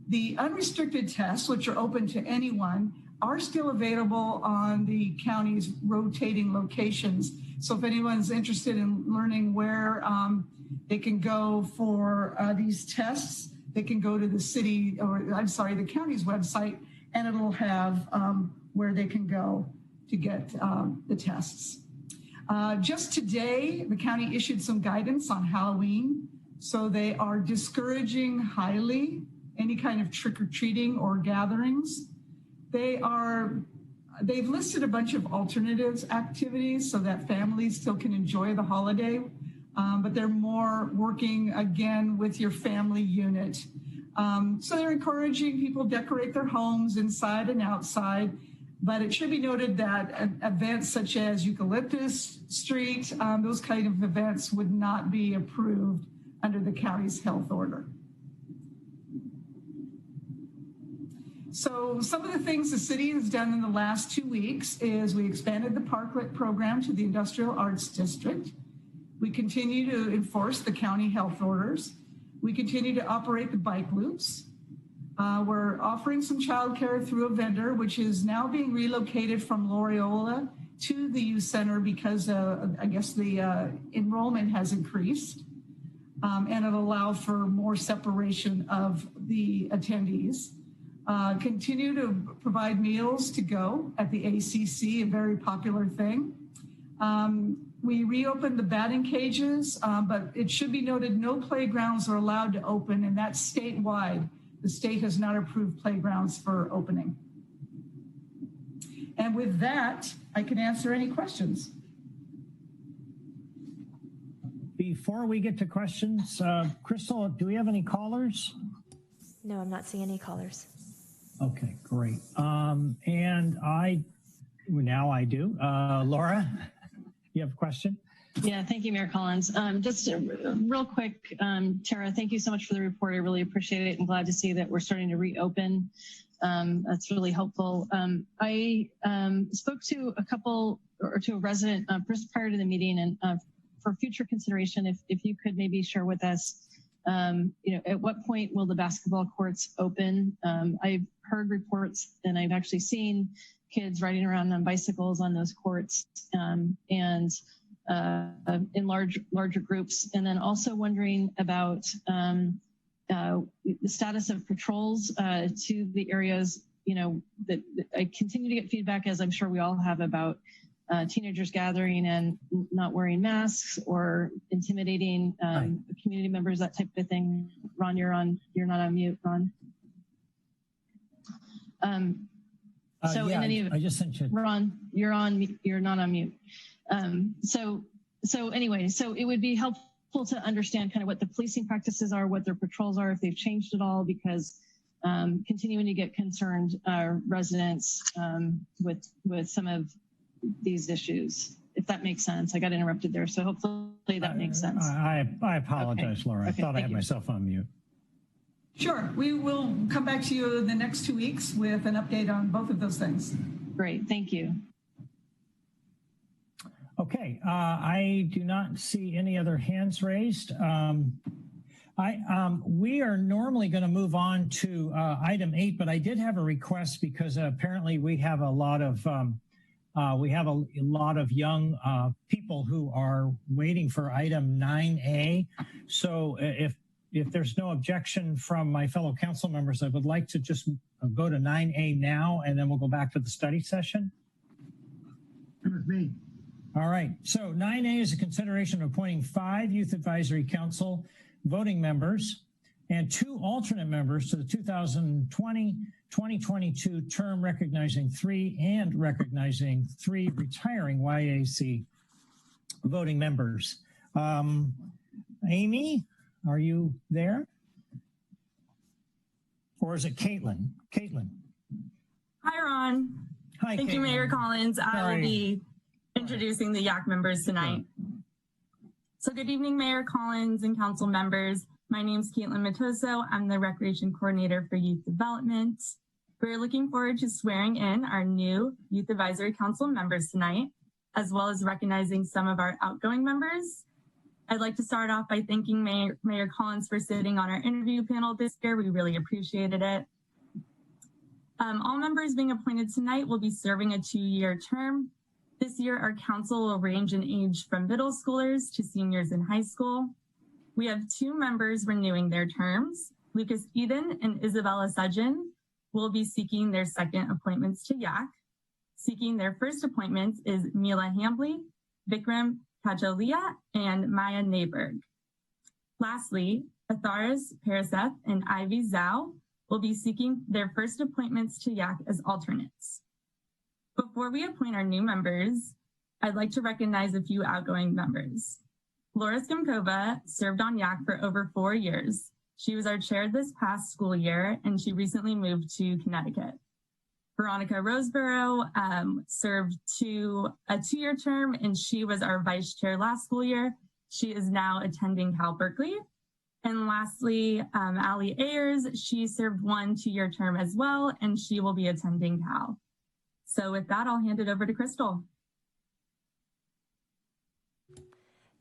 The unrestricted tests, which are open to anyone, are still available on the county's rotating locations. So if anyone's interested in learning where they can go for these tests, they can go to the city, or I'm sorry, the county's website, and it'll have where they can go to get the tests. Just today, the county issued some guidance on Halloween. So they are discouraging highly any kind of trick-or-treating or gatherings. They've listed a bunch of alternatives activities so that families still can enjoy the holiday, but they're more working again with your family unit. So they're encouraging people to decorate their homes inside and outside, but it should be noted that events such as Eucalyptus Street, those kind of events would not be approved under the county's health order. So some of the things the city has done in the last 2 weeks is we expanded the Parklet program to the Industrial Arts District. We continue to enforce the county health orders. We continue to operate the bike loops. We're offering some childcare through a vendor, which is now being relocated from Loyola to the youth center because I guess the enrollment has increased. And it'll allow for more separation of the attendees. Continue to provide meals to go at the ACC, a very popular thing. We reopened the batting cages, but it should be noted no playgrounds are allowed to open, and that's statewide. The state has not approved playgrounds for opening. And with that, I can answer any questions. Before we get to questions, Crystal, do we have any callers? No, I'm not seeing any callers. Okay, great. And now I do. Laura, you have a question? Yeah, thank you, Mayor Collins. Just real quick, Tara, thank you so much for the report. I really appreciate it. I'm glad to see that we're starting to reopen. That's really helpful. I spoke to a resident just prior to the meeting, and for future consideration, if you could maybe share with us, at what point will the basketball courts open? I've heard reports, and I've actually seen kids riding around on bicycles on those courts, and in larger groups. And then also wondering about the status of patrols to the areas, that I continue to get feedback, as I'm sure we all have, about teenagers gathering and not wearing masks or intimidating community members, that type of thing. Ron, you're not on mute, Ron. So yeah, in any event, I just sent you. Ron, you're not on mute. So anyway, so it would be helpful to understand kind of what the policing practices are, what their patrols are, if they've changed at all, because continuing to get concerned residents with some of these issues, if that makes sense. I got interrupted there, so hopefully that makes sense. I apologize, Laura. I thought I had myself on mute. Sure, we will come back to you in the next 2 weeks with an update on both of those things. Great, thank you. Okay, I do not see any other hands raised. We are normally going to move on to item 8, but I did have a request because apparently we have a lot of We have a lot of young people who are waiting for item 9A. So if there's no objection from my fellow council members, I would like to just go to 9A now, and then we'll go back to the study session. With me. All right. So 9A is a consideration of appointing 5 Youth Advisory Council voting members and 2 alternate members to the 2020-2022 term, recognizing 3 retiring YAC voting members. Amy, are you there? Or is it Caitlin? Caitlin. Hi, Ron. Hi, Thank you, Caitlin. Mayor Collins. I Sorry. will be introducing the YAC members tonight. So good evening, Mayor Collins and council members. My name is Caitlin Matoso. I'm the Recreation Coordinator for Youth Development. We're looking forward to swearing in our new Youth Advisory Council members tonight, as well as recognizing some of our outgoing members. I'd like to start off by thanking Mayor Collins for sitting on our interview panel this year. We really appreciated it. All members being appointed tonight will be serving a 2-year term. This year, our council will range in age from middle schoolers to seniors in high school. We have 2 members renewing their terms. Lucas Eden and Isabella Sudgen will be seeking their second appointments to YAC. Seeking their first appointments is Mila Hambley, Vikram Kajalia, and Maya Neighborg. Lastly, Atharis Paraseth and Ivy Zhao will be seeking their first appointments to YAC as alternates. Before we appoint our new members, I'd like to recognize a few outgoing members. Laura Skimkova served on YAC for over 4 years. She was our chair this past school year, and she recently moved to Connecticut. Veronica Roseborough served a 2-year term, and she was our vice chair last school year. She is now attending Cal Berkeley. And lastly, Allie Ayers, she served 1 2-year term as well, and she will be attending Cal. So with that, I'll hand it over to Crystal.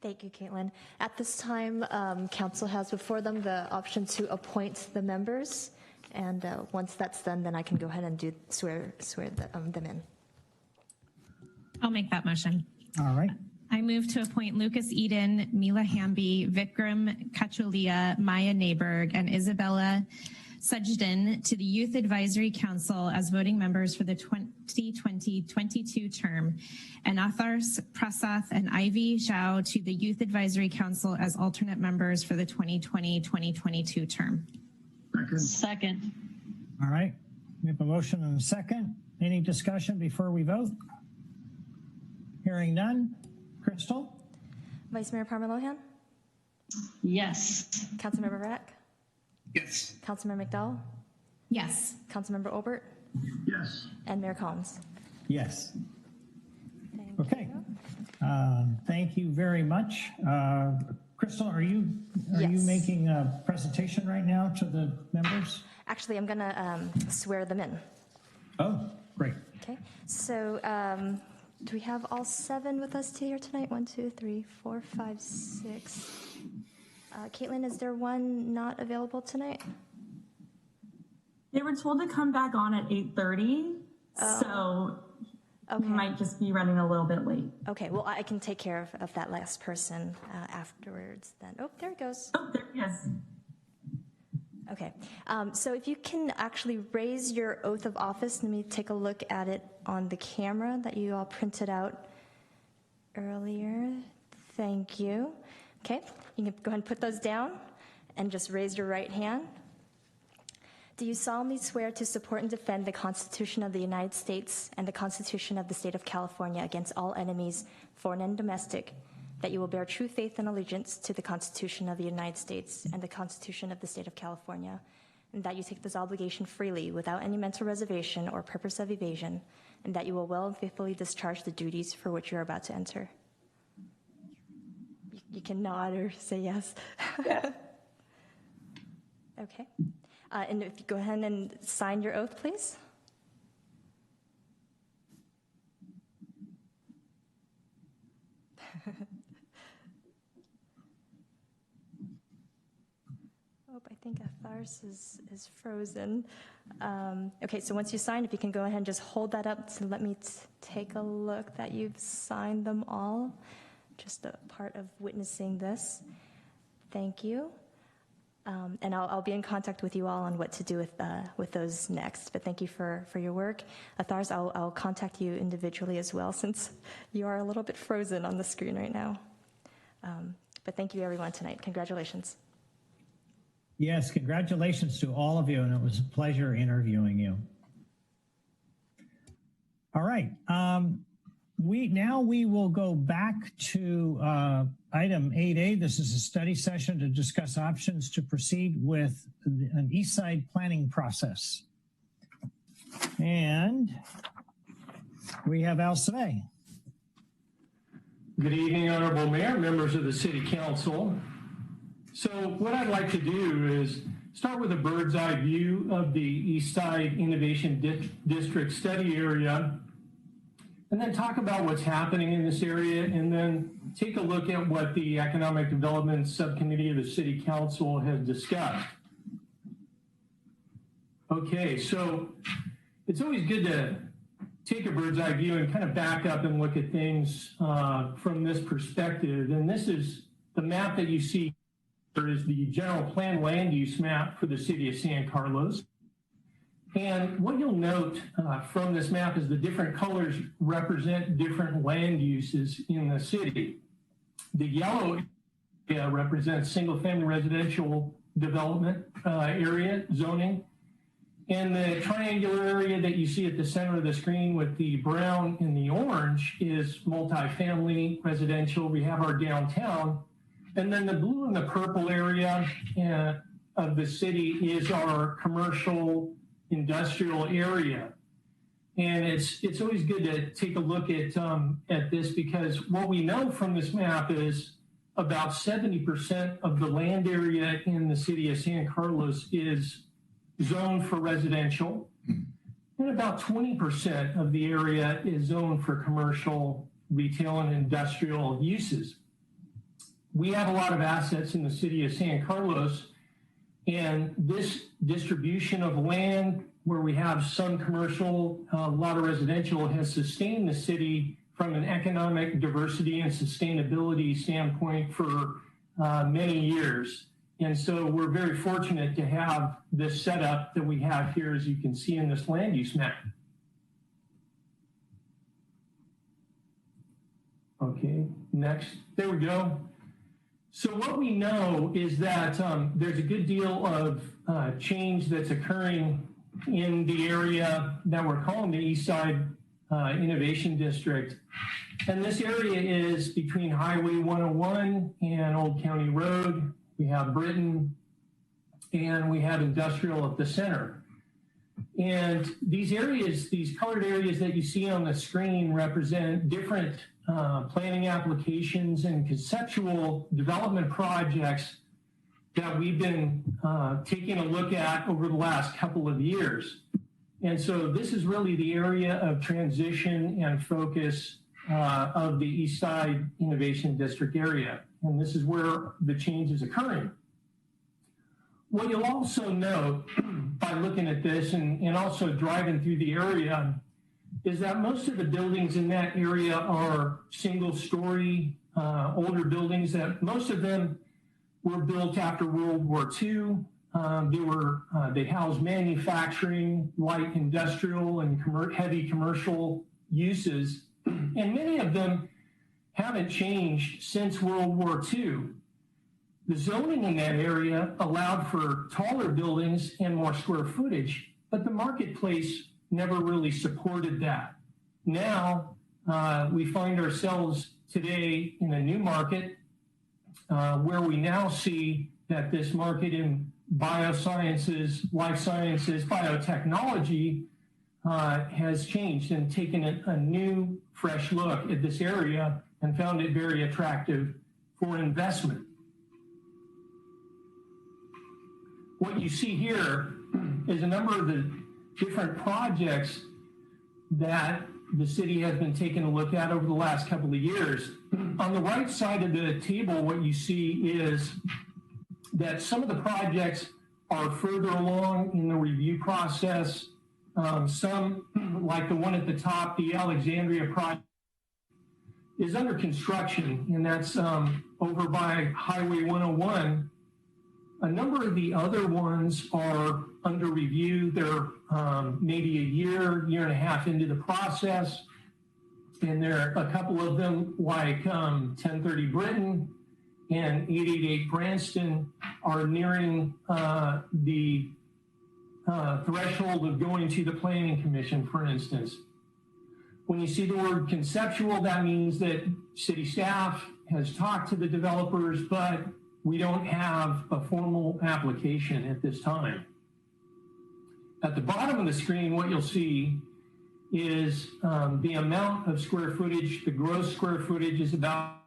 Thank you, Caitlin. At this time, council has before them the option to appoint the members. And once that's done, then I can go ahead and swear them in. I'll make that motion. All right. I move to appoint Lucas Eden, Mila Hamby, Vikram Kachulia, Maya Neighborg, and Isabella Sudgen to the Youth Advisory Council as voting members for the 2020-22 term, and Athars Prasath and Ivy Zhao to the Youth Advisory Council as alternate members for the 2020-2022 term. Second. All right. We have a motion and a second. Any discussion before we vote? Hearing none. Crystal? Vice Mayor Parmalohan? Yes. Councilmember Rack? Yes. Councilmember McDowell? Yes. Councilmember Obert? Yes. And Mayor Collins? Yes. Thank you. Thank you very much. Crystal, are you making a presentation right now to the members? Actually, I'm going to swear them in. Oh, great. Okay. So do we have all 7 with us here tonight? 1, 2, 3, 4, 5, 6. Caitlin, is there one not available tonight? They were told to come back on at 8:30, so we might just be running a little bit late. Okay, well, I can take care of that last person afterwards then. Oh, there it goes. Oh, there he is. Okay, so if you can actually raise your oath of office, let me take a look at it on the camera that you all printed out earlier. Thank you. Okay, you can go ahead and put those down and just raise your right hand. Do you solemnly swear to support and defend the Constitution of the United States and the Constitution of the State of California against all enemies, foreign and domestic, that you will bear true faith and allegiance to the Constitution of the United States and the Constitution of the State of California, and that you take this obligation freely without any mental reservation or purpose of evasion, and that you will well and faithfully discharge the duties for which you are about to enter? You can nod or say yes. Yeah. Okay. And if you go ahead and sign your oath, please. Oh, I think Athars is frozen. Okay, so once you sign, if you can go ahead and just hold that up to let me take a look that you've signed them all. Just a part of witnessing this. Thank you. And I'll be in contact with you all on what to do with those next. But thank you for your work. Athars, I'll contact you individually as well, since you are a little bit frozen on the screen right now. But thank you, everyone, tonight. Congratulations. Yes, congratulations to all of you, and it was a pleasure interviewing you. All right. We will go back to item 8A. This is a study session to discuss options to proceed with an East Side planning process. And we have Al Savay. Good evening, Honorable Mayor, members of the City Council. So what I'd like to do is start with a bird's eye view of the East Side Innovation District study area, and then talk about what's happening in this area, and then take a look at what the Economic Development Subcommittee of the City Council has discussed. Okay, so it's always good to take a bird's eye view and kind of back up and look at things from this perspective. And this is the map that you see. There is the general plan land use map for the city of San Carlos. And what you'll note from this map is the different colors represent different land uses in the city. The yellow area represents single-family residential development area zoning. And the triangular area that you see at the center of the screen with the brown and the orange is multifamily residential. We have our downtown. And then the blue and the purple area of the city is our commercial industrial area. And it's always good to take a look at this, because what we know from this map is about 70% of the land area in the city of San Carlos is zoned for residential, and about 20% of the area is zoned for commercial, retail, and industrial uses. We have a lot of assets in the city of San Carlos, and this distribution of land, where we have some commercial, a lot of residential, has sustained the city from an economic diversity and sustainability standpoint for many years. And so we're very fortunate to have this setup that we have here, as you can see in this land use map. Okay, next, there we go. So what we know is that there's a good deal of change that's occurring in the area that we're calling the East Side Innovation District. And this area is between Highway 101 and Old County Road. We have Britain, and we have industrial at the center. And these areas, these colored areas that you see on the screen, represent different planning applications and conceptual development projects that we've been taking a look at over the last couple of years. And so this is really the area of transition and focus of the East Side Innovation District area. And this is where the change is occurring. What you'll also note by looking at this and also driving through the area is that most of the buildings in that area are single-story, older buildings, that most of them were built after World War II. They house manufacturing, light industrial, and heavy commercial uses. And many of them haven't changed since World War II. The zoning in that area allowed for taller buildings and more square footage, but the marketplace never really supported that. Now, we find ourselves today in a new market where we now see that this market in biosciences, life sciences, biotechnology has changed and taken a new, fresh look at this area and found it very attractive for investment. What you see here is a number of the different projects that the city has been taking a look at over the last couple of years. On the right side of the table, what you see is that some of the projects are further along in the review process. Some, like the one at the top, the Alexandria project, is under construction, and that's over by Highway 101. A number of the other ones are under review. They're maybe a year and a half into the process. And there are a couple of them, like 1030 Britain and 888 Branston, are nearing the threshold of going to the Planning Commission, for instance. When you see the word conceptual, that means that city staff has talked to the developers, but we don't have a formal application at this time. At the bottom of the screen, what you'll see is the amount of square footage. The gross square footage is about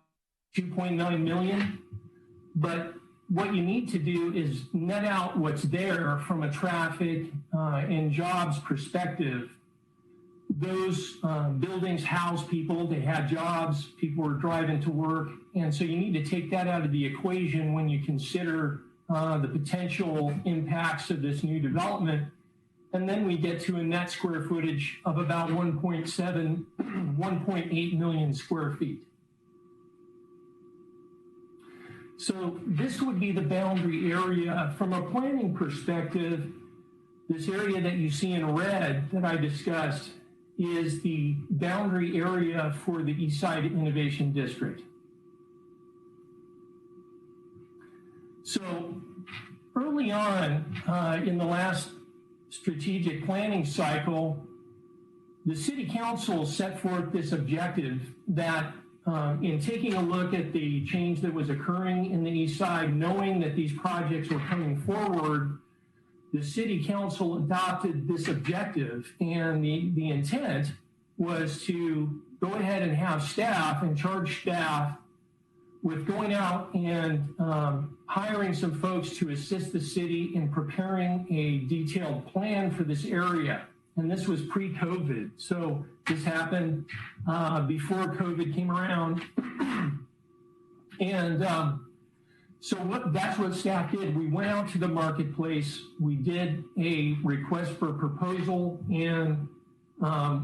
2.9 million, but what you need to do is net out what's there from a traffic and jobs perspective. Those buildings house people, they had jobs, people were driving to work, and so you need to take that out of the equation when you consider the potential impacts of this new development. And then we get to a net square footage of about 1.8 million square feet. So this would be the boundary area. From a planning perspective, this area that you see in red that I discussed is the boundary area for the Eastside Innovation District. So early on in the last strategic planning cycle, the City Council set forth this objective that in taking a look at the change that was occurring in the East Side, knowing that these projects were coming forward, the City Council adopted this objective, and the intent was to go ahead and have staff and charge staff with going out and hiring some folks to assist the city in preparing a detailed plan for this area. And this was pre-COVID. So this happened before COVID came around. And that's what staff did. We went out to the marketplace. We did a request for a proposal, and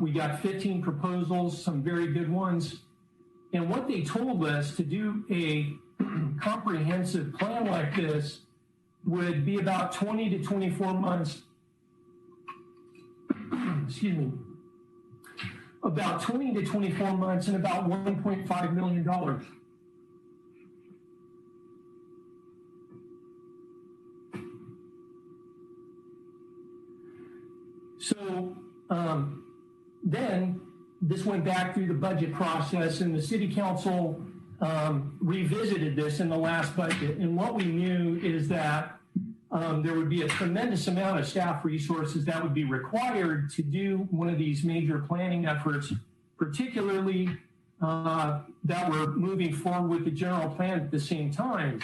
we got 15 proposals, some very good ones. And what they told us, to do a comprehensive plan like this would be about 20 to 24 months. Excuse me. About 20 to 24 months and about $1.5 million. So then this went back through the budget process, and the City Council revisited this in the last budget. And what we knew is that there would be a tremendous amount of staff resources that would be required to do one of these major planning efforts, particularly that were moving forward with the general plan at the same time.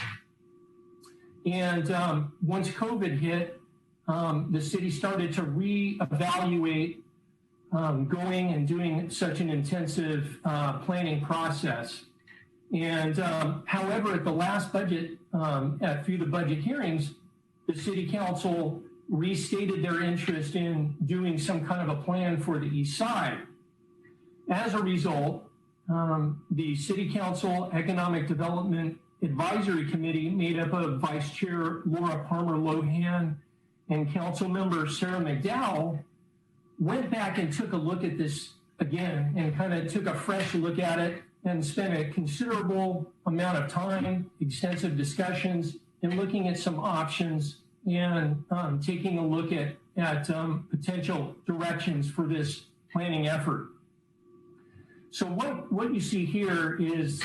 And once COVID hit, the city started to reevaluate going and doing such an intensive planning process. And however, at the last budget, through the budget hearings, the City Council restated their interest in doing some kind of a plan for the East Side. As a result, the City Council Economic Development Advisory Committee, made up of Vice Chair Laura Palmer Lohan and Council Member Sarah McDowell, went back and took a look at this again and kind of took a fresh look at it and spent a considerable amount of time, extensive discussions, in looking at some options and taking a look at potential directions for this planning effort. So what you see here is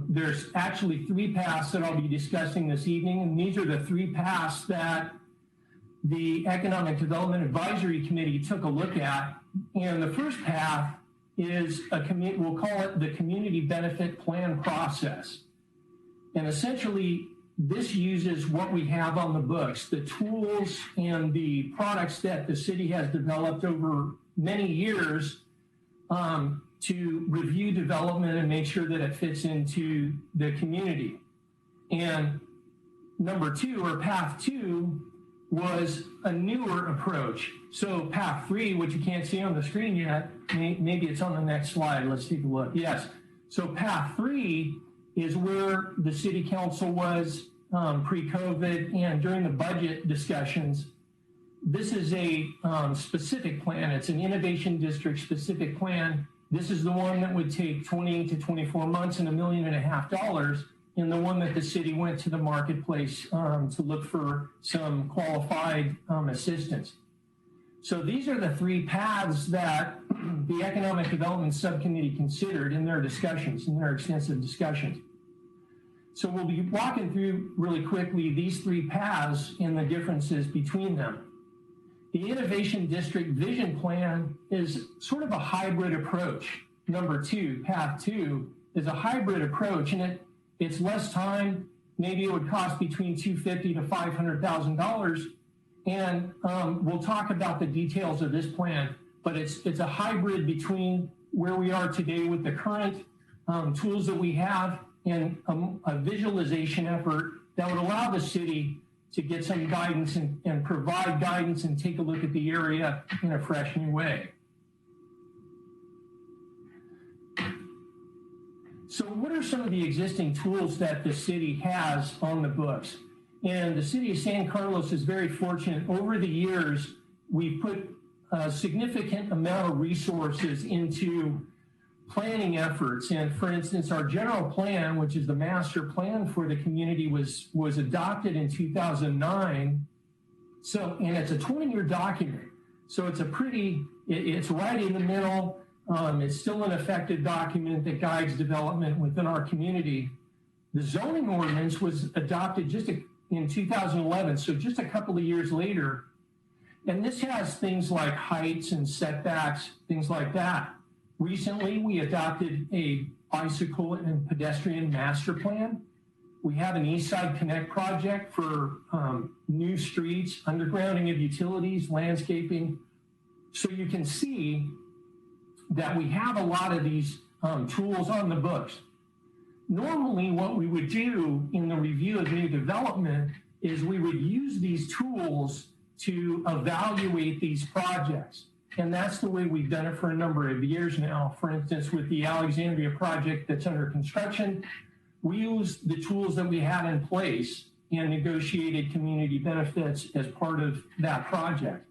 there's actually 3 paths that I'll be discussing this evening, and these are the 3 paths that the Economic Development Advisory Committee took a look at. And the first path is we'll call it the Community Benefit Plan process. And essentially, this uses what we have on the books, the tools and the products that the city has developed over many years to review development and make sure that it fits into the community. And number 2, or path 2, was a newer approach. So path 3, which you can't see on the screen yet, maybe it's on the next slide. Let's take a look. Yes. So path 3 is where the city council was pre-COVID and during the budget discussions. This is a specific plan. It's an innovation district specific plan. This is the one that would take 20 to 24 months and $1.5 million, and the one that the city went to the marketplace to look for some qualified assistance. So these are the 3 paths that the Economic Development Subcommittee considered in their discussions, in their extensive discussions. So we'll be walking through really quickly these 3 paths and the differences between them. The Innovation District Vision Plan is sort of a hybrid approach. Number 2, path 2, is a hybrid approach, and it's less time. Maybe it would cost between $250,000 to $500,000. And we'll talk about the details of this plan, but it's a hybrid between where we are today with the current tools that we have and a visualization effort that would allow the city to get some guidance and provide guidance and take a look at the area in a fresh new way. So what are some of the existing tools that the city has on the books? And the city of San Carlos is very fortunate. Over the years, we've put a significant amount of resources into planning efforts. And for instance, our general plan, which is the master plan for the community, was adopted in 2009. So, and it's a 20-year document. So it's it's right in the middle. It's still an effective document that guides development within our community. The zoning ordinance was adopted in 2011, so just a couple of years later. And this has things like heights and setbacks, things like that. Recently, we adopted a bicycle and pedestrian master plan. We have an East Side Connect project for new streets, undergrounding of utilities, landscaping. So you can see that we have a lot of these tools on the books. Normally, what we would do in the review of new development is we would use these tools to evaluate these projects. And that's the way we've done it for a number of years now. For instance, with the Alexandria project that's under construction, we used the tools that we had in place and negotiated community benefits as part of that project.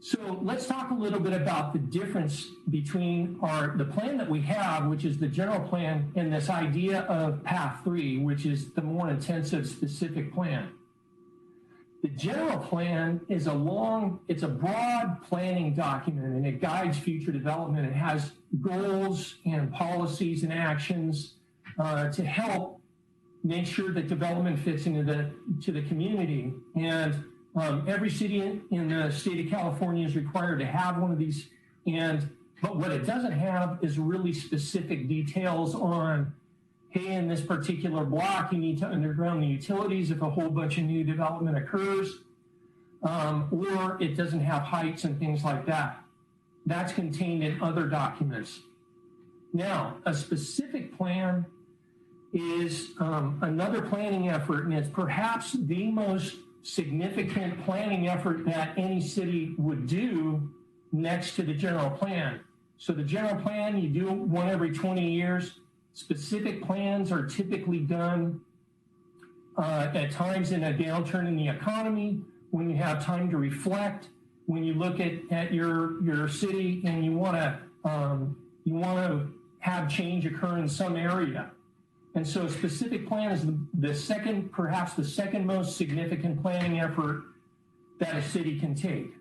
So let's talk a little bit about the difference between the plan that we have, which is the general plan, and this idea of path 3, which is the more intensive specific plan. The general plan is it's a broad planning document, and it guides future development. It has goals and policies and actions to help make sure that development fits into the community. And every city in the state of California is required to have one of these. But what it doesn't have is really specific details on, hey, in this particular block, you need to underground the utilities if a whole bunch of new development occurs, or it doesn't have heights and things like that. That's contained in other documents. Now, a specific plan is another planning effort, and it's perhaps the most significant planning effort that any city would do next to the general plan. So the general plan, you do one every 20 years. Specific plans are typically done at times in a downturn in the economy, when you have time to reflect, when you look at your city and you want to have change occur in some area. And so a specific plan is perhaps the second most significant planning effort that a city can take.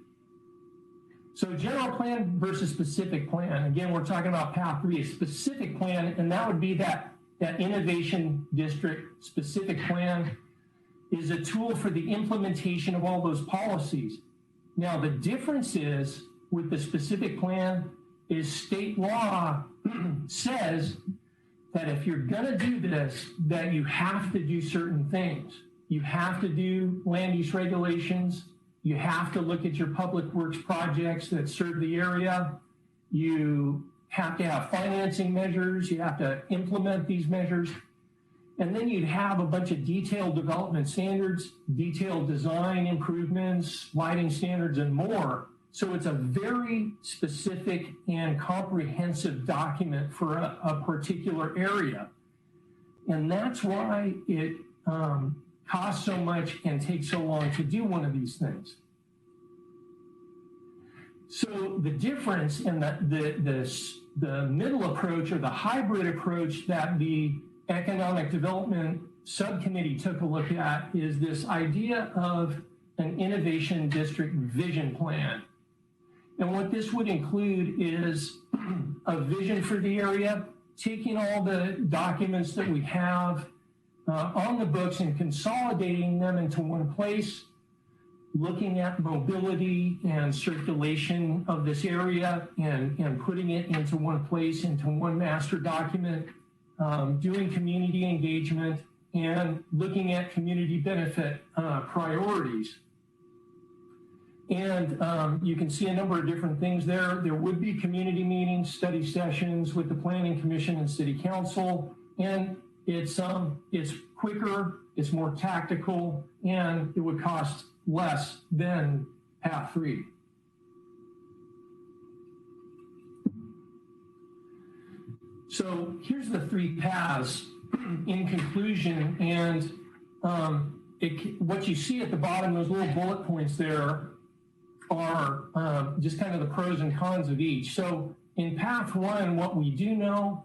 So general plan versus specific plan. Again, we're talking about path 3, a specific plan, and that would be that innovation district specific plan is a tool for the implementation of all those policies. Now, the difference is with the specific plan is state law says that if you're going to do this, that you have to do certain things. You have to do land use regulations. You have to look at your public works projects that serve the area. You have to have financing measures. You have to implement these measures. And then you'd have a bunch of detailed development standards, detailed design improvements, lighting standards, and more. So it's a very specific and comprehensive document for a particular area. And that's why it costs so much and takes so long to do one of these things. So the difference in the middle approach or the hybrid approach that the Economic Development Subcommittee took a look at is this idea of an innovation district vision plan. And what this would include is a vision for the area, taking all the documents that we have on the books and consolidating them into one place, looking at mobility and circulation of this area and putting it into one place, into one master document, doing community engagement, and looking at community benefit priorities. And you can see a number of different things there. There would be community meetings, study sessions with the Planning Commission and City Council, and it's quicker, it's more tactical, and it would cost less than Path 3. So here's the 3 paths in conclusion, and what you see at the bottom, those little bullet points there, are just kind of the pros and cons of each. So in Path 1, what we do know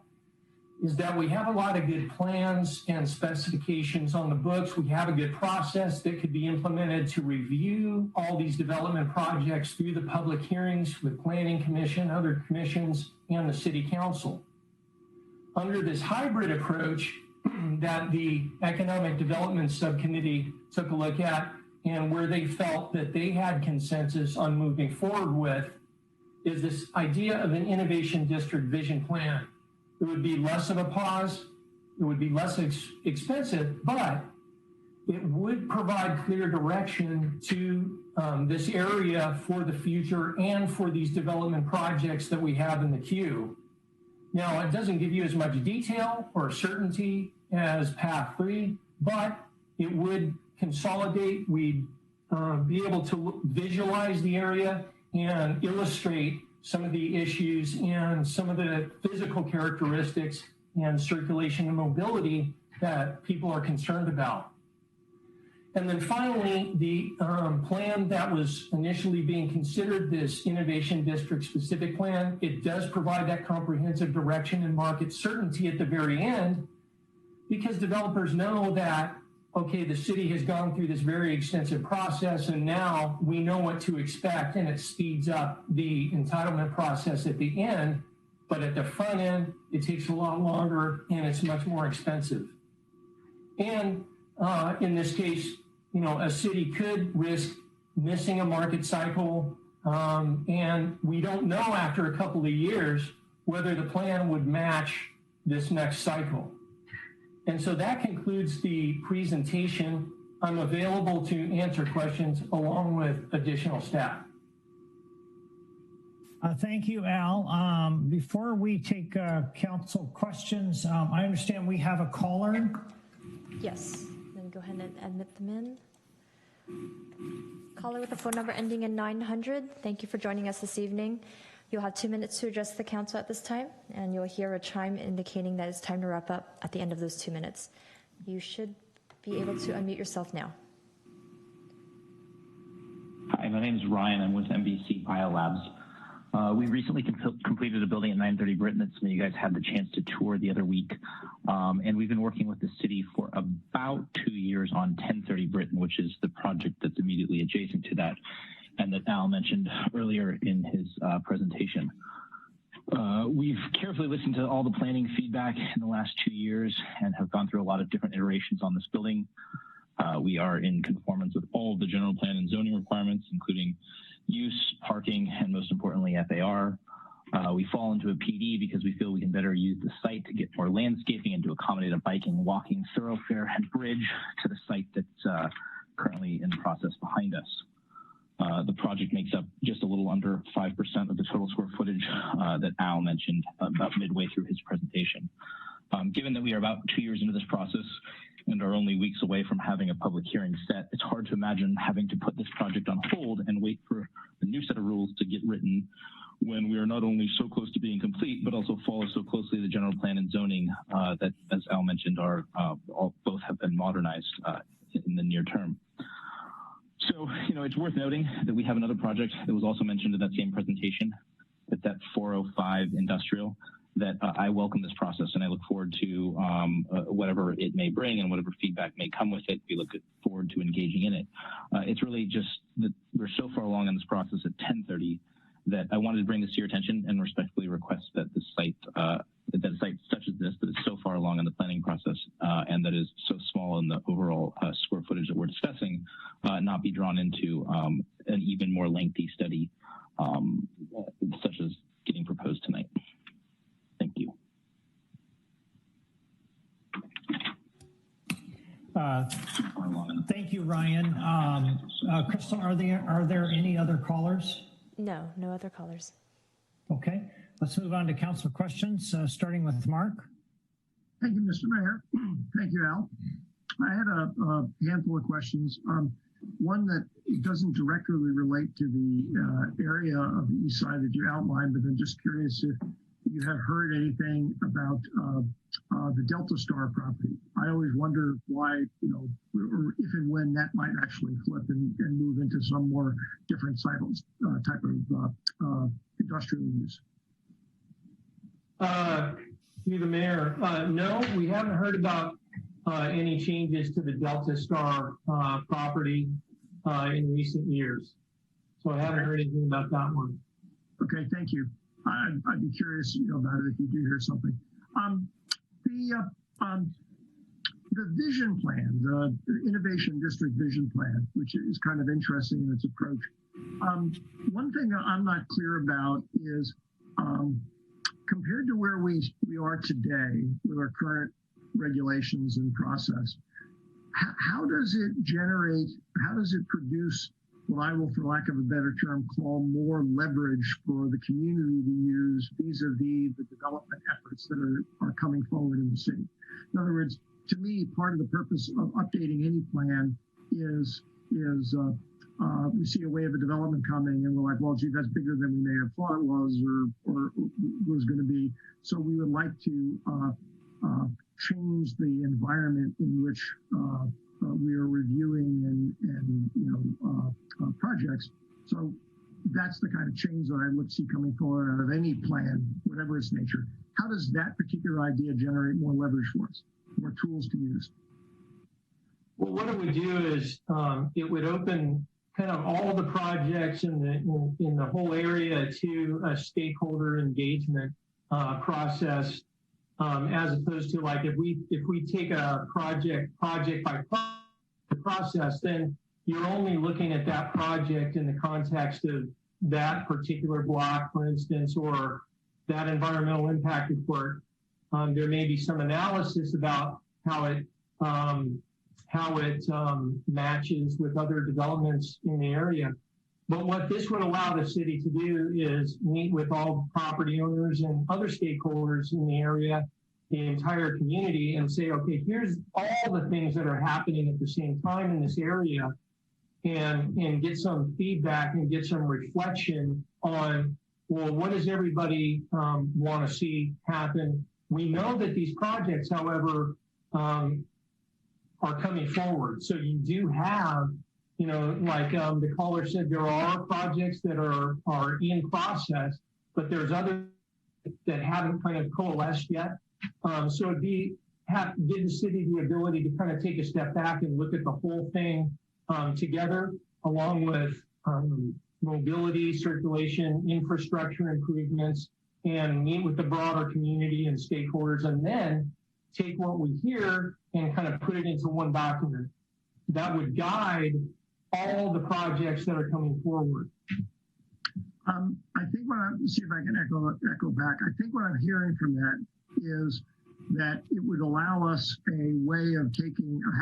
is that we have a lot of good plans and specifications on the books. We have a good process that could be implemented to review all these development projects through the public hearings with Planning Commission, other commissions, and the City Council. Under this hybrid approach that the Economic Development Subcommittee took a look at, and where they felt that they had consensus on moving forward with, is this idea of an innovation district vision plan. It would be less of a pause, it would be less expensive, but it would provide clear direction to this area for the future and for these development projects that we have in the queue. Now, it doesn't give you as much detail or certainty as Path 3, but it would consolidate. We'd be able to visualize the area and illustrate some of the issues and some of the physical characteristics and circulation and mobility that people are concerned about. And then finally, the plan that was initially being considered, this innovation district specific plan, it does provide that comprehensive direction and market certainty at the very end, because developers know that, okay, the city has gone through this very extensive process and now we know what to expect, and it speeds up the entitlement process at the end. But at the front end, it takes a lot longer and it's much more expensive. And in this case, you know, a city could risk missing a market cycle, and we don't know after a couple of years whether the plan would match this next cycle. And so that concludes the presentation. I'm available to answer questions along with additional staff. Thank you, Al. Before we take council questions, I understand we have a caller. Yes, then go ahead and admit them in. Caller with a phone number ending in 900. Thank you for joining us this evening. You'll have 2 minutes to address the council at this time, and you'll hear a chime indicating that it's time to wrap up at the end of those 2 minutes. You should be able to unmute yourself now. Hi, my name is Ryan. I'm with MBC Biolabs. We recently completed a building at 930 Britton that some of you guys had the chance to tour the other week. And we've been working with the city for about 2 years on 1030 Britton, which is the project that's immediately adjacent to that, and that Al mentioned earlier in his presentation. We've carefully listened to all the planning feedback in the last 2 years and have gone through a lot of different iterations on this building. We are in conformance with all of the general plan and zoning requirements, including use, parking, and most importantly, FAR. We fall into a PD because we feel we can better use the site to get more landscaping and to accommodate a biking, walking thoroughfare and bridge to the site that's currently in process behind us. The project makes up just a little under 5% of the total square footage that Al mentioned about midway through his presentation. Given that we are about 2 years into this process and are only weeks away from having a public hearing set, it's hard to imagine having to put this project on hold and wait for a new set of rules to get written when we are not only so close to being complete, but also follow so closely the general plan and zoning that, as Al mentioned, both have been modernized in the near term. So, it's worth noting that we have another project that was also mentioned in that same presentation. It's that 405 industrial that I welcome this process, and I look forward to whatever it may bring and whatever feedback may come with it. We look forward to engaging in it. It's really just that we're so far along in this process at 10:30 that I wanted to bring this to your attention and respectfully request that the site, that a site such as this, that is so far along in the planning process and that is so small in the overall square footage that we're discussing, not be drawn into an even more lengthy study such as getting proposed tonight. Thank you. Thank you, Ryan. Crystal, are there any other callers? No, no other callers. Okay, let's move on to council questions, starting with Mark. Thank you, Mr. Mayor. Thank you, Al. I had a handful of questions. One that doesn't directly relate to the area of the east side that you outlined, but I'm just curious if you have heard anything about the Delta Star property. I always wonder why, or if and when that might actually flip and move into some more different type of industrial use. Through the mayor, no, we haven't heard about any changes to the Delta Star property in recent years. So I haven't heard anything about that one. Okay, thank you. I'd be curious about it if you do hear something. The vision plan, the Innovation District Vision Plan, which is kind of interesting in its approach. One thing I'm not clear about is compared to where we are today with our current regulations and process, how does it produce what I will, for lack of a better term, call more leverage for the community to use vis-a-vis the development efforts that are coming forward in the city? In other words, to me, part of the purpose of updating any plan is we see a wave of development coming and we're like, well, gee, that's bigger than we may have thought it was or was going to be. So we would like to change the environment in which we are reviewing and projects. So that's the kind of change that I would see coming forward out of any plan, whatever its nature. How does that particular idea generate more leverage for us, more tools to use? Well, what it would do is it would open kind of all the projects in the whole area to a stakeholder engagement process, as opposed to like if we take a project by project process, then you're only looking at that project in the context of that particular block, for instance, or that environmental impact report. There may be some analysis about how it matches with other developments in the area. But what this would allow the city to do is meet with all property owners and other stakeholders in the area, the entire community, and say, okay, here's all the things that are happening at the same time in this area, and get some feedback and get some reflection on, well, what does everybody want to see happen? We know that these projects, however, are coming forward. So you do have, like the caller said, there are projects that are in process, but there's others that haven't kind of coalesced yet. So it'd give the city the ability to kind of take a step back and look at the whole thing together, along with mobility, circulation, infrastructure improvements, and meet with the broader community and stakeholders, and then take what we hear and kind of put it into one document that would guide all the projects that are coming forward. I think see if I can echo back. I think what I'm hearing from that is that it would allow us a way of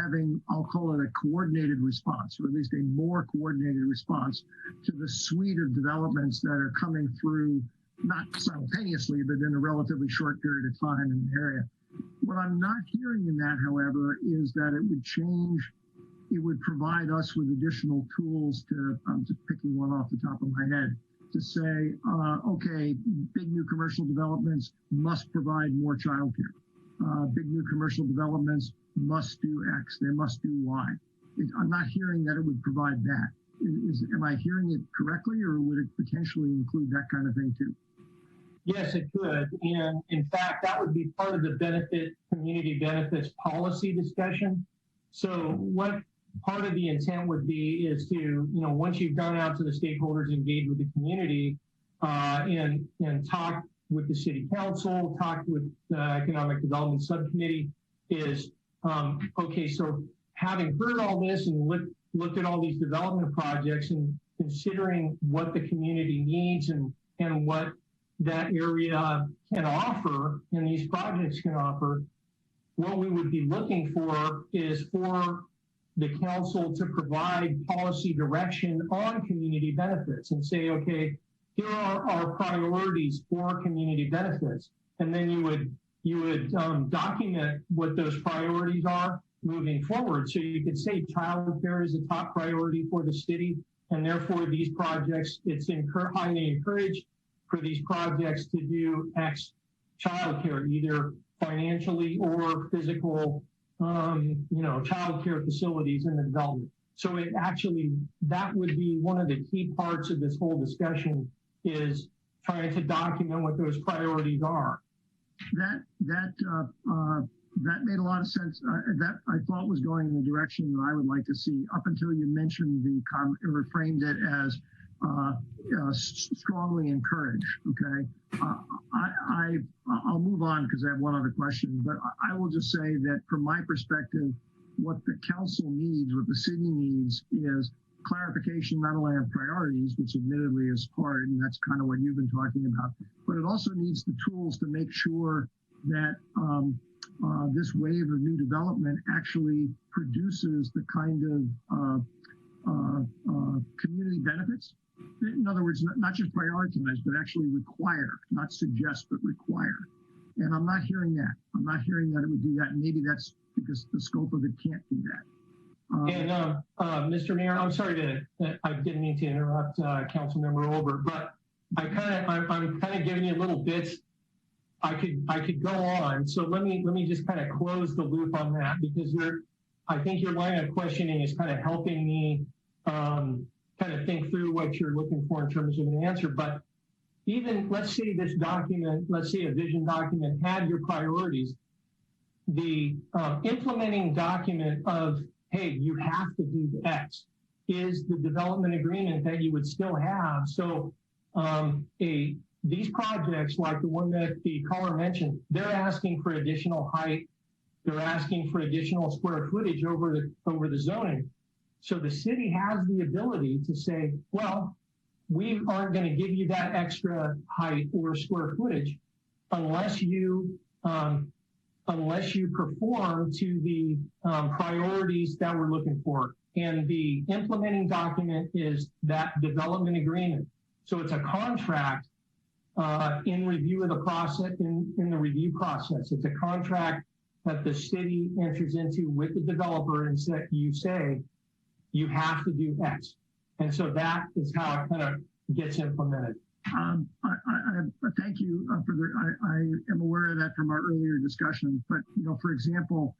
having, I'll call it a coordinated response, or at least a more coordinated response to the suite of developments that are coming through, not simultaneously, but in a relatively short period of time in the area. What I'm not hearing in that, however, is that it would provide us with additional tools to, I'm just picking one off the top of my head, to say, okay, big new commercial developments must provide more childcare. Big new commercial developments must do X, they must do Y. I'm not hearing that it would provide that. Am I hearing it correctly, or would it potentially include that kind of thing too? Yes, it could. And in fact, that would be part of the community benefits policy discussion. So what part of the intent would be is to, once you've gone out to the stakeholders, engage with the community, and talk with the city council, talk with the economic development subcommittee, is, okay, so having heard all this and looked at all these development projects and considering what the community needs and what that area can offer and these projects can offer, what we would be looking for is for the council to provide policy direction on community benefits and say, okay, here are our priorities for community benefits. And then you would document what those priorities are moving forward. So you could say child care is a top priority for the city, and therefore these projects, it's highly encouraged for these projects to do X child care, either financially or physical, child care facilities in the development. So it actually, that would be one of the key parts of this whole discussion, is trying to document what those priorities are. That made a lot of sense. That I thought was going in the direction that I would like to see, up until you mentioned or framed it as strongly encourage. Okay, I'll move on because I have one other question, but I will just say that from my perspective, what the council needs, what the city needs, is clarification not only on priorities, which admittedly is hard, and that's kind of what you've been talking about, but it also needs the tools to make sure that this wave of new development actually produces the kind of community benefits. In other words, not just prioritize, but actually require, not suggest, but require. And I'm not hearing that. I'm not hearing that it would do that. And maybe that's because the scope of it can't do that. Mr. Mayor, I'm sorry I didn't mean to interrupt Councilmember Olbert, but I'm kind of giving you little bits. I could go on. So let me just kind of close the loop on that, because I think your line of questioning is kind of helping me kind of think through what you're looking for in terms of an answer. But even, let's say this document, let's say a vision document had your priorities, the implementing document of, hey, you have to do X, is the development agreement that you would still have. So these projects, like the one that the caller mentioned, they're asking for additional height, they're asking for additional square footage over the zoning. So the city has the ability to say, well, we aren't going to give you that extra height or square footage unless you perform to the priorities that we're looking for. And the implementing document is that development agreement. So it's a contract in review of the process, in the review process. It's a contract that the city enters into with the developer, and you say, you have to do X. And so that is how it kind of gets implemented. Thank you for I am aware of that from our earlier discussion. But, for example,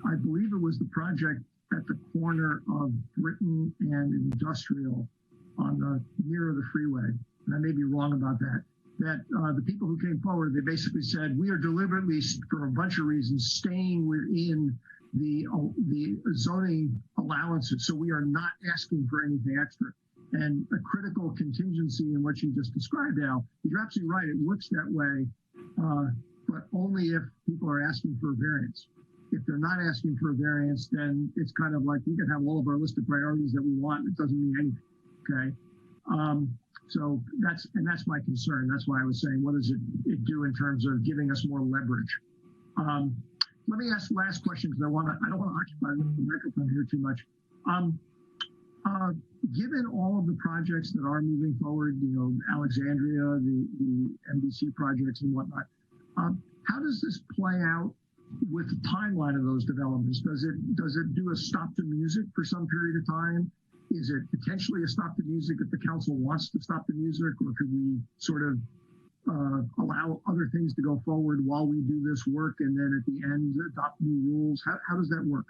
I believe it was the project at the corner of Britain and Industrial near the freeway. And I may be wrong about that. That the people who came forward, they basically said, we are deliberately, for a bunch of reasons, staying within the zoning allowances. So we are not asking for anything extra. And a critical contingency in what you just described, Al, you're absolutely right. It works that way, but only if people are asking for a variance. If they're not asking for a variance, then it's kind of like we can have all of our list of priorities that we want. It doesn't mean anything. Okay. So that's my concern. That's why I was saying, what does it do in terms of giving us more leverage? Let me ask the last question, because I don't want to occupy the microphone here too much. Given all of the projects that are moving forward, Alexandria, the MDC projects and whatnot, how does this play out with the timeline of those developments? Does it do a stop to music for some period of time? Is it potentially a stop to music if the council wants to stop the music, or could we sort of allow other things to go forward while we do this work and then at the end adopt new rules? How does that work?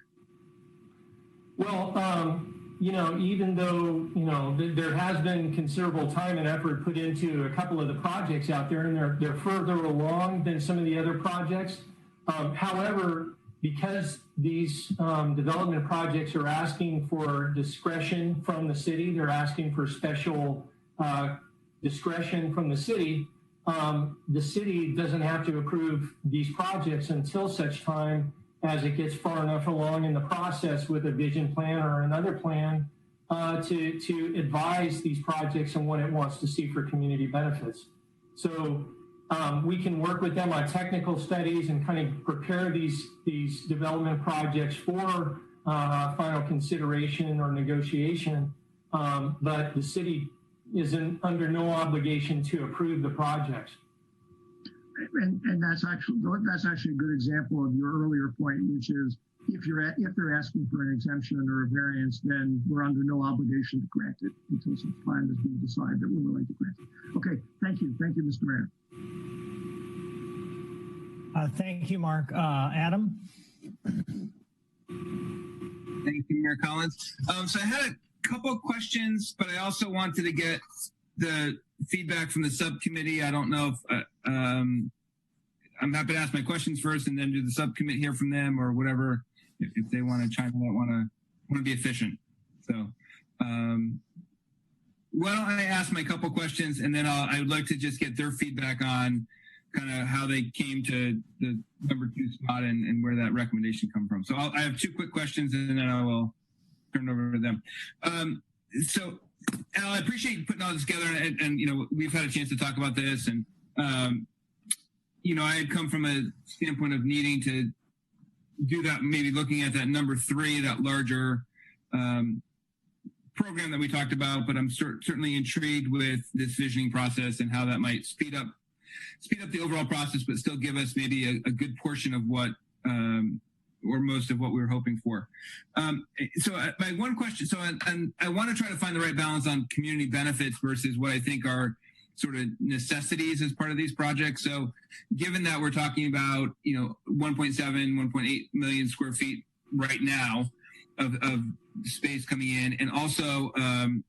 Well, you know, even though, you know, there has been considerable time and effort put into a couple of the projects out there, and they're further along than some of the other projects. However, because these development projects are asking for discretion from the city, they're asking for special discretion from the city doesn't have to approve these projects until such time as it gets far enough along in the process with a vision plan or another plan to advise these projects on what it wants to see for community benefits. So we can work with them on technical studies and kind of prepare these development projects for final consideration or negotiation, but the city is under no obligation to approve the projects. And that's actually a good example of your earlier point, which is if they're asking for an exemption or a variance, then we're under no obligation to grant it until such time as we decide that we're willing to grant it. Okay, thank you, Mr. Mayor. Thank you, Mark. Adam? Thank you, Mayor Collins. So I had a couple of questions, but I also wanted to get the feedback from the subcommittee. I don't know if I'm happy to ask my questions first and then do the subcommittee hear from them or whatever, if they want to chime in, want to be efficient. So why don't I ask my couple questions, and then I would like to just get their feedback on kind of how they came to the number 2 spot and where that recommendation come from. So I have 2 quick questions, and then I will turn it over to them. So Al, I appreciate you putting all this together, and you know, we've had a chance to talk about this, and you know, I had come from a standpoint of needing to do that, maybe looking at that number 3, that larger program that we talked about, but I'm certainly intrigued with this visioning process and how that might speed up the overall process, but still give us maybe a good portion of what or most of what we were hoping for. So my one question, and I want to try to find the right balance on community benefits versus what I think are sort of necessities as part of these projects. So given that we're talking about, you know, 1.7, 1.8 million square feet right now of space coming in, and also, you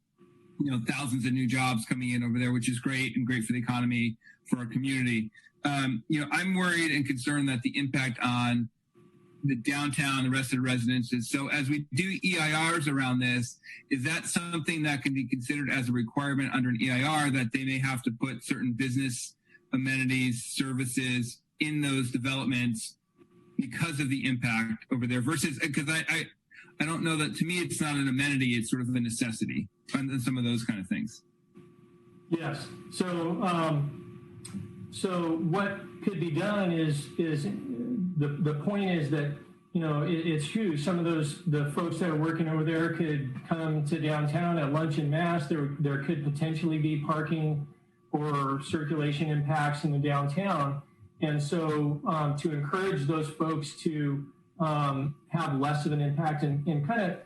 know, thousands of new jobs coming in over there, which is great and great for the economy, for our community. You know, I'm worried and concerned that the impact on the downtown, the rest of the residences. So as we do EIRs around this, is that something that can be considered as a requirement under an EIR, that they may have to put certain business amenities, services in those developments because of the impact over there versus, because I don't know that, to me, it's not an amenity, it's sort of a necessity and some of those kind of things. Yes. So, so what could be done is the point is that, you know, it's true. Some of the folks that are working over there could come to downtown at lunch en masse. There could potentially be parking or circulation impacts in the downtown. And so to encourage those folks to have less of an impact and kind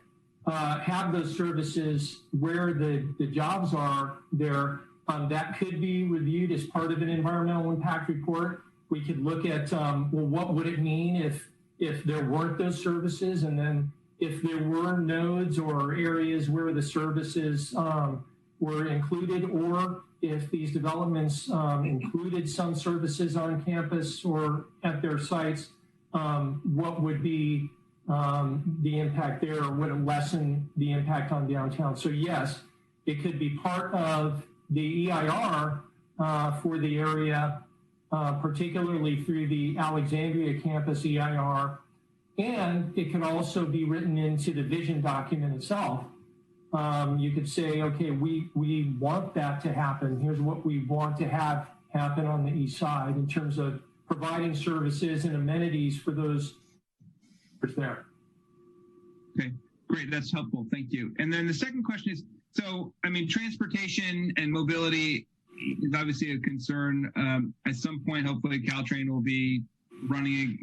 of have those services where the jobs are there, that could be reviewed as part of an environmental impact report. We could look at, well, what would it mean if there weren't those services? And then if there were nodes or areas where the services were included, or if these developments included some services on campus or at their sites, what would be the impact there, or would it lessen the impact on downtown? So yes, it could be part of the EIR for the area, particularly through the Alexandria campus EIR, and it can also be written into the vision document itself. You could say, okay, we want that to happen. Here's what we want to have happen on the east side in terms of providing services and amenities for those there. Okay, great. That's helpful. Thank you. And then the second question is, so, I mean, transportation and mobility is obviously a concern. At some point, hopefully Caltrain will be running,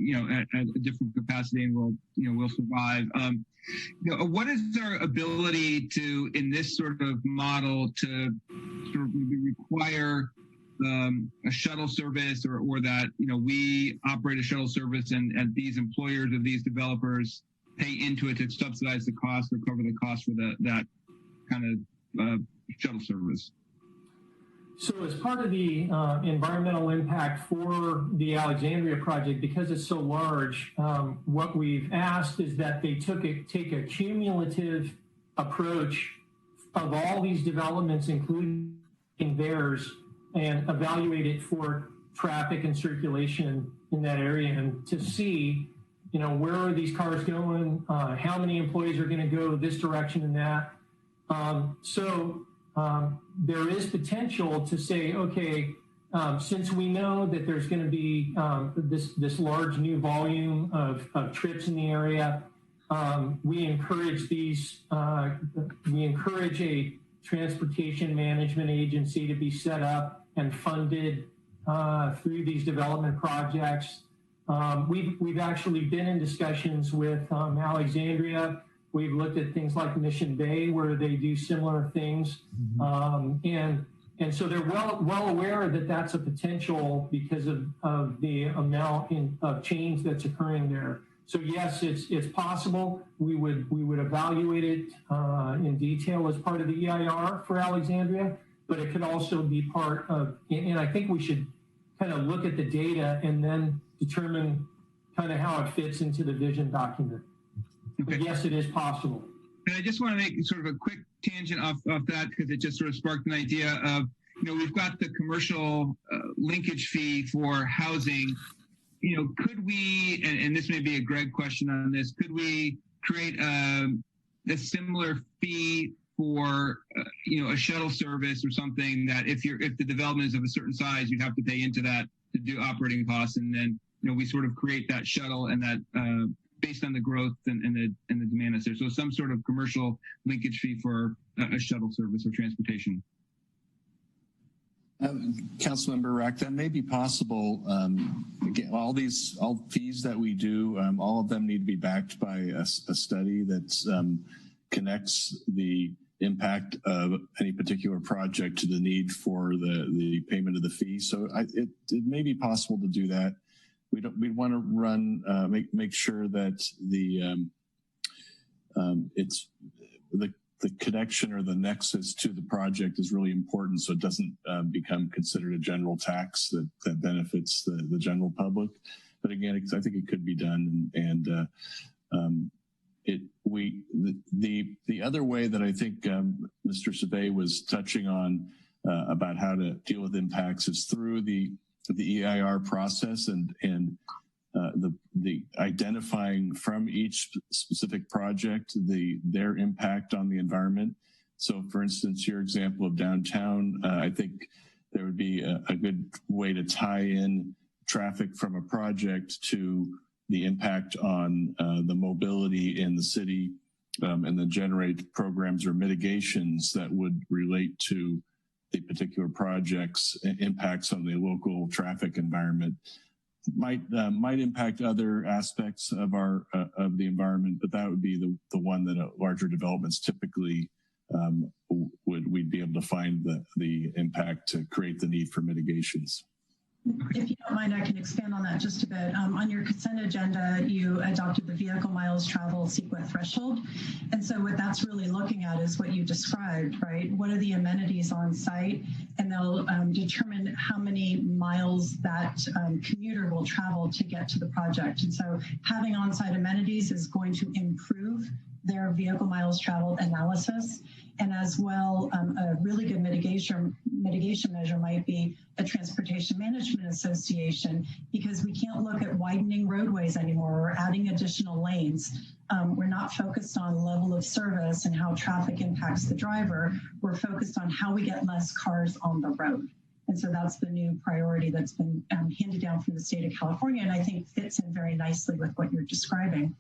at a different capacity, and we'll survive. What is our ability to, in this sort of model, to sort of require a shuttle service, or that we operate a shuttle service and these employers of these developers pay into it to subsidize the cost or cover the cost for that kind of shuttle service? So as part of the environmental impact for the Alexandria project, because it's so large, what we've asked is that they take a cumulative approach of all these developments, including theirs, and evaluate it for traffic and circulation in that area, and to see, where are these cars going, how many employees are going to go this direction and that. There is potential to say, okay, since we know that there's going to be this large new volume of trips in the area, we encourage a transportation management agency to be set up and funded through these development projects. We've actually been in discussions with Alexandria. We've looked at things like Mission Bay, where they do similar things. And so they're well aware that that's a potential because of the amount of change that's occurring there. So yes, it's possible. We would evaluate it in detail as part of the EIR for Alexandria, but it could also be part of, and I think we should kind of look at the data and then determine kind of how it fits into the vision document. Okay. But yes, it is possible. And I just want to make sort of a quick tangent off that, because it just sort of sparked an idea of, we've got the commercial linkage fee for housing. Could we, and this may be a Greg question on this, could we create a similar fee for, a shuttle service or something that if the development is of a certain size, you'd have to pay into that to do operating costs, and then, we sort of create that shuttle and that, based on the growth and the demand that's there. So some sort of commercial linkage fee for a shuttle service or transportation. Councilmember Rack, that may be possible. Again, all fees that we do, all of them need to be backed by a study that connects the impact of any particular project to the need for the payment of the fee. So it may be possible to do that. We want to run, make sure that it's the connection or the nexus to the project is really important, so it doesn't become considered a general tax that benefits the general public. But again, I think it could be done, and the other way that I think Mr. Sabay was touching on about how to deal with impacts is through the EIR process and the identifying from each specific project their impact on the environment. So, for instance, your example of downtown, I think there would be a good way to tie in traffic from a project to the impact on the mobility in the city, and then generate programs or mitigations that would relate to the particular project's impacts on the local traffic environment. Might impact other aspects of the environment, but that would be the one that larger developments typically we'd be able to find the impact to create the need for mitigations. If you don't mind, I can expand on that just a bit. On your consent agenda, you adopted the vehicle miles travel CEQA threshold. And so what that's really looking at is what you described, right? What are the amenities on site? And they'll determine how many miles that commuter will travel to get to the project. And so having on-site amenities is going to improve their vehicle miles traveled analysis. And as well, a really good mitigation measure might be a transportation management association, because we can't look at widening roadways anymore or adding additional lanes. We're not focused on level of service and how traffic impacts the driver. We're focused on how we get less cars on the road. And so that's the new priority that's been handed down from the state of California, and I think fits in very nicely with what you're describing.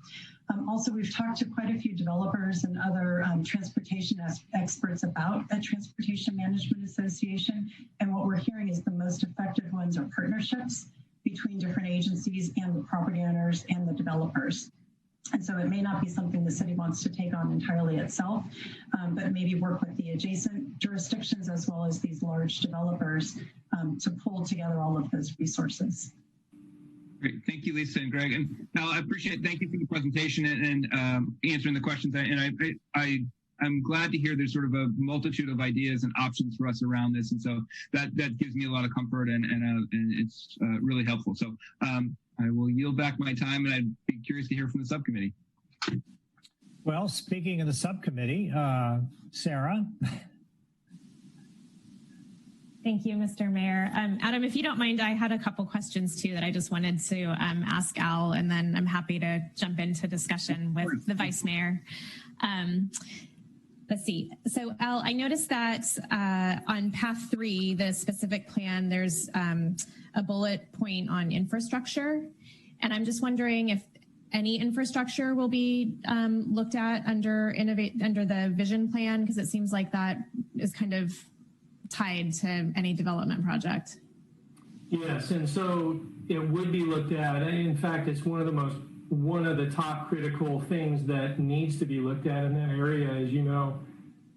Also, we've talked to quite a few developers and other transportation experts about a transportation management association, and what we're hearing is the most effective ones are partnerships, between different agencies and the property owners and the developers. And so it may not be something the city wants to take on entirely itself, but maybe work with the adjacent jurisdictions as well as these large developers to pull together all of those resources. Great. Thank you, Lisa and Greg. And now I appreciate, thank you for the presentation and answering the questions. And I'm glad to hear there's sort of a multitude of ideas and options for us around this. And so that gives me a lot of comfort and it's really helpful. So I will yield back my time and I'd be curious to hear from the subcommittee. Well, speaking of the subcommittee, Sarah. Thank you, Mr. Mayor. Adam, if you don't mind, I had a couple questions too that I just wanted to ask Al, and then I'm happy to jump into discussion with the Vice Mayor. Let's see. So Al, I noticed that on path 3, the specific plan, there's a bullet point on infrastructure. And I'm just wondering if any infrastructure will be looked at under the vision plan, because it seems like that is kind of tied to any development project. Yes, and so it would be looked at. In fact, it's one of the top critical things that needs to be looked at in that area. As you know,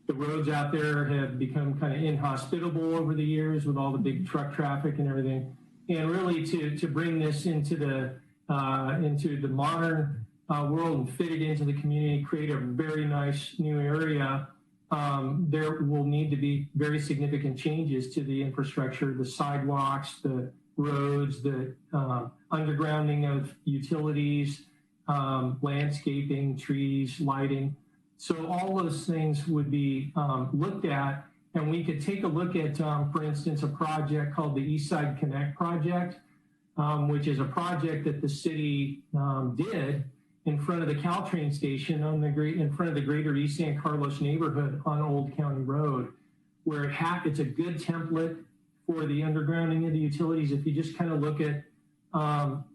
the roads out there have become kind of inhospitable over the years with all the big truck traffic and everything. And really to bring this into the modern world and fit it into the community, create a very nice new area, there will need to be very significant changes to the infrastructure, the sidewalks, the roads, the undergrounding of utilities, landscaping, trees, lighting. So all those things would be looked at, and we could take a look at, for instance, a project called the Eastside Connect project, which is a project that the city did in front of the Caltrain station in front of the greater East San Carlos neighborhood on Old County Road, where it's a good template for the undergrounding of the utilities. If you just kind of look at,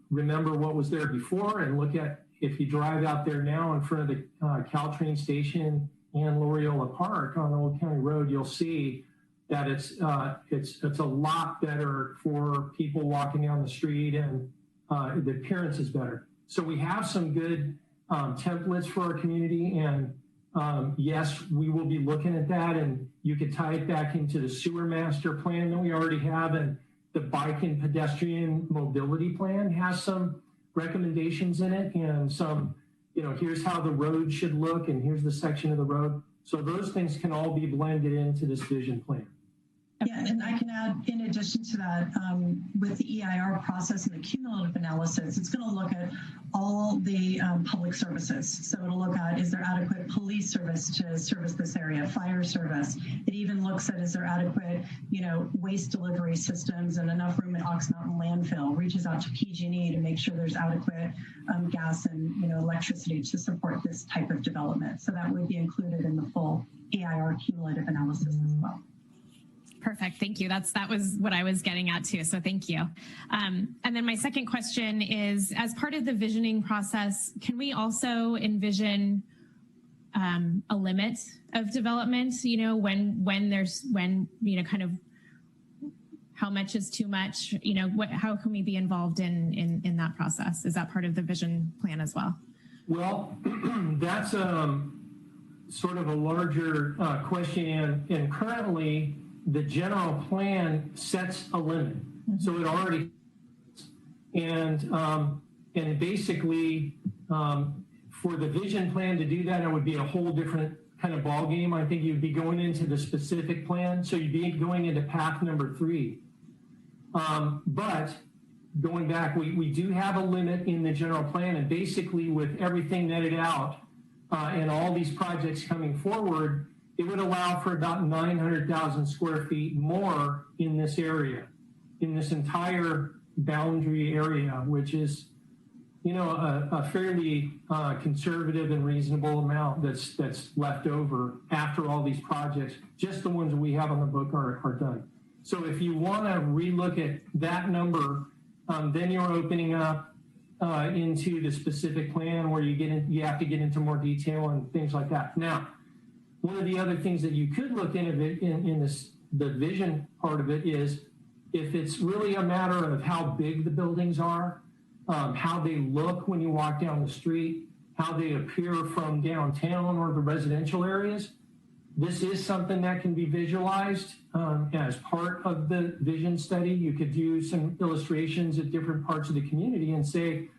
remember what was there before, and look at, if you drive out there now in front of the Caltrain station and Loyola Park on Old County Road, you'll see that it's a lot better for people walking down the street, and the appearance is better. So we have some good templates for our community, and yes, we will be looking at that, and you could tie it back into the sewer master plan that we already have, and the bike and pedestrian mobility plan has some recommendations in it, and some, here's how the road should look, and here's the section of the road. So those things can all be blended into this vision plan. Yeah, and I can add, in addition to that, with the EIR process and the cumulative analysis, it's going to look at all the public services. So it'll look at, is there adequate police service to service this area, fire service? It even looks at, is there adequate, waste delivery systems and enough room at Ox Mountain landfill? Reaches out to PG&E to make sure there's adequate gas and electricity to support this type of development. So that would be included in the full EIR cumulative analysis as well. Perfect. Thank you. That was what I was getting at too. So thank you. And then my second question is, as part of the visioning process, can we also envision a limit of development? When kind of how much is too much? How can we be involved in that process? Is that part of the vision plan as well? Well, that's sort of a larger question, and currently, the general plan sets a limit, so it already, and basically for the vision plan to do that, it would be a whole different kind of ball game. I think you'd be going into the specific plan, so you'd be going into path number 3. But going back, we do have a limit in the general plan, and basically with everything netted out and all these projects coming forward, it would allow for about 900,000 square feet more in this area, in this entire boundary area, which is, a fairly conservative and reasonable amount that's left over after all these projects. Just the ones we have on the book are done. So if you want to relook at that number, then you're opening up into the specific plan where you have to get into more detail and things like that. Now, one of the other things that you could look into in the vision part of it is if it's really a matter of how big the buildings are, how they look when you walk down the street, how they appear from downtown or the residential areas, this is something that can be visualized as part of the vision study. You could do some illustrations at different parts of the community and say,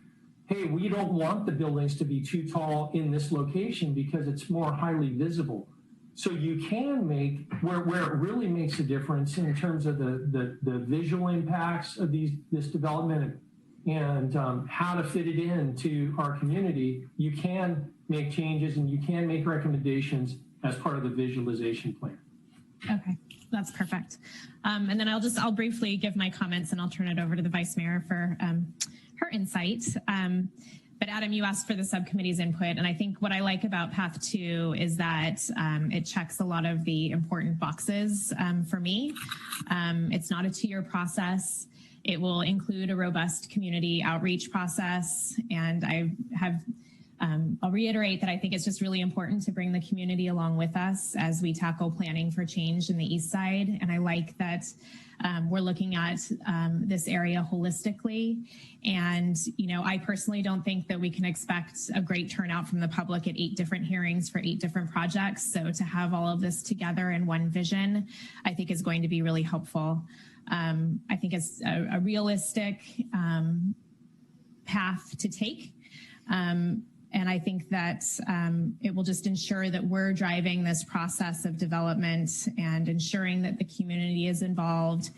hey, we don't want the buildings to be too tall in this location because it's more highly visible. So you can make, where it really makes a difference in terms of the visual impacts of this development and how to fit it into our community, you can make changes and you can make recommendations as part of the visualization plan. Okay, that's perfect. And then I'll briefly give my comments and I'll turn it over to the Vice Mayor for her insight. But Adam, you asked for the subcommittee's input, and I think what I like about Path 2 is that it checks a lot of the important boxes for me. It's not a 2-year process. It will include a robust community outreach process, and I'll reiterate that I think it's just really important to bring the community along with us as we tackle planning for change in the East Side. And I like that we're looking at this area holistically. And, I personally don't think that we can expect a great turnout from the public at 8 different hearings for 8 different projects. So to have all of this together in one vision, I think is going to be really helpful. I think it's a realistic path to take. And I think that it will just ensure that we're driving this process of development and ensuring that the community is involved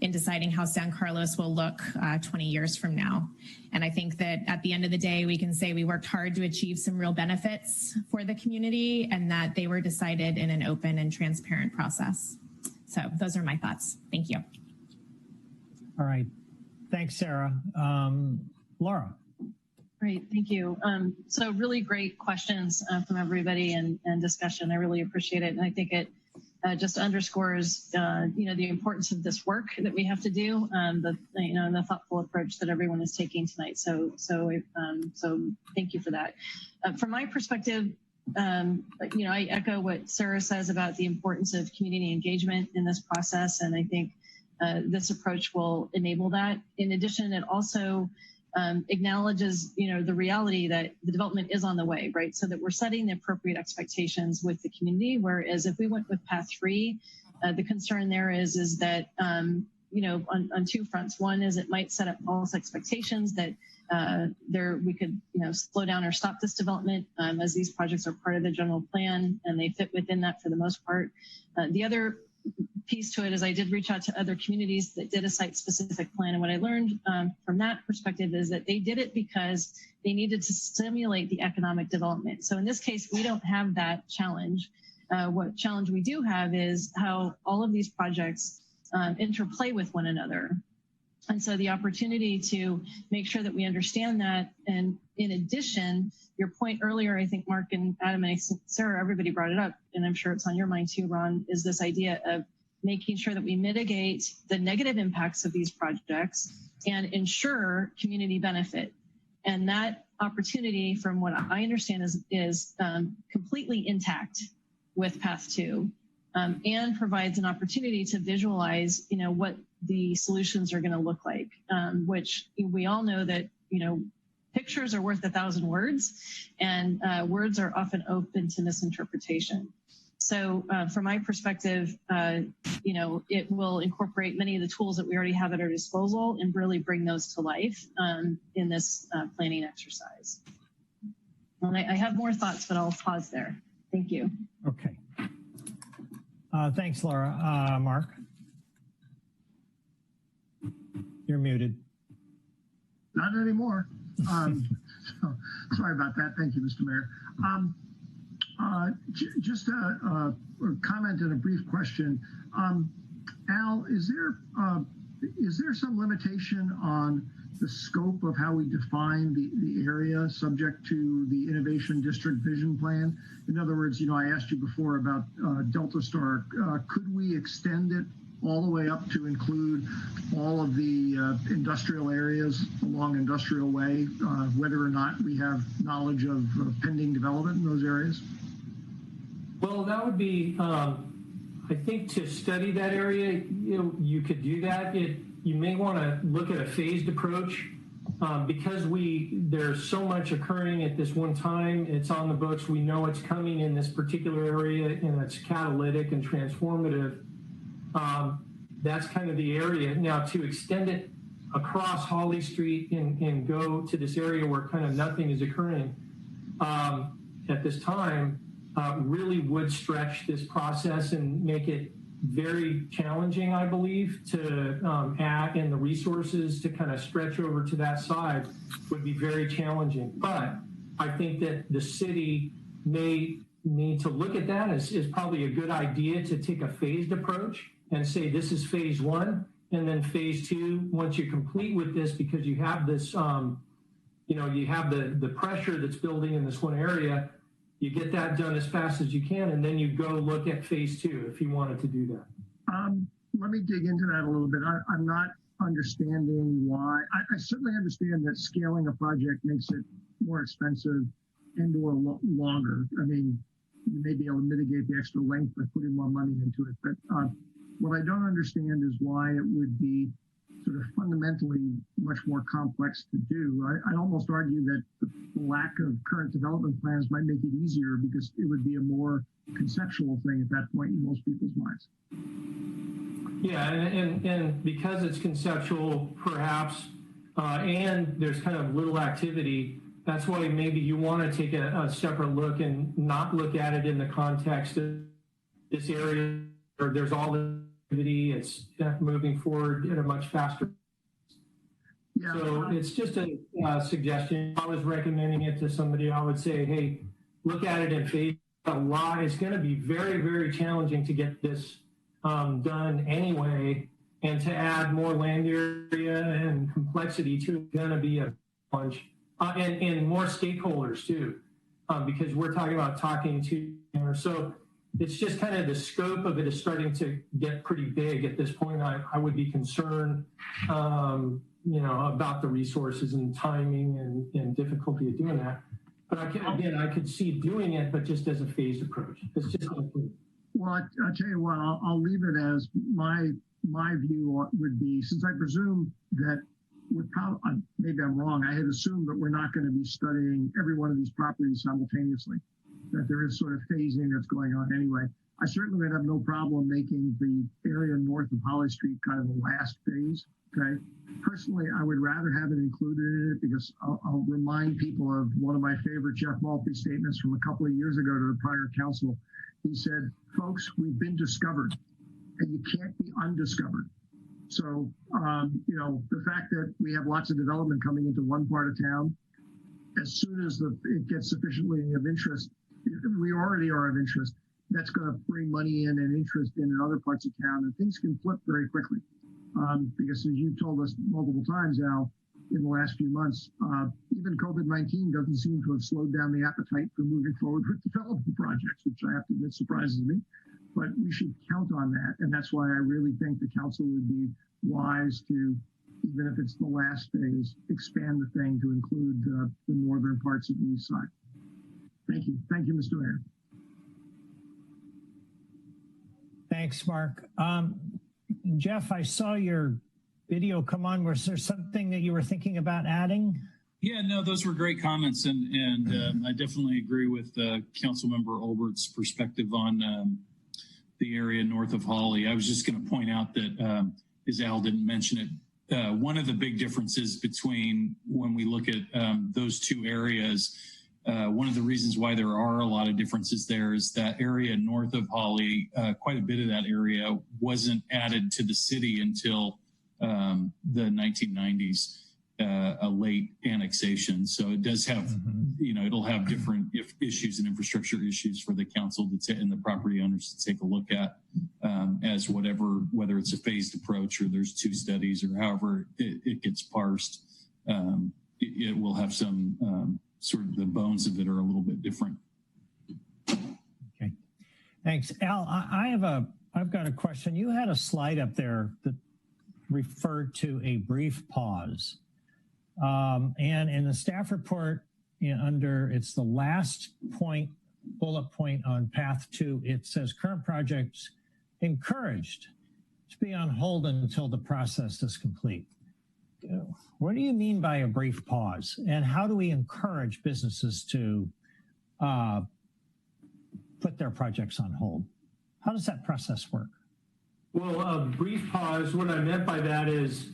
in deciding how San Carlos will look 20 years from now. And I think that at the end of the day, we can say we worked hard to achieve some real benefits for the community and that they were decided in an open and transparent process. So those are my thoughts. Thank you. All right. Thanks, Sarah. Laura. Great, thank you. So really great questions from everybody and discussion. I really appreciate it. And I think it just underscores, the importance of this work that we have to do, and the thoughtful approach that everyone is taking tonight. So thank you for that. From my perspective, I echo what Sarah says about the importance of community engagement in this process. And I think this approach will enable that. In addition, it also acknowledges, the reality that the development is on the way, right? So that we're setting the appropriate expectations with the community. Whereas if we went with Path 3, the concern there is that, on 2 fronts. One is it might set up false expectations that we could, slow down or stop this development as these projects are part of the general plan and they fit within that for the most part. The other piece to it is I did reach out to other communities that did a site-specific plan. And what I learned from that perspective is that they did it because they needed to stimulate the economic development. So in this case, we don't have that challenge. What challenge we do have is how all of these projects interplay with one another. And so the opportunity to make sure that we understand that. And in addition, your point earlier, I think Mark and Adam and Sarah, everybody brought it up, and I'm sure it's on your mind too, Ron, is this idea of making sure that we mitigate the negative impacts of these projects and ensure community benefit. And that opportunity, from what I understand, is completely intact with Path 2, and provides an opportunity to visualize, what the solutions are going to look like, which we all know that, pictures are worth 1,000 words, and words are often open to misinterpretation. So from my perspective, it will incorporate many of the tools that we already have at our disposal and really bring those to life in this planning exercise. And I have more thoughts, but I'll pause there. Thank you. Okay. Thanks, Laura. Mark? You're muted. Not anymore. So, sorry about that. Thank you, Mr. Mayor. Just a comment and a brief question. Al, is there some limitation on the scope of how we define the area subject to the Innovation District Vision Plan? In other words, I asked you before about Delta Star. Could we extend it all the way up to include all of the industrial areas along Industrial Way, whether or not we have knowledge of pending development in those areas? Well, that would be, I I think to study that area, you could do that. You may want to look at a phased approach because there's so much occurring at this one time. It's on the books. We know it's coming in this particular area, and it's catalytic and transformative. That's kind of the area. Now, to extend it across Holly Street and go to this area where kind of nothing is occurring at this time really would stretch this process and make it very challenging, I believe, to add in the resources to kind of stretch over to that side would be very challenging. But I think that the city may need to look at that as probably a good idea to take a phased approach and say this is phase one, and then phase two, once you're complete with this, because you have this, you have the pressure that's building in this one area, you get that done as fast as you can, and then you go look at phase two if you wanted to do that. Let me dig into that a little bit. I'm not understanding why. I certainly understand that scaling a project makes it more expensive and or longer. I mean, you may be able to mitigate the extra length by putting more money into it. But what I don't understand is why it would be sort of fundamentally much more complex to do. I'd almost argue that the lack of current development plans might make it easier because it would be a more conceptual thing at that point in most people's minds. Yeah, and because it's conceptual, perhaps, and there's kind of little activity, that's why maybe you want to take a separate look and not look at it in the context of this area where there's all the activity, it's moving forward at a much faster pace. Yeah. So it's just a suggestion. If I was recommending it to somebody, I would say, hey, look at it in phase. It's going to be very, very challenging to get this done anyway, and to add more land area and complexity to it's going to be a challenge. And more stakeholders too, because we're talking to, so it's just kind of the scope of it is starting to get pretty big at this point. I would be concerned, about the resources and timing and difficulty of doing that. But I could see doing it, but just as a phased approach. It's just well, I'll tell you what, I'll leave it as my view would be, since I presume that we're probably, maybe I'm wrong, I had assumed that we're not going to be studying every one of these properties simultaneously, that there is sort of phasing that's going on anyway. I certainly would have no problem making the area north of Holly Street kind of the last phase, okay? Personally, I would rather have it included in it because I'll remind people of one of my favorite Jeff Maltby statements from a couple of years ago to the prior council. He said, folks, we've been discovered and you can't be undiscovered. So, the fact that we have lots of development coming into one part of town, as soon as it gets sufficiently of interest, we already are of interest, that's going to bring money in and interest in other parts of town, and things can flip very quickly. Because as you've told us multiple times, Al, in the last few months, even COVID-19 doesn't seem to have slowed down the appetite for moving forward with development projects, which I have to admit surprises me. But we should count on that. And that's why I really think the council would be wise to, even if it's the last phase, expand the thing to include the northern parts of the east side. Thank you. Thank you, Mr. Mayor. Thanks, Mark. Jeff, I saw your video come on. Was there something that you were thinking about adding? Yeah, no, those were great comments. And I definitely agree with Councilmember Olbert's perspective on the area north of Holly. I was just going to point out that, as Al didn't mention it, one of the big differences between when we look at those two areas, one of the reasons why there are a lot of differences there is that area north of Holly, quite a bit of that area wasn't added to the city until the 1990s, a late annexation. So it does have, it'll have different issues and infrastructure issues for the council and the property owners to take a look at as whether it's a phased approach or there's two studies or however it gets parsed. It will have some sort of the bones of it are a little bit different. Okay, thanks. Al, I've got a question. You had a slide up there that referred to a brief pause. And in the staff report, it's the last bullet point on path 2, it says current projects encouraged to be on hold until the process is complete. What do you mean by a brief pause? And how do we encourage businesses to put their projects on hold? How does that process work? Well, a brief pause, what I meant by that is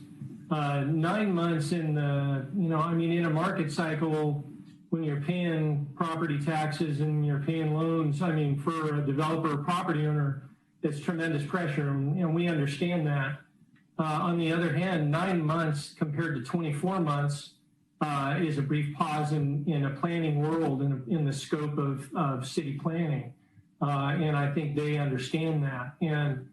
9 months in the, in a market cycle, when you're paying property taxes and you're paying loans, for a developer or property owner, it's tremendous pressure, and we understand that. On the other hand, 9 months compared to 24 months is a brief pause in a planning world, in the scope of city planning. And I think they understand that. And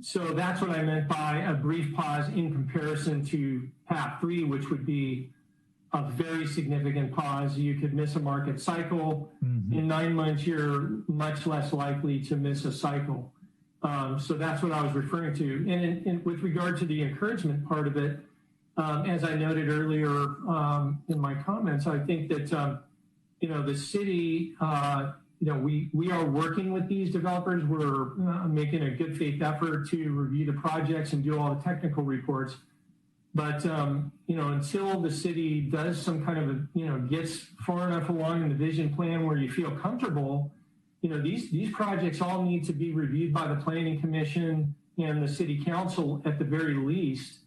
so that's what I meant by a brief pause in comparison to PAP 3, which would be a very significant pause. You could miss a market cycle. In 9 months, you're much less likely to miss a cycle. So that's what I was referring to. And with regard to the encouragement part of it, as I noted earlier in my comments, I think that, the city, we are working with these developers. We're making a good faith effort to review the projects and do all the technical reports. But, until the city does some kind of, gets far enough along in the vision plan where you feel comfortable, these projects all need to be reviewed by the Planning Commission and the City Council at the very least.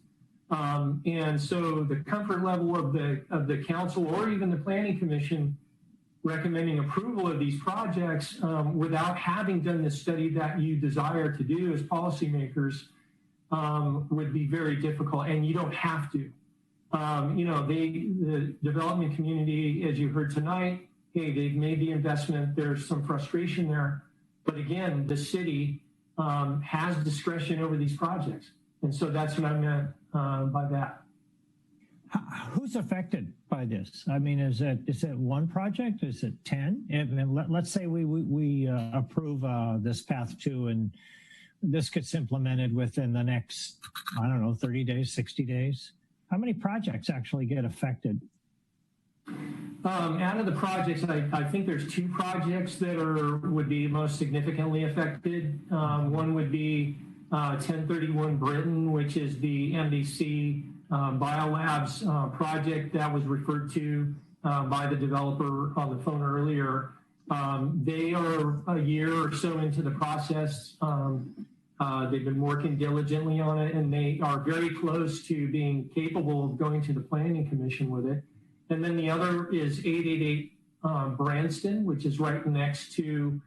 And so the comfort level of the council or even the Planning Commission recommending approval of these projects without having done the study that you desire to do as policymakers would be very difficult, and you don't have to. The development community, as you heard tonight, hey, they've made the investment. There's some frustration there. But again, the city has discretion over these projects. And so that's what I meant by that. Who's affected by this? Is it one project? Is it 10? And let's say we approve this path 2 and this gets implemented within the next, 30 days, 60 days. How many projects actually get affected? Out of the projects, I think there's 2 projects that would be most significantly affected. One would be 1031 Britton, which is the MDC Biolabs project that was referred to by the developer on the phone earlier. They are a year or so into the process. They've been working diligently on it, and they are very close to being capable of going to the Planning Commission with it. And then the other is 888 Branston, which is right next to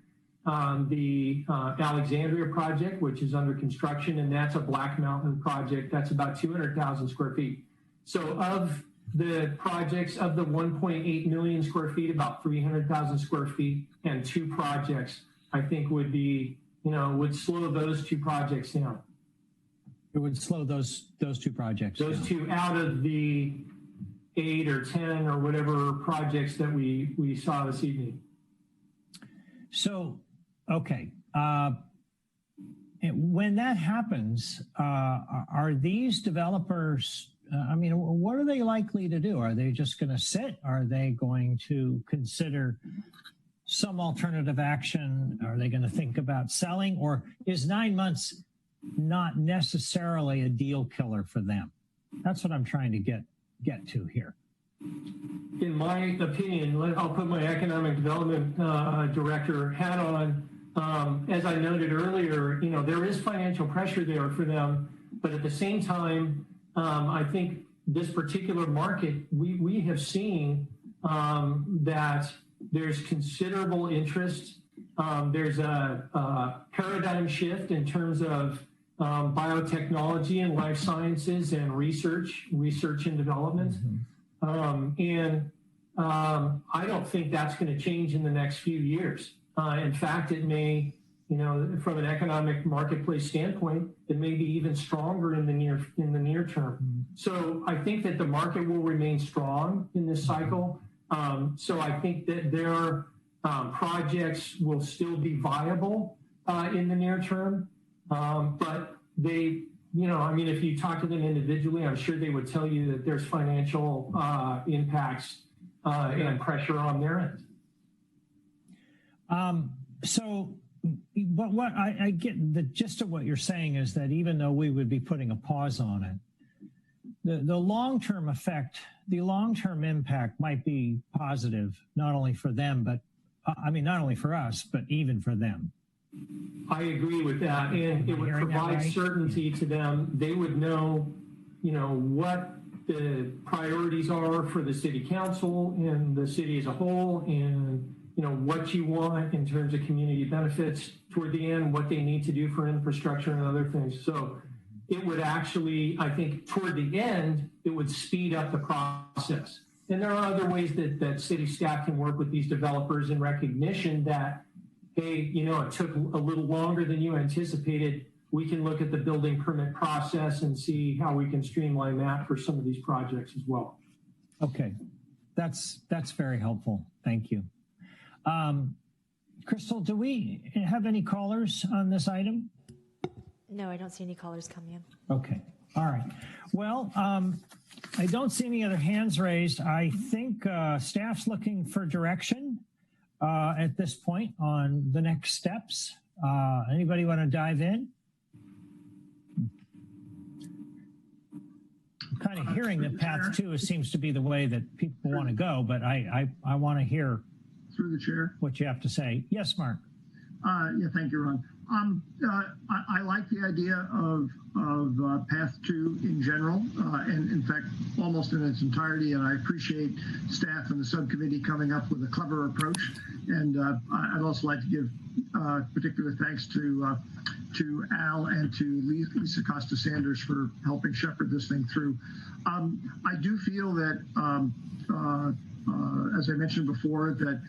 the Alexandria project, which is under construction, and that's a Black Mountain project. That's about 200,000 square feet. So of the projects, of the 1.8 million square feet, about 300,000 square feet and 2 projects, I think would be, would slow those 2 projects down. It would slow those 2 projects down. Those 2 out of the 8 or 10 or whatever projects that we saw this evening. So, okay. When that happens, are these developers, what are they likely to do? Are they just going to sit? Are they going to consider some alternative action? Are they going to think about selling? Or is 9 months not necessarily a deal killer for them? That's what I'm trying to get to here. In my opinion, I'll put my economic development director hat on. As I noted earlier, there is financial pressure there for them, but at the same time, I think this particular market, we have seen that there's considerable interest. There's a paradigm shift in terms of biotechnology and life sciences and research and development. And I don't think that's going to change in the next few years. In fact, it may, from an economic marketplace standpoint, it may be even stronger in the near term. So I think that the market will remain strong in this cycle. So I think that their projects will still be viable in the near term. But they, if you talk to them individually, I'm sure they would tell you that there's financial impacts and pressure on their end. So but what I get, the gist of what you're saying is that even though we would be putting a pause on it, the long-term effect, the long-term impact might be positive, not only for them, but I mean, not only for us, but even for them. I agree with that. And it would provide certainty to them. They would know, what the priorities are for the city council and the city as a whole, and what you want in terms of community benefits toward the end, what they need to do for infrastructure and other things. So it would actually, I think, toward the end, it would speed up the process. And there are other ways that city staff can work with these developers in recognition that, hey, it took a little longer than you anticipated. We can look at the building permit process and see how we can streamline that for some of these projects as well. Okay, that's very helpful. Thank you. Crystal, do we have any callers on this item? No, I don't see any callers coming in. Okay, all right. Well, I don't see any other hands raised. I think staff's looking for direction at this point on the next steps. Anybody want to dive in? I'm kind of hearing that path 2 seems to be the way that people want to go, but I want to hear through the chair what you have to say. Yes, Mark. Yeah, thank you, Ron. I like the idea of path 2 in general, and in fact, almost in its entirety. And I appreciate staff and the subcommittee coming up with a clever approach. And I'd also like to give particular thanks to Al and to Lisa Costa Sanders for helping shepherd this thing through. I do feel that, as I mentioned before, that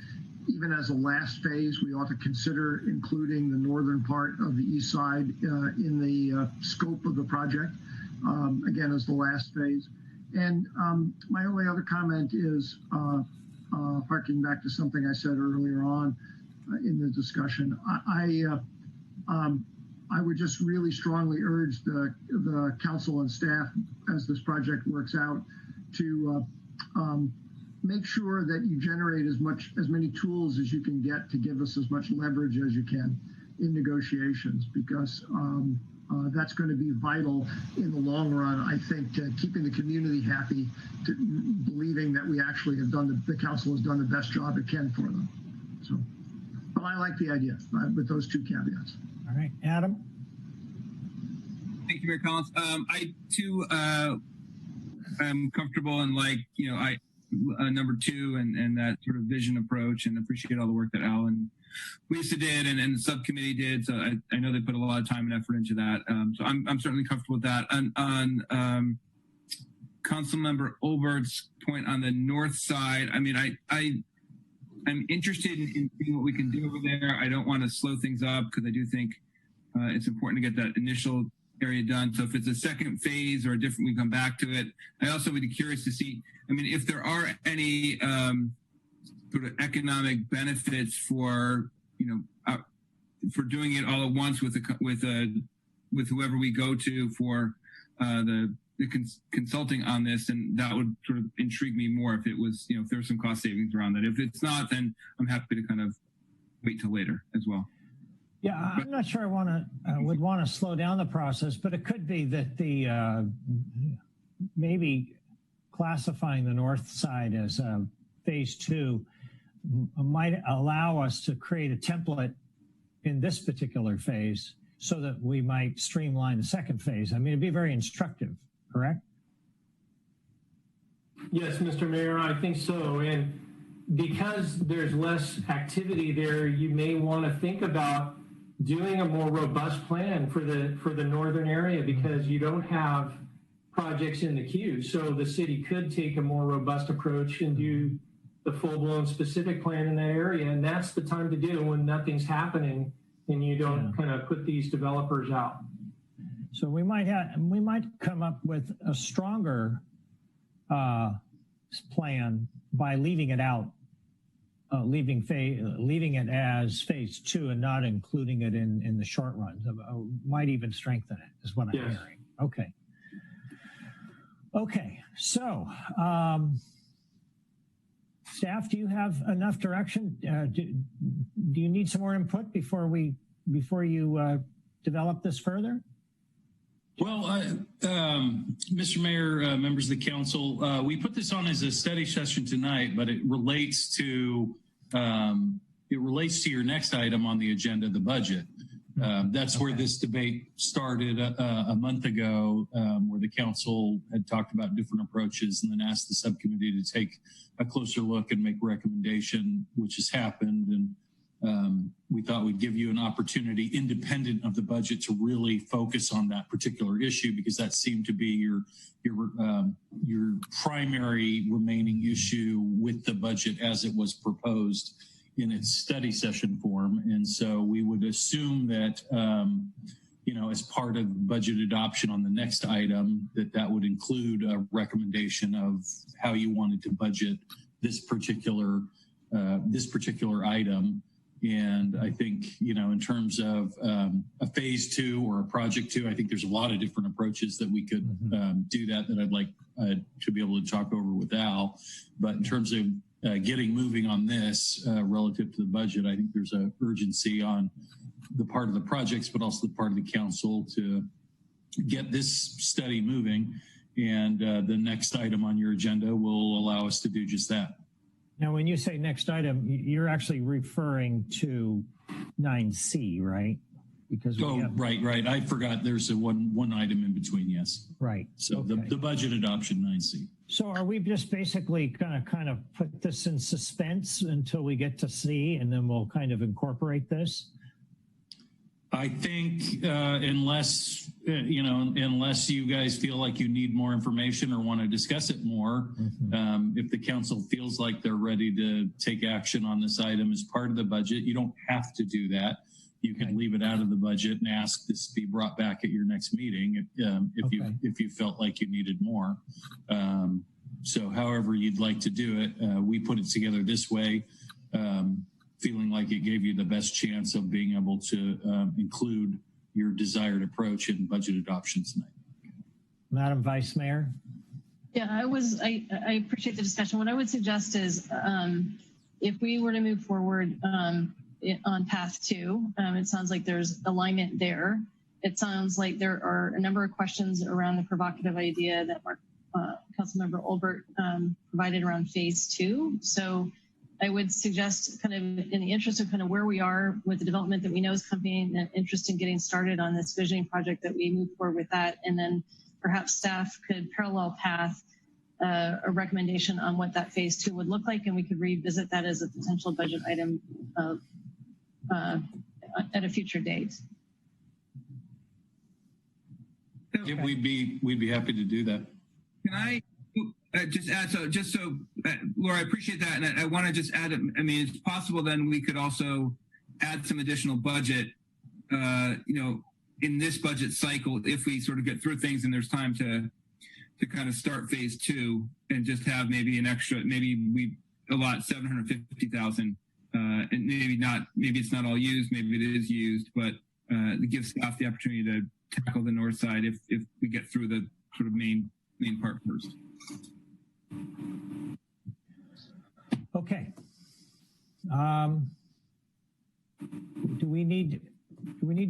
even as a last phase, we ought to consider including the northern part of the east side in the scope of the project, again, as the last phase. And my only other comment is, harking back to something I said earlier on in the discussion, I would just really strongly urge the council and staff, as this project works out, to make sure that you generate as many tools as you can get to give us as much leverage as you can in negotiations, because that's going to be vital in the long run, I think, to keeping the community happy, to believing that we actually have done, the council has done the best job it can for them. So, but I like the idea with those 2 caveats. All right, Adam. Thank you, Mayor Collins. I too am comfortable and number 2 and that sort of vision approach, and appreciate all the work that Al and Lisa did and the subcommittee did. So I know they put a lot of time and effort into that. So I'm certainly comfortable with that. On Councilmember Olbert's point on the north side, I mean, I'm interested in seeing what we can do over there. I don't want to slow things up because I do think it's important to get that initial area done. So if it's a second phase or a different, we come back to it. I also would be curious to see, I mean, if there are any sort of economic benefits for, for doing it all at once with whoever we go to for the consulting on this, and that would sort of intrigue me more if it was, if there was some cost savings around that. If it's not, then I'm happy to kind of wait till later as well. Yeah, I'm not sure I would want to slow down the process, but it could be that the maybe classifying the north side as phase 2 might allow us to create a template in this particular phase so that we might streamline the second phase. I mean, it'd be very instructive, correct? Yes, Mr. Mayor, I think so. And because there's less activity there, you may want to think about doing a more robust plan for the northern area, because you don't have projects in the queue. So the city could take a more robust approach and do the full-blown specific plan in that area. And that's the time to do when nothing's happening and you don't kind of put these developers out. So we might come up with a stronger plan by leaving it out, leaving it as phase 2 and not including it in the short run. Might even strengthen it, is what I'm hearing. Okay. Okay. So, staff, do you have enough direction? Do you need some more input before we before you develop this further? Well, Mr. Mayor, members of the council, we put this on as a study session tonight, but it relates to your next item on the agenda, the budget. That's where this debate started a month ago, where the council had talked about different approaches and then asked the subcommittee to take a closer look and make a recommendation, which has happened. And we thought we'd give you an opportunity independent of the budget to really focus on that particular issue, because that seemed to be your primary remaining issue with the budget as it was proposed in its study session form. And so we would assume that, as part of budget adoption on the next item, that would include a recommendation of how you wanted to budget this particular item. And I think, in terms of a phase 2 or a project 2, I think there's a lot of different approaches that we could do that I'd like to be able to talk over with Al. But in terms of getting moving on this relative to the budget, I think there's a urgency on the part of the projects, but also the part of the council to get this study moving. And the next item on your agenda will allow us to do just that. Now, when you say next item, you're actually referring to 9C, right? Because right. I forgot there's one item in between. Yes. Right. So the budget adoption 9C. So are we just basically going to kind of put this in suspense until we get to C, and then we'll kind of incorporate this? I think unless you guys feel like you need more information or want to discuss it more, if the council feels like they're ready to take action on this item as part of the budget, you don't have to do that. You can leave it out of the budget and ask this to be brought back at your next meeting if you felt like you needed more. So however you'd like to do it, we put it together this way, feeling like it gave you the best chance of being able to include your desired approach in budget adoption tonight. Madam Vice Mayor? Yeah, I appreciate the discussion. What I would suggest is if we were to move forward on path 2, it sounds like there's alignment there. It sounds like there are a number of questions around the provocative idea that Councilmember Olbert provided around phase 2. So I would suggest, kind of in the interest of kind of where we are with the development that we know is coming, and interest in getting started on this visioning project, that we move forward with that. And then perhaps staff could parallel path a recommendation on what that phase 2 would look like, and we could revisit that as a potential budget item at a future date. Yeah, we'd be happy to do that. Can I just add, Laura, I appreciate that. And I want to just add, it's possible then we could also add some additional budget, in this budget cycle, if we sort of get through things and there's time to kind of start phase 2 and just have maybe an extra, maybe we allot $750,000, and maybe it's not all used, maybe it is used, but it gives staff the opportunity to tackle the north side if we get through the sort of main part first. Okay. Do we need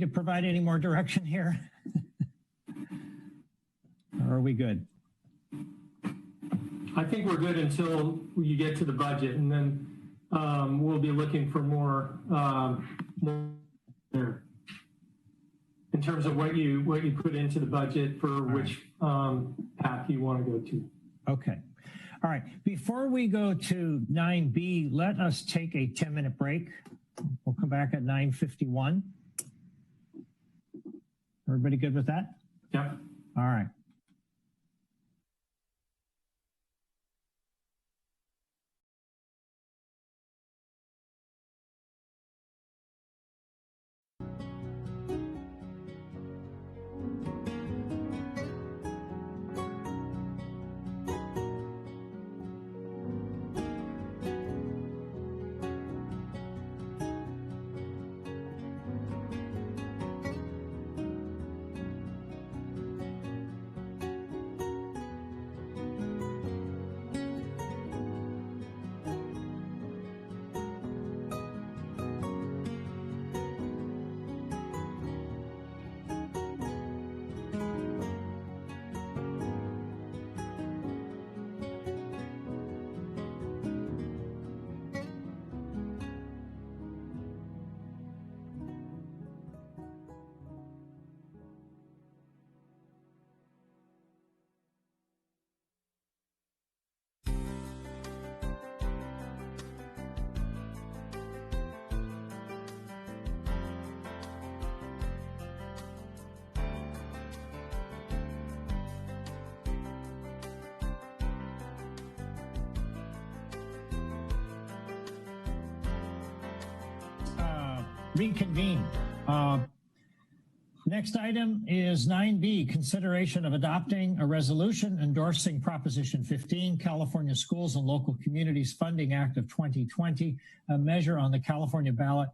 to provide any more direction here? Or are we good? I think we're good until you get to the budget, and then we'll be looking for more there in terms of what you put into the budget for which path you want to go to. Okay. All right. Before we go to 9B, let us take a 10-minute break. We'll come back at 9:51. Everybody good with that? Yeah. All right. reconvene. Next item is 9B, consideration of adopting a resolution endorsing Proposition 15, California Schools and Local Communities Funding Act of 2020, a measure on the California ballot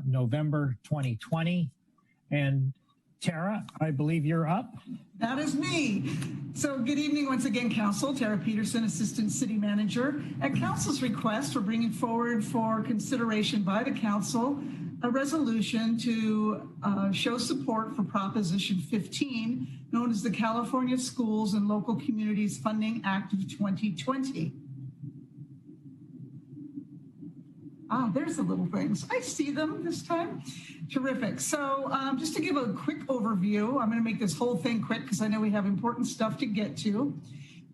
November 2020. And Tara, I believe you're up. That is me. So good evening once again, Council. Tara Peterson, Assistant City Manager. At Council's request, we're bringing forward for consideration by the Council a resolution to show support for Proposition 15, known as the California Schools and Local Communities Funding Act of 2020. Ah, there's the little things. I see them this time. Terrific. So just to give a quick overview, I'm going to make this whole thing quick because I know we have important stuff to get to.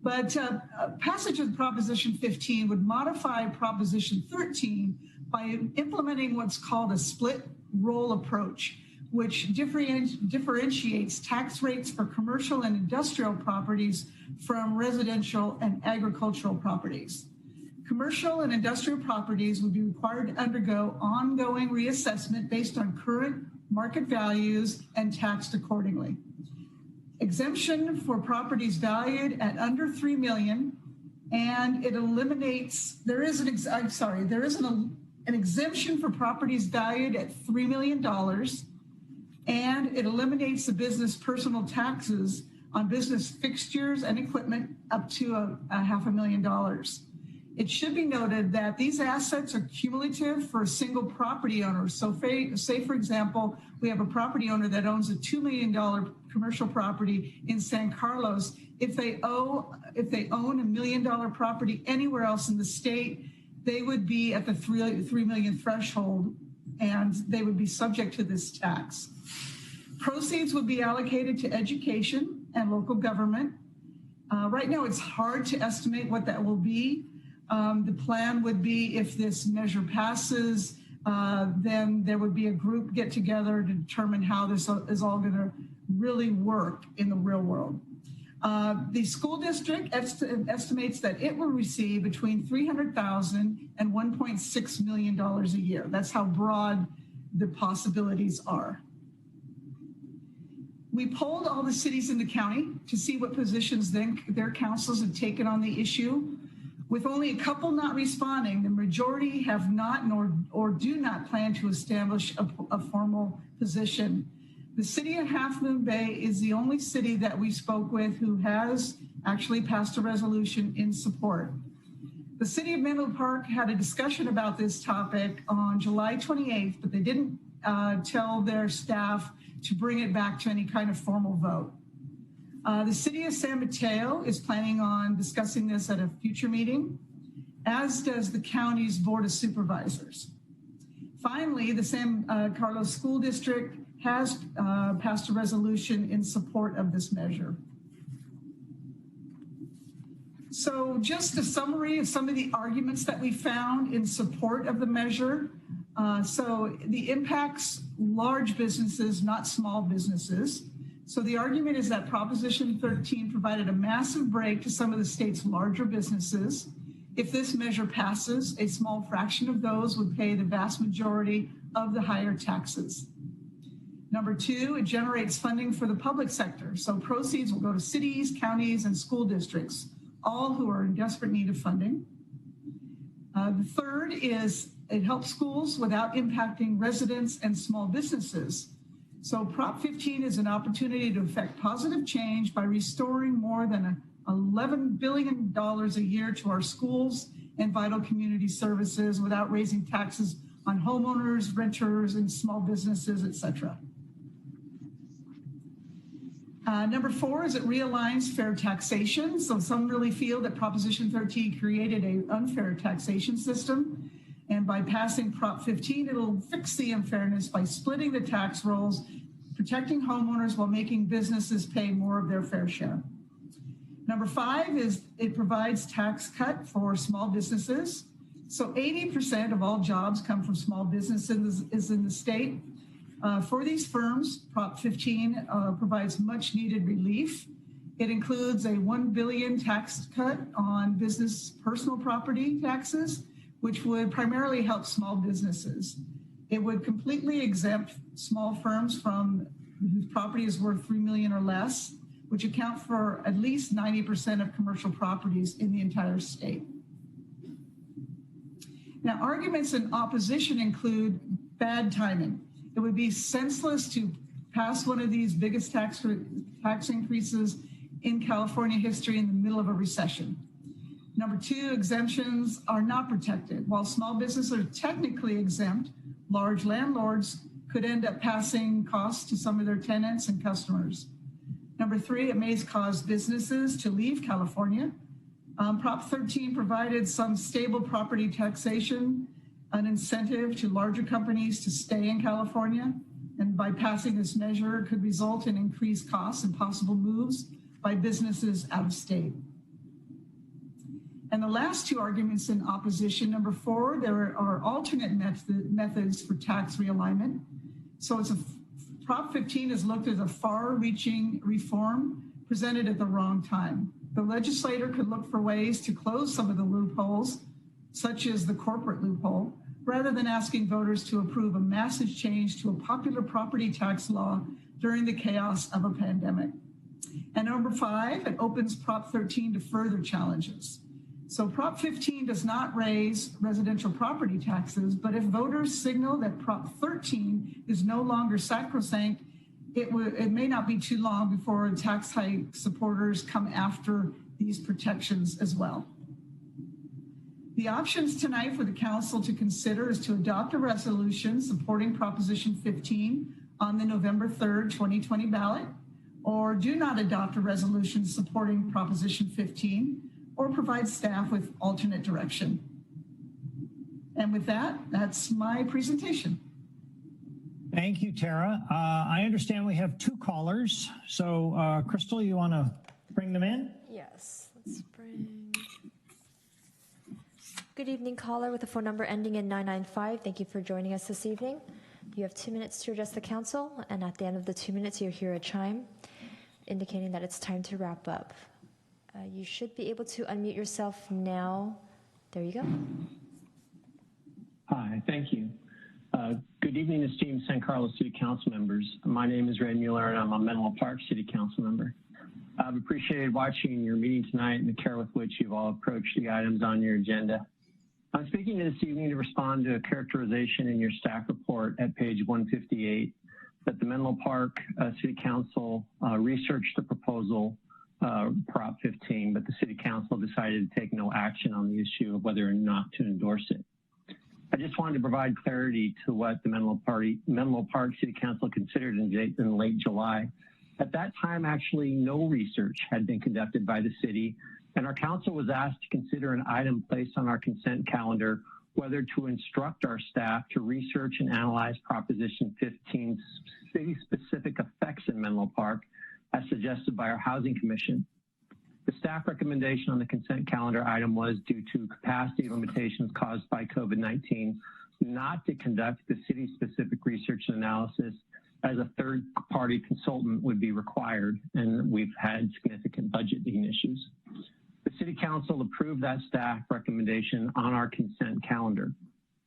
But passage of Proposition 15 would modify Proposition 13 by implementing what's called a split roll approach, which differentiates tax rates for commercial and industrial properties from residential and agricultural properties. Commercial and industrial properties would be required to undergo ongoing reassessment based on current market values and taxed accordingly. Exemption for properties valued at under $3 million, and it eliminates, there is an exemption for properties valued at $3 million, and it eliminates the business personal taxes on business fixtures and equipment up to a $500,000. It should be noted that these assets are cumulative for a single property owner. So say, for example, we have a property owner that owns a $2 million commercial property in San Carlos. If they own a $1 million property anywhere else in the state, they would be at the 3 million threshold and they would be subject to this tax. Proceeds would be allocated to education and local government. Right now, it's hard to estimate what that will be. The plan would be if this measure passes, then there would be a group get together to determine how this is all going to really work in the real world. The school district estimates that it will receive between $300,000 and $1.6 million a year. That's how broad the possibilities are. We polled all the cities in the county to see what positions their councils have taken on the issue. With only a couple not responding, the majority have not or do not plan to establish a formal position. The city of Half Moon Bay is the only city that we spoke with who has actually passed a resolution in support. The city of Menlo Park had a discussion about this topic on July 28th, but they didn't tell their staff to bring it back to any kind of formal vote. The city of San Mateo is planning on discussing this at a future meeting, as does the county's Board of Supervisors. Finally, the San Carlos School District has passed a resolution in support of this measure. So just a summary of some of the arguments that we found in support of the measure. So the impacts large businesses, not small businesses. So the argument is that Proposition 13 provided a massive break to some of the state's larger businesses. If this measure passes, a small fraction of those would pay the vast majority of the higher taxes. Number two, it generates funding for the public sector. So proceeds will go to cities, counties, and school districts, all who are in desperate need of funding. The third is it helps schools without impacting residents and small businesses. So Prop 15 is an opportunity to effect positive change by restoring more than $11 billion a year to our schools and vital community services without raising taxes on homeowners, renters, and small businesses, et cetera. Number four is it realigns fair taxation. So some really feel that Proposition 13 created an unfair taxation system. And by passing Prop 15, it'll fix the unfairness by splitting the tax rolls, protecting homeowners while making businesses pay more of their fair share. Number five is it provides tax cut for small businesses. So 80% of all jobs come from small businesses in the state. For these firms, Prop 15 provides much needed relief. It includes a $1 billion tax cut on business personal property taxes, which would primarily help small businesses. It would completely exempt small firms from whose property is worth $3 million or less, which account for at least 90% of commercial properties in the entire state. Now, arguments in opposition include bad timing. It would be senseless to pass one of these biggest tax increases in California history in the middle of a recession. Number two, exemptions are not protected. While small businesses are technically exempt, large landlords could end up passing costs to some of their tenants and customers. Number three, it may cause businesses to leave California. Prop 13 provided some stable property taxation, an incentive to larger companies to stay in California. And by passing this measure, it could result in increased costs and possible moves by businesses out of state. And the last two arguments in opposition, number four, there are alternate methods for tax realignment. So it's Prop 15 is looked as a far-reaching reform presented at the wrong time. The legislator could look for ways to close some of the loopholes, such as the corporate loophole, rather than asking voters to approve a massive change to a popular property tax law during the chaos of a pandemic. And number five, it opens Prop 13 to further challenges. So Prop 15 does not raise residential property taxes, but if voters signal that Prop 13 is no longer sacrosanct, it may not be too long before tax hike supporters come after these protections as well. The options tonight for the council to consider is to adopt a resolution supporting Proposition 15 on the November 3rd, 2020 ballot, or do not adopt a resolution supporting Proposition 15, or provide staff with alternate direction. And with that, that's my presentation. Thank you, Tara. I understand we have two callers. So, Crystal, you want to bring them in? Yes, let's bring. Good evening, caller with a phone number ending in 995. Thank you for joining us this evening. You have 2 minutes to address the council, and at the end of the 2 minutes, you'll hear a chime indicating that it's time to wrap up. You should be able to unmute yourself now. There you go. Hi, thank you. Good evening, esteemed San Carlos City Council members. My name is Ray Mueller, and I'm a Menlo Park City Council member. I've appreciated watching your meeting tonight and the care with which you've all approached the items on your agenda. I'm speaking this evening to respond to a characterization in your staff report at page 158 that the Menlo Park City Council researched the proposal Prop 15, but the City Council decided to take no action on the issue of whether or not to endorse it. I just wanted to provide clarity to what the Menlo Park City Council considered in late July. At that time, actually, no research had been conducted by the city, and our council was asked to consider an item placed on our consent calendar whether to instruct our staff to research and analyze Proposition 15's city-specific effects in Menlo Park, as suggested by our Housing Commission. The staff recommendation on the consent calendar item was, due to capacity limitations caused by COVID-19, not to conduct the city-specific research and analysis as a third-party consultant would be required, and we've had significant budgeting issues. The City Council approved that staff recommendation on our consent calendar.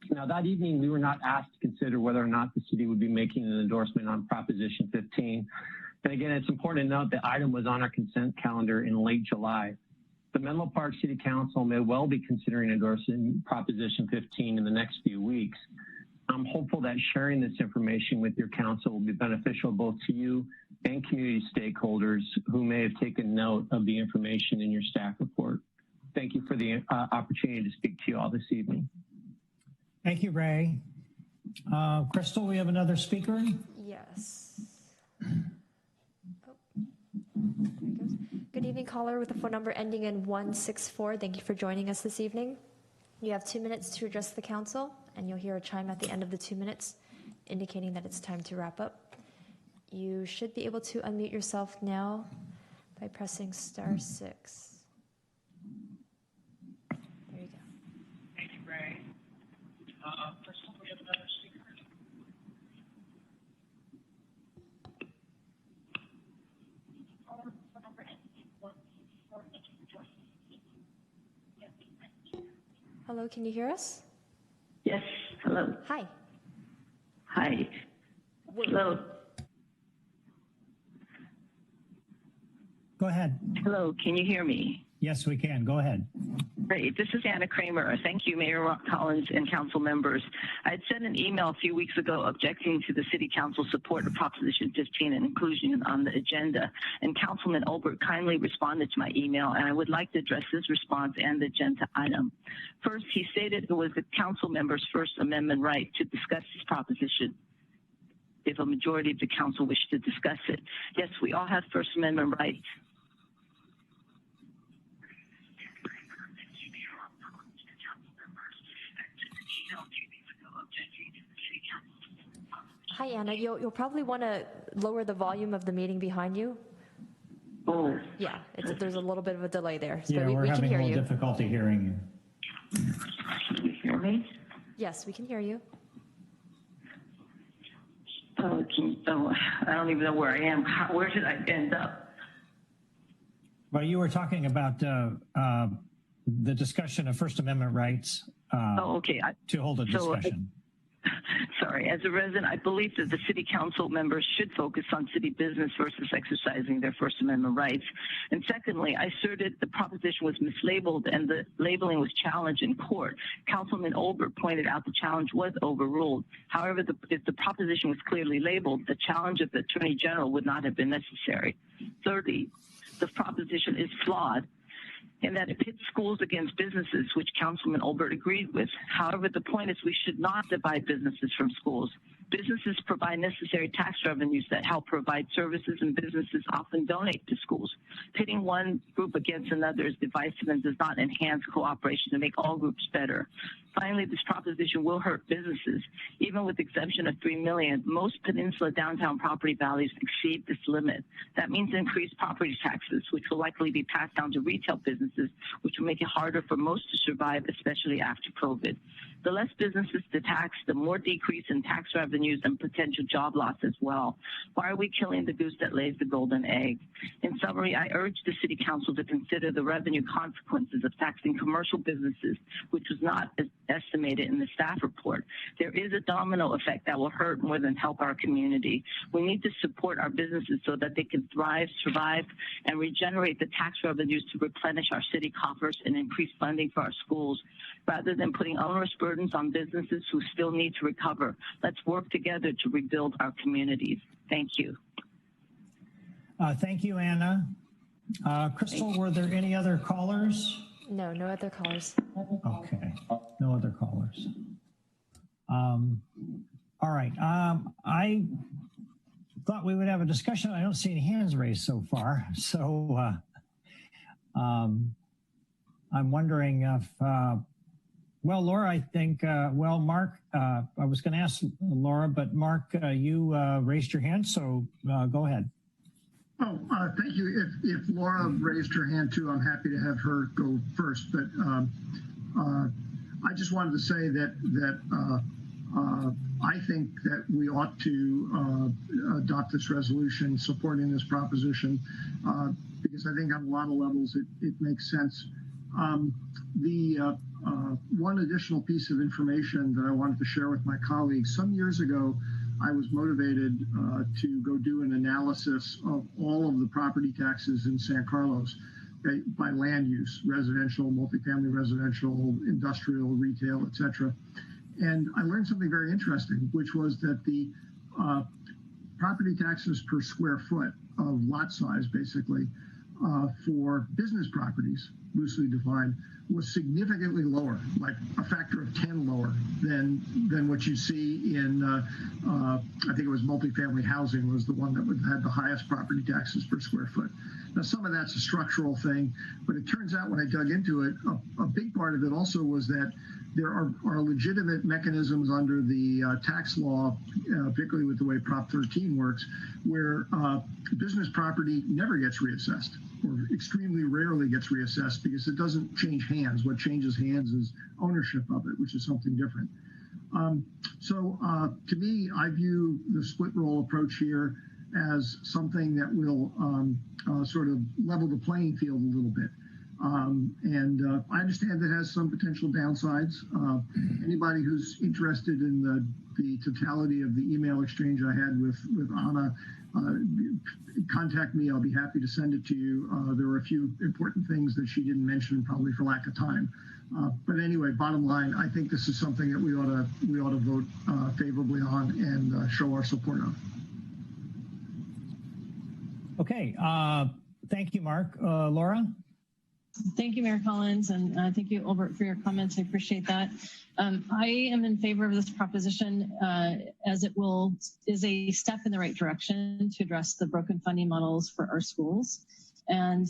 Now, that evening, we were not asked to consider whether or not the city would be making an endorsement on Proposition 15. And again, it's important to note the item was on our consent calendar in late July. The Menlo Park City Council may well be considering endorsing Proposition 15 in the next few weeks. I'm hopeful that sharing this information with your council will be beneficial both to you and community stakeholders who may have taken note of the information in your staff report. Thank you for the opportunity to speak to you all this evening. Thank you, Ray. Crystal, we have another speaker. Yes. There it goes. Good evening, caller with a phone number ending in 164. Thank you for joining us this evening. You have 2 minutes to address the council, and you'll hear a chime at the end of the 2 minutes indicating that it's time to wrap up. You should be able to unmute yourself now by pressing *6. There you go. Thank you, Ray. First of all, we have another speaker. Hello, can you hear us? Yes, hello. Hi. Hi. Hello. Go ahead. Hello, can you hear me? Yes, we can. Go ahead. Great. This is Anna Kramer. Thank you, Mayor Collins and council members. I had sent an email a few weeks ago objecting to the City Council support of Proposition 15 and inclusion on the agenda, and Councilman Olbert kindly responded to my email, and I would like to address his response and the agenda item. First, he stated it was the council member's First Amendment right to discuss this proposition if a majority of the council wished to discuss it. Yes, we all have First Amendment rights. Hi, Anna. You'll probably want to lower the volume of the meeting behind you. Oh. Yeah, there's a little bit of a delay there. So Yeah, we're we can having hear a little you. difficulty hearing you. Can you hear me? Yes, we can hear you. I don't even know where I am. Where did I end up? Well, you were talking about the discussion of First Amendment rights Okay. to hold a discussion. Sorry, as a resident, I believe that the city council members should focus on city business versus exercising their First Amendment rights. And secondly, I asserted the proposition was mislabeled and the labeling was challenged in court. Councilman Olbert pointed out the challenge was overruled. However, if the proposition was clearly labeled, the challenge of the Attorney General would not have been necessary. Thirdly, the proposition is flawed in that it pits schools against businesses, which Councilman Olbert agreed with. However, the point is we should not divide businesses from schools. Businesses provide necessary tax revenues that help provide services, and businesses often donate to schools. Pitting one group against another is divisive and does not enhance cooperation to make all groups better. Finally, this proposition will hurt businesses. Even with exemption of $3 million, most peninsula downtown property values exceed this limit. That means increased property taxes, which will likely be passed down to retail businesses, which will make it harder for most to survive, especially after COVID. The less businesses to tax, the more decrease in tax revenues and potential job loss as well. Why are we killing the goose that lays the golden egg? In summary, I urge the City Council to consider the revenue consequences of taxing commercial businesses, which was not estimated in the staff report. There is a domino effect that will hurt more than help our community. We need to support our businesses so that they can thrive, survive, and regenerate the tax revenues to replenish our city coffers and increase funding for our schools, rather than putting onerous burdens on businesses who still need to recover. Let's work together to rebuild our communities. Thank you. Thank you, Anna. Crystal, were there any other callers? No other callers. Okay, no other callers. All right, I thought we would have a discussion. I don't see any hands raised so far. So I'm wondering if, well, Laura, I think, well, Mark, I was going to ask Laura, but Mark, you raised your hand, so go ahead. Oh, thank you. If Laura raised her hand too, I'm happy to have her go first. But I just wanted to say that I think that we ought to adopt this resolution supporting this proposition because I think on a lot of levels it makes sense. One additional piece of information that I wanted to share with my colleagues, some years ago, I was motivated to go do an analysis of all of the property taxes in San Carlos by land use, residential, multifamily residential, industrial, retail, etc. And I learned something very interesting, which was that the property taxes per square foot of lot size, basically, for business properties, loosely defined, was significantly lower, like a factor of 10 lower than what you see in, I think it was multifamily housing was the one that had the highest property taxes per square foot. Now, some of that's a structural thing, but it turns out when I dug into it, a big part of it also was that there are legitimate mechanisms under the tax law, particularly with the way Prop 13 works, where business property never gets reassessed or extremely rarely gets reassessed because it doesn't change hands. What changes hands is ownership of it, which is something different. So to me, I view the split roll approach here as something that will sort of level the playing field a little bit. I understand that has some potential downsides. Anybody who's interested in the totality of the email exchange I had with Anna, contact me. I'll be happy to send it to you. There were a few important things that she didn't mention, probably for lack of time. But anyway, bottom line, I think this is something that we ought to vote favorably on and show our support of. Okay, thank you, Mark. Laura? Thank you, Mayor Collins, and thank you, Albert, for your comments. I appreciate that. I am in favor of this proposition as it is a step in the right direction to address the broken funding models for our schools. And,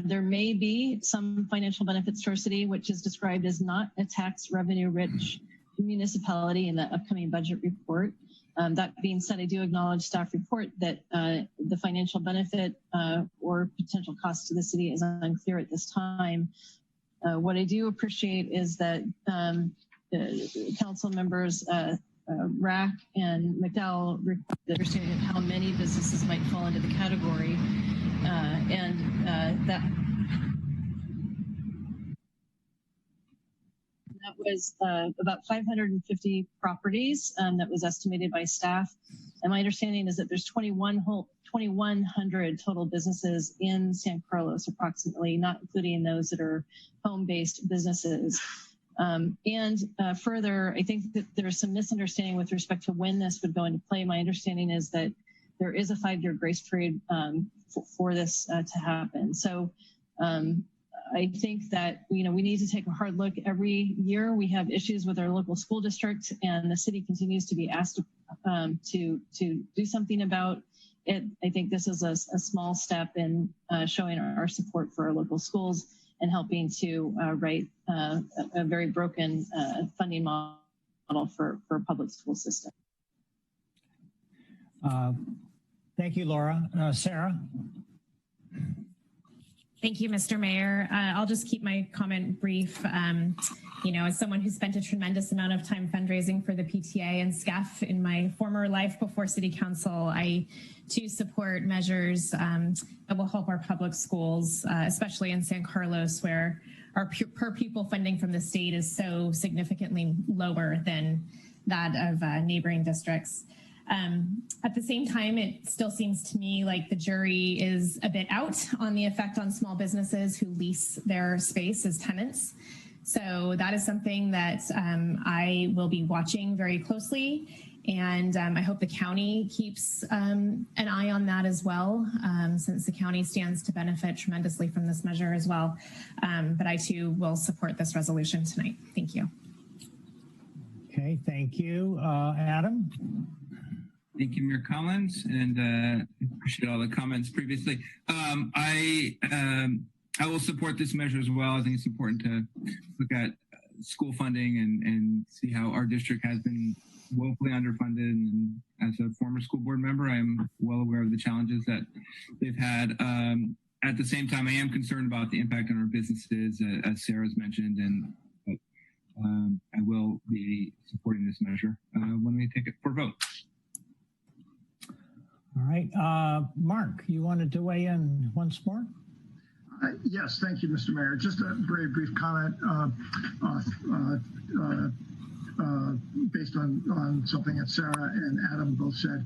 there may be some financial benefits to our city, which is described as not a tax revenue rich municipality in the upcoming budget report. That being said, I do acknowledge staff report that the financial benefit or potential cost to the city is unclear at this time. What I do appreciate is that council members Rack and McDowell the understanding of how many businesses might fall into the category, that was about 550 properties that was estimated by staff. And my understanding is that there's 2,100 total businesses in San Carlos, approximately, not including those that are home-based businesses. Further, I think that there's some misunderstanding with respect to when this would go into play. My understanding is that there is a 5-year grace period for this to happen. So I think that we need to take a hard look. Every year we have issues with our local school district, and the city continues to be asked to do something about it. I think this is a small step in showing our support for our local schools and helping to right a very broken funding model for a public school system. Thank you, Laura. Sarah? Thank you, Mr. Mayor. I'll just keep my comment brief. As someone who spent a tremendous amount of time fundraising for the PTA and SCEF in my former life before City Council, I too support measures that will help our public schools, especially in San Carlos, where our per pupil funding from the state is so significantly lower than that of neighboring districts. At the same time, it still seems to me like the jury is a bit out on the effect on small businesses who lease their space as tenants. So that is something that I will be watching very closely. And I hope the county keeps an eye on that as well, since the county stands to benefit tremendously from this measure as well. But I too will support this resolution tonight. Thank you. Okay, thank you. Adam? Thank you, Mayor Collins, and appreciate all the comments previously. I will support this measure as well. I think it's important to look at school funding and see how our district has been woefully underfunded. And as a former school board member, I am well aware of the challenges that they've had. At the same time, I am concerned about the impact on our businesses, as Sarah's mentioned, and I will be supporting this measure when we take it for vote. All right, Mark, you wanted to weigh in once more? Yes, thank you, Mr. Mayor. Just a very brief comment based on something that Sarah and Adam both said.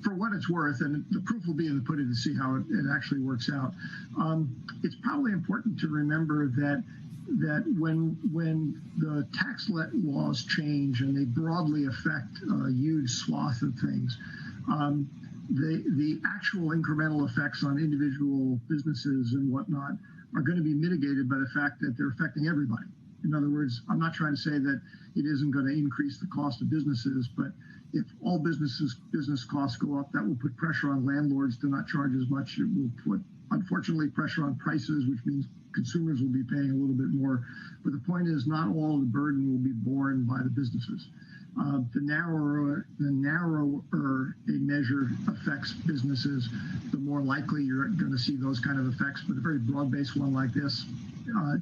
For what it's worth, and the proof will be in the pudding to see how it actually works out, it's probably important to remember that when the tax laws change and they broadly affect a huge swath of things, the actual incremental effects on individual businesses and whatnot are going to be mitigated by the fact that they're affecting everybody. In other words, I'm not trying to say that it isn't going to increase the cost of businesses, but if all business costs go up, that will put pressure on landlords to not charge as much. It will put, unfortunately, pressure on prices, which means consumers will be paying a little bit more. But the point is, not all of the burden will be borne by the businesses. The narrower a measure affects businesses, the more likely you're going to see those kind of effects. But a very broad-based one like this,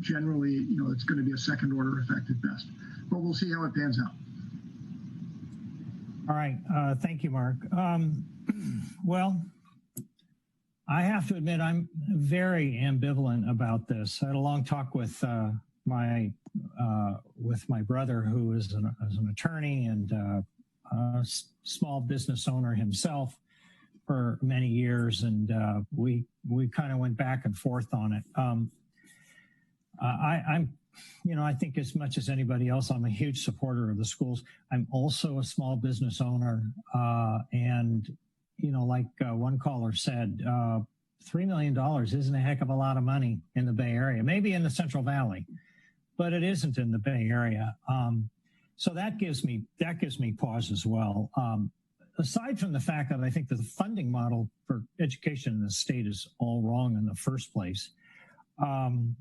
generally, it's going to be a second-order effect at best. But we'll see how it pans out. All right, thank you, Mark. Well, I have to admit, I'm very ambivalent about this. I had a long talk with my brother, who is an attorney and a small business owner himself for many years, and we kind of went back and forth on it. I think as much as anybody else, I'm a huge supporter of the schools. I'm also a small business owner, and like one caller said, $3 million isn't a heck of a lot of money in the Bay Area, maybe in the Central Valley, but it isn't in the Bay Area. So that gives me pause as well. Aside from the fact that I think that the funding model for education in the state is all wrong in the first place, I'm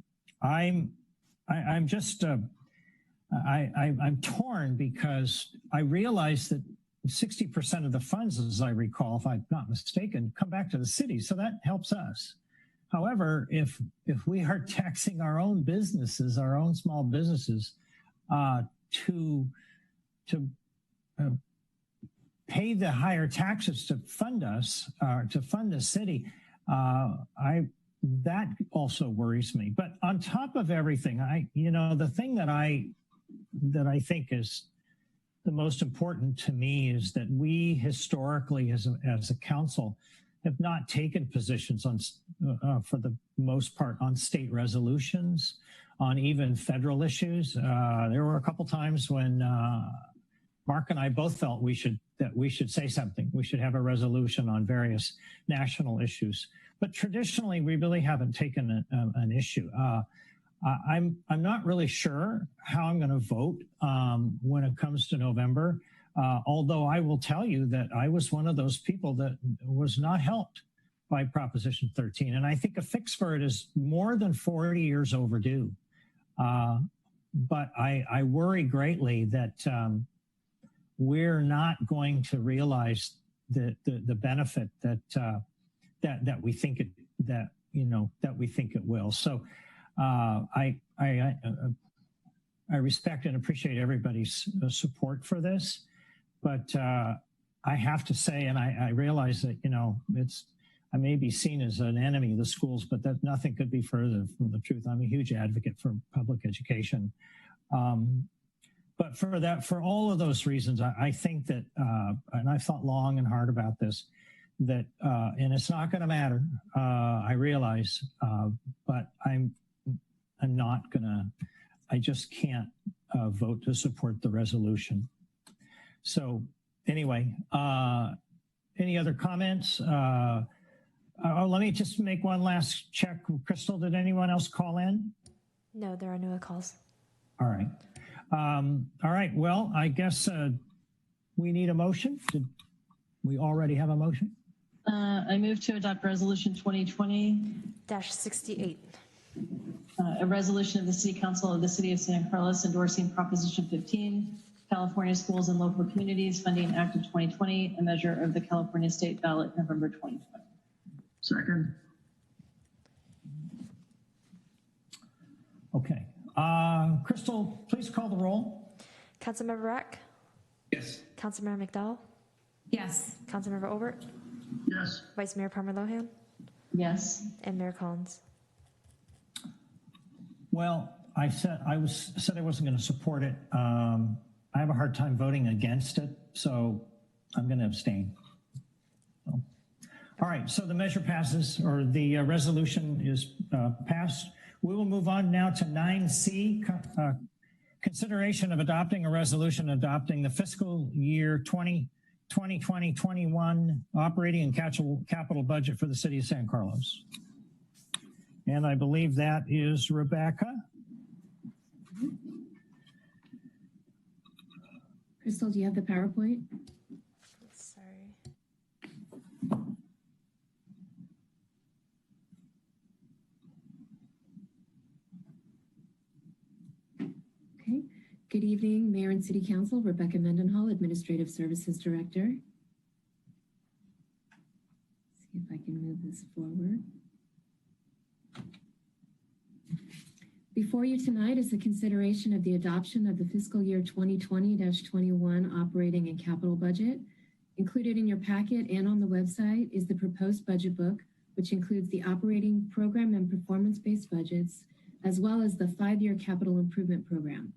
torn because I realize that 60% of the funds, as I recall, if I'm not mistaken, come back to the city. So that helps us. However, if we are taxing our own businesses, our own small businesses, to pay the higher taxes to fund us, to fund the city, that also worries me. But on top of everything, the thing that I think is the most important to me is that we historically, as a council, have not taken positions on, for the most part, on state resolutions, on even federal issues. There were a couple times when Mark and I both felt that we should say something. We should have a resolution on various national issues. But traditionally, we really haven't taken an issue. I'm not really sure how I'm going to vote when it comes to November, although I will tell you that I was one of those people that was not helped by Proposition 13. And I think a fix for it is more than 40 years overdue. But I worry greatly that we're not going to realize the benefit that we think it will. So I respect and appreciate everybody's support for this, but I have to say, and I realize that I may be seen as an enemy of the schools, but that nothing could be further from the truth. I'm a huge advocate for public education. But for all of those reasons, I think that, and I've thought long and hard about this, that, and it's not going to matter, I realize, but I just can't vote to support the resolution. So anyway, any other comments? Let me just make one last check. Crystal, did anyone else call in? No, there are no calls. All right. All right. Well, I guess we need a motion. Did we already have a motion? I move to adopt Resolution 2020-68. A resolution of the City Council of the City of San Carlos endorsing Proposition 15, California Schools and Local Communities Funding Act of 2020, a measure of the California State Ballot, November 2020. Second. Okay. Crystal, please call the roll. Councilmember Rack? Yes. Councilmember McDowell? Yes. Councilmember Obert? Yes. Vice Mayor Palmer Lohan? Yes. And Mayor Collins? Well, I said I wasn't going to support it. I have a hard time voting against it, so I'm going to abstain. So. All right, so the measure passes, or the resolution is passed. We will move on now to 9C, consideration of adopting a resolution adopting the fiscal year 2020-21 operating and capital budget for the city of San Carlos. And I believe that is Rebecca. Crystal, do you have the PowerPoint? Sorry. Okay. Good evening, Mayor and City Council. Rebecca Mendenhall, Administrative Services Director. Let's see if I can move this forward. Before you tonight is the consideration of the adoption of the fiscal year 2020-21 operating and capital budget. Included in your packet and on the website is the proposed budget book, which includes the operating program and performance-based budgets, as well as the 5-year capital improvement program.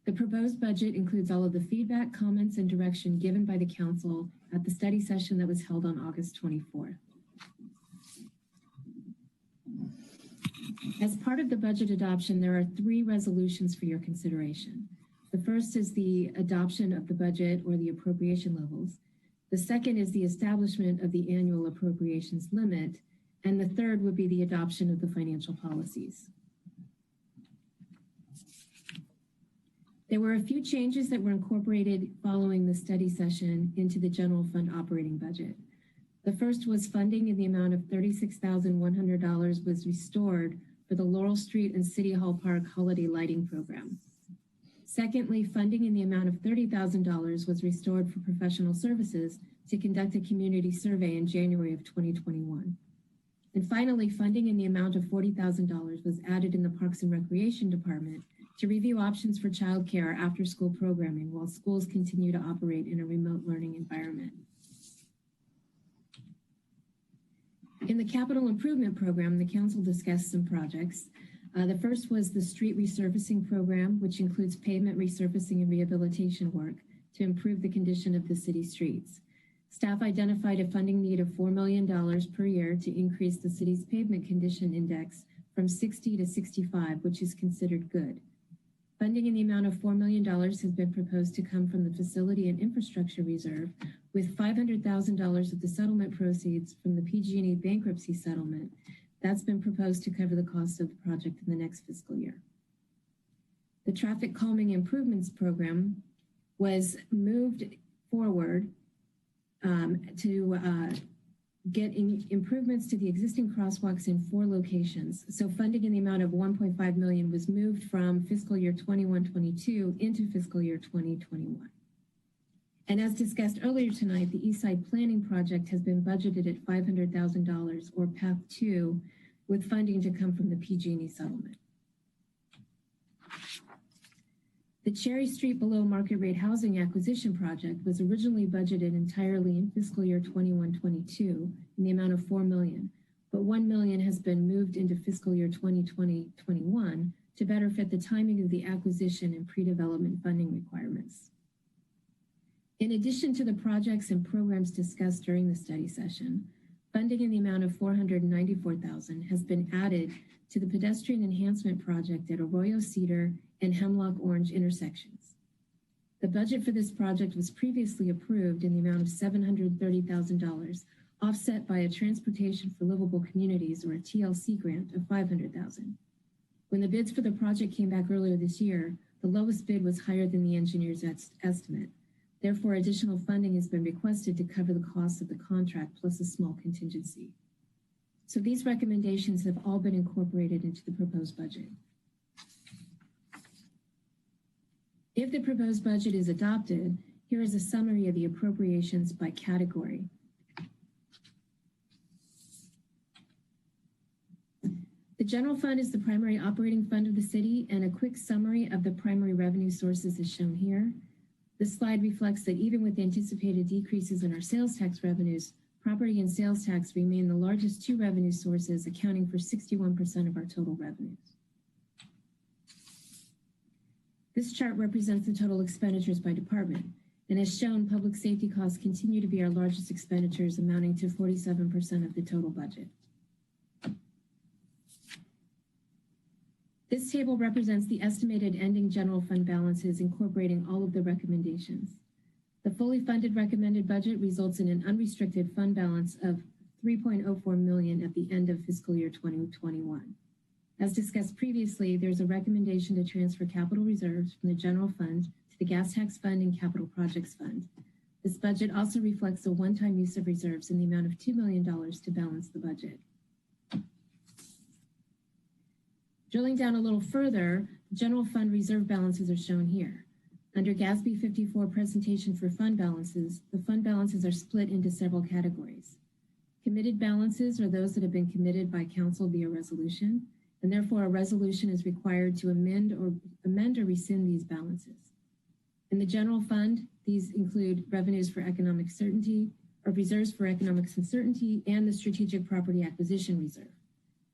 The proposed budget includes all of the feedback, comments, and direction given by the council at the study session that was held on August 24th. As part of the budget adoption, there are 3 resolutions for your consideration. The first is the adoption of the budget or the appropriation levels. The second is the establishment of the annual appropriations limit. And the third would be the adoption of the financial policies. There were a few changes that were incorporated following the study session into the general fund operating budget. The first was funding in the amount of $36,100 was restored for the Laurel Street and City Hall Park holiday lighting program. Secondly, funding in the amount of $30,000 was restored for professional services to conduct a community survey in January of 2021. And finally, funding in the amount of $40,000 was added in the Parks and Recreation Department to review options for childcare after school programming while schools continue to operate in a remote learning environment. In the capital improvement program, the council discussed some projects. The first was the street resurfacing program, which includes pavement resurfacing and rehabilitation work to improve the condition of the city streets. Staff identified a funding need of $4 million per year to increase the city's pavement condition index from 60 to 65, which is considered good. Funding in the amount of $4 million has been proposed to come from the Facility and Infrastructure Reserve, with $500,000 of the settlement proceeds from the PG&E bankruptcy settlement. That's been proposed to cover the cost of the project in the next fiscal year. The traffic calming improvements program was moved forward to get improvements to the existing crosswalks in 4 locations. So funding in the amount of $1.5 million was moved from fiscal year 21-22 into fiscal year 2021. And as discussed earlier tonight, the Eastside Planning Project has been budgeted at $500,000 or Path 2, with funding to come from the PG&E settlement. The Cherry Street below market rate housing acquisition project was originally budgeted entirely in fiscal year 21-22 in the amount of $4 million, but $1 million has been moved into fiscal year 2020-21 to better fit the timing of the acquisition and pre-development funding requirements. In addition to the projects and programs discussed during the study session, funding in the amount of $494,000 has been added to the pedestrian enhancement project at Arroyo Cedar and Hemlock Orange intersections. The budget for this project was previously approved in the amount of $730,000, offset by a Transportation for Livable Communities, or a TLC grant of $500,000. When the bids for the project came back earlier this year, the lowest bid was higher than the engineer's estimate. Therefore, additional funding has been requested to cover the cost of the contract plus a small contingency. So these recommendations have all been incorporated into the proposed budget. If the proposed budget is adopted, here is a summary of the appropriations by category. The general fund is the primary operating fund of the city, and a quick summary of the primary revenue sources is shown here. This slide reflects that even with anticipated decreases in our sales tax revenues, property and sales tax remain the largest 2 revenue sources, accounting for 61% of our total revenues. This chart represents the total expenditures by department, and as shown, public safety costs continue to be our largest expenditures, amounting to 47% of the total budget. This table represents the estimated ending general fund balances, incorporating all of the recommendations. The fully funded recommended budget results in an unrestricted fund balance of $3.04 million at the end of fiscal year 2021. As discussed previously, there's a recommendation to transfer capital reserves from the general fund to the gas tax fund and capital projects fund. This budget also reflects a one-time use of reserves in the amount of $2 million to balance the budget. Drilling down a little further, the general fund reserve balances are shown here. Under GASB 54 presentation for fund balances, the fund balances are split into several categories. Committed balances are those that have been committed by council via resolution, and therefore a resolution is required to amend or rescind these balances. In the general fund, these include revenues for economic certainty, of reserves for economic uncertainty and the strategic property acquisition reserve.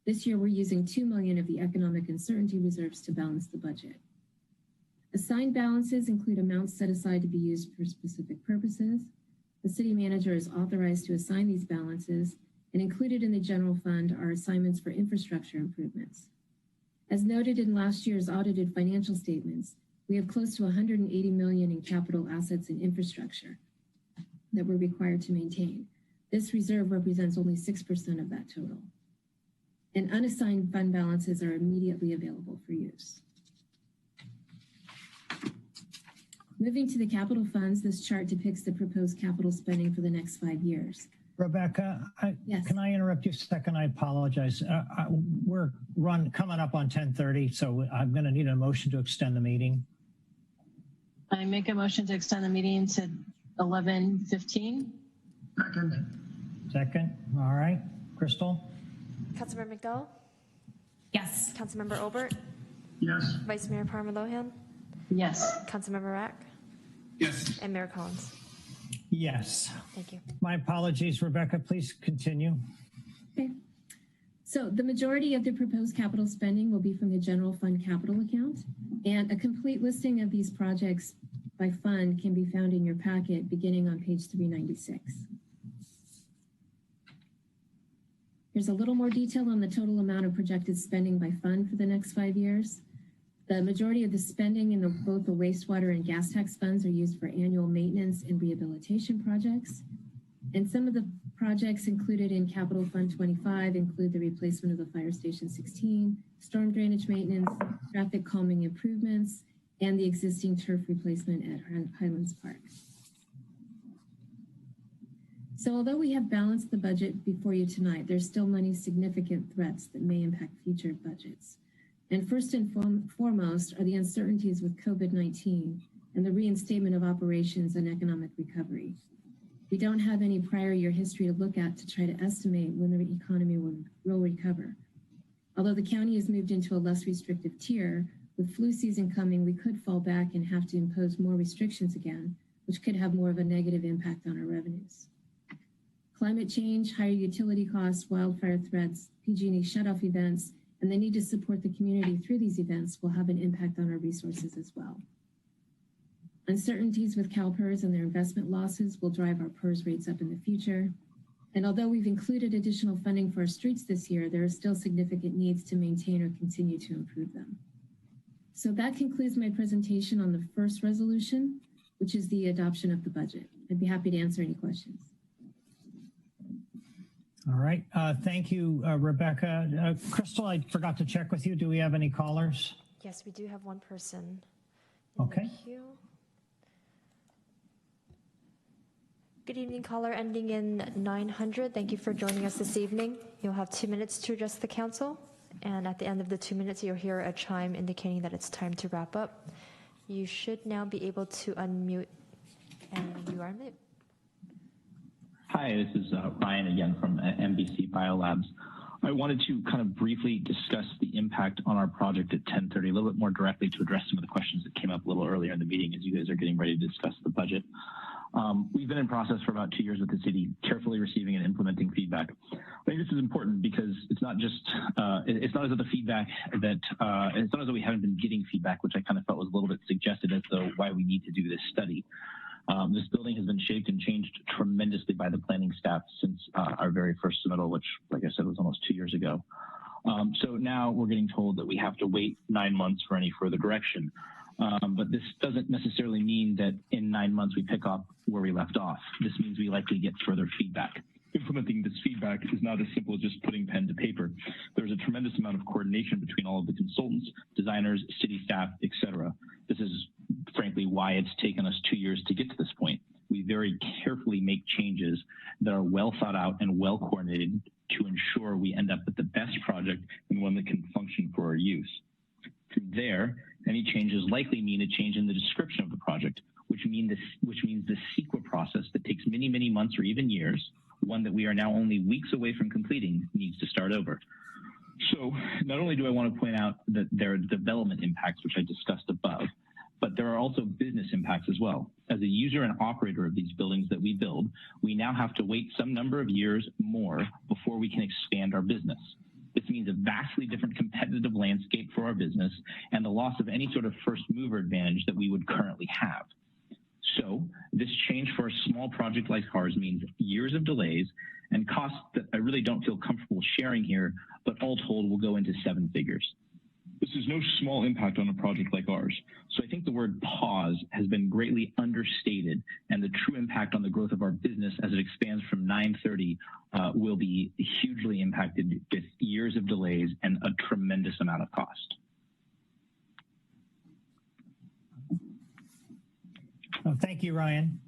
This year, we're using $2 million of the economic uncertainty reserves to balance the budget. Assigned balances include amounts set aside to be used for specific purposes. The city manager is authorized to assign these balances, and included in the general fund are assignments for infrastructure improvements. As noted in last year's audited financial statements, we have close to $180 million in capital assets and infrastructure that we're required to maintain. This reserve represents only 6% of that total. And unassigned fund balances are immediately available for use. Moving to the capital funds, this chart depicts the proposed capital spending for the next 5 years. Rebecca, Yes. Can I interrupt you a second? I apologize. We're coming up on 10:30, so I'm going to need a motion to extend the meeting. I make a motion to extend the meeting to 11:15. Second. All right. Crystal? Councilmember McDowell? Yes. Councilmember Obert? Yes. Vice Mayor Parma-Lohan? Yes. Councilmember Rack? Yes. And Mayor Collins? Yes. Thank you. My apologies, Rebecca. Please continue. Okay. So the majority of the proposed capital spending will be from the general fund capital account, and a complete listing of these projects by fund can be found in your packet beginning on page 396. Here's a little more detail on the total amount of projected spending by fund for the next 5 years. The majority of the spending in both the wastewater and gas tax funds are used for annual maintenance and rehabilitation projects. And some of the projects included in Capital Fund 25 include the replacement of the Fire Station 16, storm drainage maintenance, traffic calming improvements, and the existing turf replacement at Highlands Park. So although we have balanced the budget before you tonight, there's still many significant threats that may impact future budgets. And first and foremost are the uncertainties with COVID-19 and the reinstatement of operations and economic recovery. We don't have any prior year history to look at to try to estimate when the economy will recover. Although the county has moved into a less restrictive tier, with flu season coming, we could fall back and have to impose more restrictions again, which could have more of a negative impact on our revenues. Climate change, higher utility costs, wildfire threats, PG&E shutoff events, and the need to support the community through these events will have an impact on our resources as well. Uncertainties with CalPERS and their investment losses will drive our PERS rates up in the future. And although we've included additional funding for our streets this year, there are still significant needs to maintain or continue to improve them. So that concludes my presentation on the first resolution, which is the adoption of the budget. I'd be happy to answer any questions. All right. Thank you, Rebecca. Crystal, I forgot to check with you. Do we have any callers? Yes, we do have one person in Okay. the queue. Good evening, caller ending in 900. Thank you for joining us this evening. You'll have 2 minutes to address the council. And at the end of the 2 minutes, you'll hear a chime indicating that it's time to wrap up. You should now be able to unmute, and you are on mute. Hi, this is Ryan again from MBC Biolabs. I wanted to kind of briefly discuss the impact on our project at 10:30, a little bit more directly to address some of the questions that came up a little earlier in the meeting as you guys are getting ready to discuss the budget. We've been in process for about 2 years with the city, carefully receiving and implementing feedback. I think this is important because it's not just, it's not as though the feedback that, it's not as though we haven't been getting feedback, which I kind of felt was a little bit suggested as to why we need to do this study. This building has been shaped and changed tremendously by the planning staff since our very first submittal, which, like I said, was almost 2 years ago. So now we're getting told that we have to wait 9 months for any further direction. But this doesn't necessarily mean that in 9 months we pick up where we left off. This means we likely get further feedback. Implementing this feedback is not as simple as just putting pen to paper. There's a tremendous amount of coordination between all of the consultants, designers, city staff, etc. This is frankly why it's taken us 2 years to get to this point. We very carefully make changes that are well thought out and well coordinated to ensure we end up with the best project and one that can function for our use. From there, any changes likely mean a change in the description of the project, which means the CEQA process that takes many, many months or even years, one that we are now only weeks away from completing, needs to start over. So not only do I want to point out that there are development impacts, which I discussed above, but there are also business impacts as well. as a user and operator of these buildings that we build, we now have to wait some number of years more before we can expand our business. This means a vastly different competitive landscape for our business and the loss of any sort of first mover advantage that we would currently have. So this change for a small project like ours means years of delays and costs that I really don't feel comfortable sharing here, but all told will go into 7 figures. This is no small impact on a project like ours. So I think the word pause has been greatly understated, and the true impact on the growth of our business as it expands from 930 will be hugely impacted with years of delays and a tremendous amount of cost. Thank you, Ryan.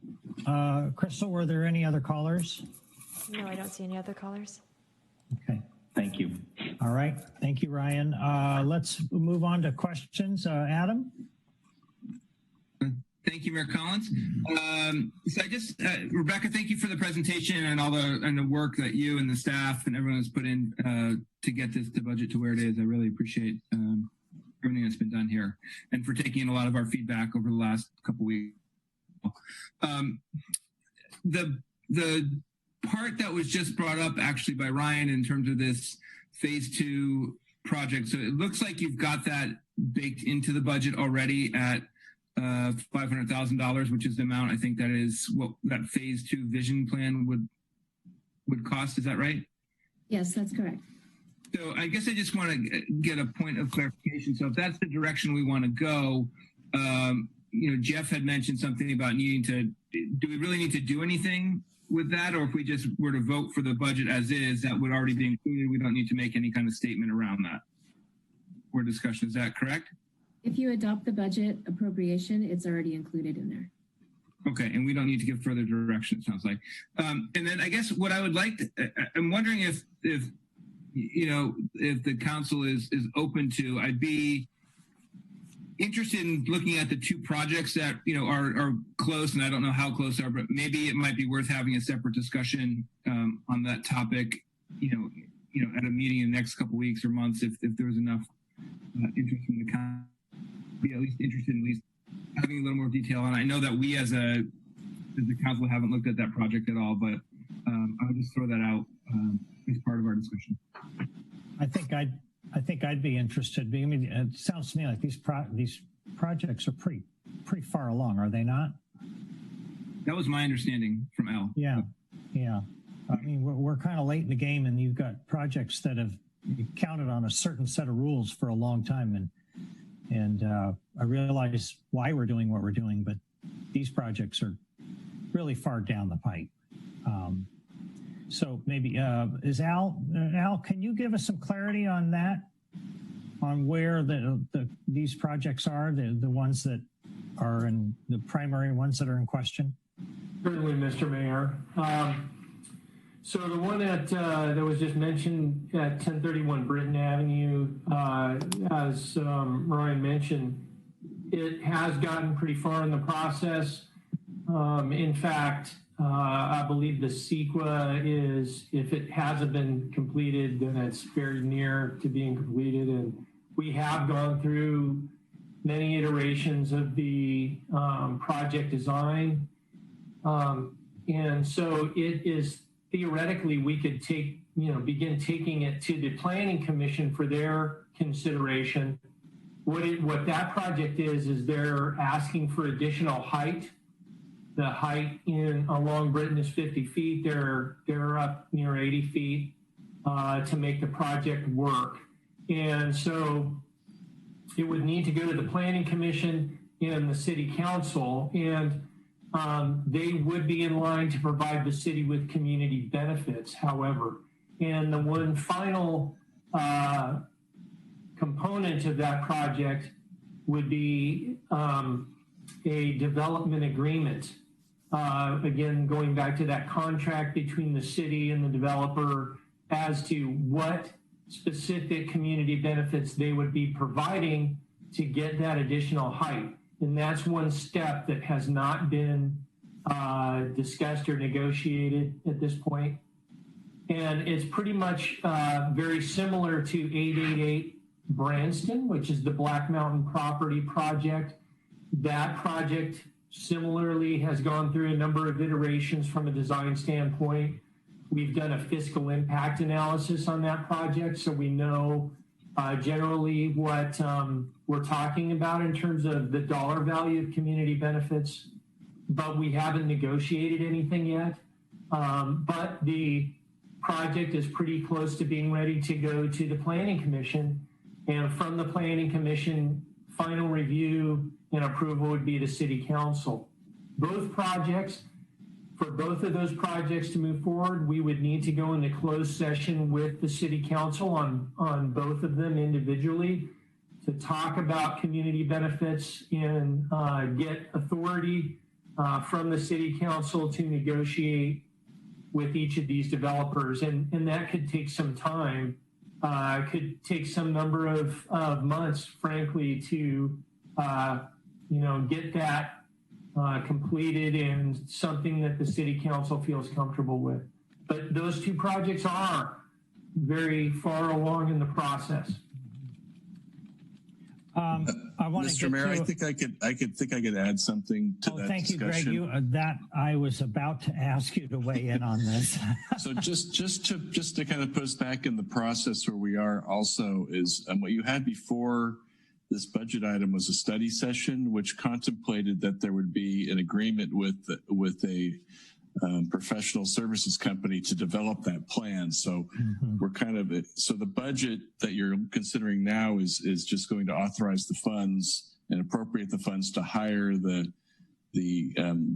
Crystal, were there any other callers? No, I don't see any other callers. Okay. Thank you. All right. Thank you, Ryan. Let's move on to questions. Adam? Thank you, Mayor Collins. So I just, Rebecca, thank you for the presentation and all the work that you and the staff and everyone has put in to get the budget to where it is. I really appreciate everything that's been done here and for taking in a lot of our feedback over the last couple weeks. The part that was just brought up actually by Ryan in terms of this phase 2 project. So it looks like you've got that baked into the budget already at $500,000, which is the amount I think that is what that phase 2 vision plan would cost. Is that right? Yes, that's correct. So I guess I just want to get a point of clarification. So if that's the direction we want to go, Jeff had mentioned something about needing to, do we really need to do anything with that? Or if we just were to vote for the budget as is, that would already be included. We don't need to make any kind of statement around that or discussion. Is that correct? If you adopt the budget appropriation, it's already included in there. Okay, and we don't need to give further direction, it sounds like. And then I guess what I would like to, I'm wondering if the council is open to, I'd be interested in looking at the 2 projects that are close, and I don't know how close they are, but maybe it might be worth having a separate discussion on that topic, at a meeting in the next couple weeks or months, if there's enough interest from the council, be at least interested in at least having a little more detail. And I know that we as the council haven't looked at that project at all, but I would just throw that out as part of our discussion. I think I'd be interested. I mean, it sounds to me like these projects are pretty far along, are they not? That was my understanding from Al. Yeah. I mean, we're kind of late in the game, and you've got projects that have counted on a certain set of rules for a long time, and I realize why we're doing what we're doing, but these projects are really far down the pipe. So maybe is Al, can you give us some clarity on that, on where these projects are, the ones that are in the primary ones that are in question? Certainly, Mr. Mayor. So the one that was just mentioned at 1031 Britton Avenue, as Ryan mentioned, it has gotten pretty far in the process. In fact, I believe the CEQA is, if it hasn't been completed, then it's very near to being completed. And we have gone through many iterations of the project design. And so it is, theoretically, we could begin taking it to the Planning Commission for their consideration. What that project is they're asking for additional height. The height along Britton is 50 feet. They're up near 80 feet to make the project work. And so it would need to go to the Planning Commission and the City Council, and they would be in line to provide the city with community benefits, however. And the one final component of that project would be a development agreement. Again, going back to that contract between the city and the developer as to what specific community benefits they would be providing to get that additional height. And that's one step that has not been discussed or negotiated at this point. And it's pretty much very similar to 888 Branston, which is the Black Mountain property project. That project similarly has gone through a number of iterations from a design standpoint. We've done a fiscal impact analysis on that project, so we know generally what we're talking about in terms of the dollar value of community benefits, but we haven't negotiated anything yet. But the project is pretty close to being ready to go to the Planning Commission. And from the Planning Commission, final review and approval would be the City Council. Both projects, for both of those projects to move forward, we would need to go into closed session with the City Council on both of them individually to talk about community benefits and get authority from the City Council to negotiate with each of these developers. And that could take some time. Could take some number of months, frankly, to get that completed and something that the City Council feels comfortable with. But those two projects are very far along in the process. I want to Mr. Mayor, I think I could add something to that thank discussion. you, Greg. That I was about to ask you to weigh in on this. So just to kind of put us back in the process where we are also is what you had before this budget item was a study session, which contemplated that there would be an agreement with a professional services company to develop that plan. So we're kind of, so the budget that you're considering now is just going to authorize the funds and appropriate the funds to hire the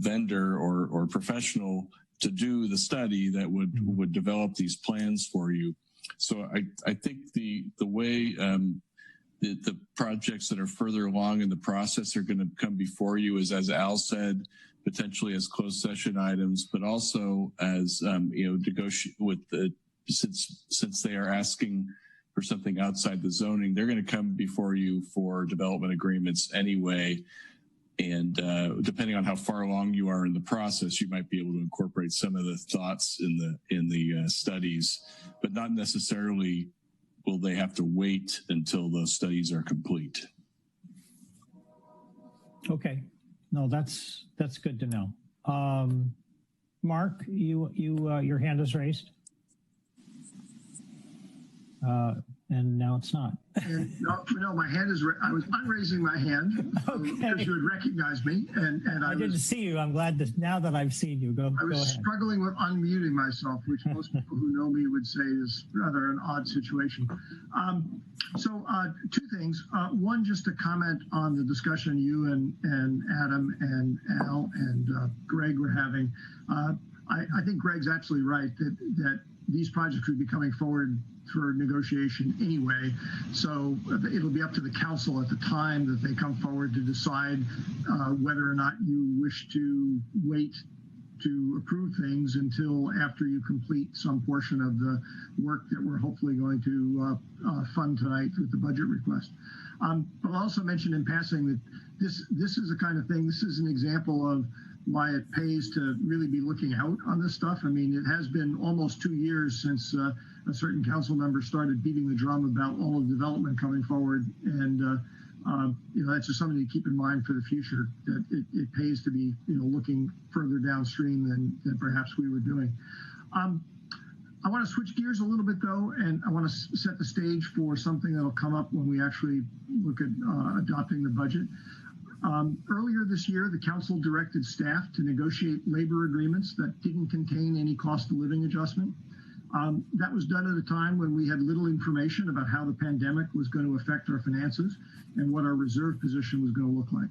vendor or professional to do the study that would develop these plans for you. So I think the way the projects that are further along in the process are going to come before you is, as Al said, potentially as closed session items, but also as negotiate with since they are asking for something outside the zoning, they're going to come before you for development agreements anyway. And depending on how far along you are in the process, you might be able to incorporate some of the thoughts in the studies, but not necessarily will they have to wait until those studies are complete. Okay. No, that's good to know. Mark, your hand is raised. And now it's not. And no, my hand is. I was unraising my hand because you had recognized me, and I didn't see you. I'm glad that now that I've seen you, go. I was ahead. struggling with unmuting myself, which most people who know me would say is rather an odd situation. So two things. One, just to comment on the discussion you and Adam and Al and Greg were having. I think Greg's absolutely right that these projects would be coming forward for negotiation anyway. So it'll be up to the council at the time that they come forward to decide whether or not you wish to wait to approve things until after you complete some portion of the work that we're hopefully going to fund tonight with the budget request. But I'll also mention in passing that this is a kind of thing, this is an example of why it pays to really be looking out on this stuff. I mean, it has been almost 2 years since a certain council member started beating the drum about all of the development coming forward. And, that's just something to keep in mind for the future, that it pays to be, looking further downstream than perhaps we were doing. I want to switch gears a little bit, though, and I want to set the stage for something that'll come up when we actually look at adopting the budget. Earlier this year, the council directed staff to negotiate labor agreements that didn't contain any cost of living adjustment. That was done at a time when we had little information about how the pandemic was going to affect our finances and what our reserve position was going to look like.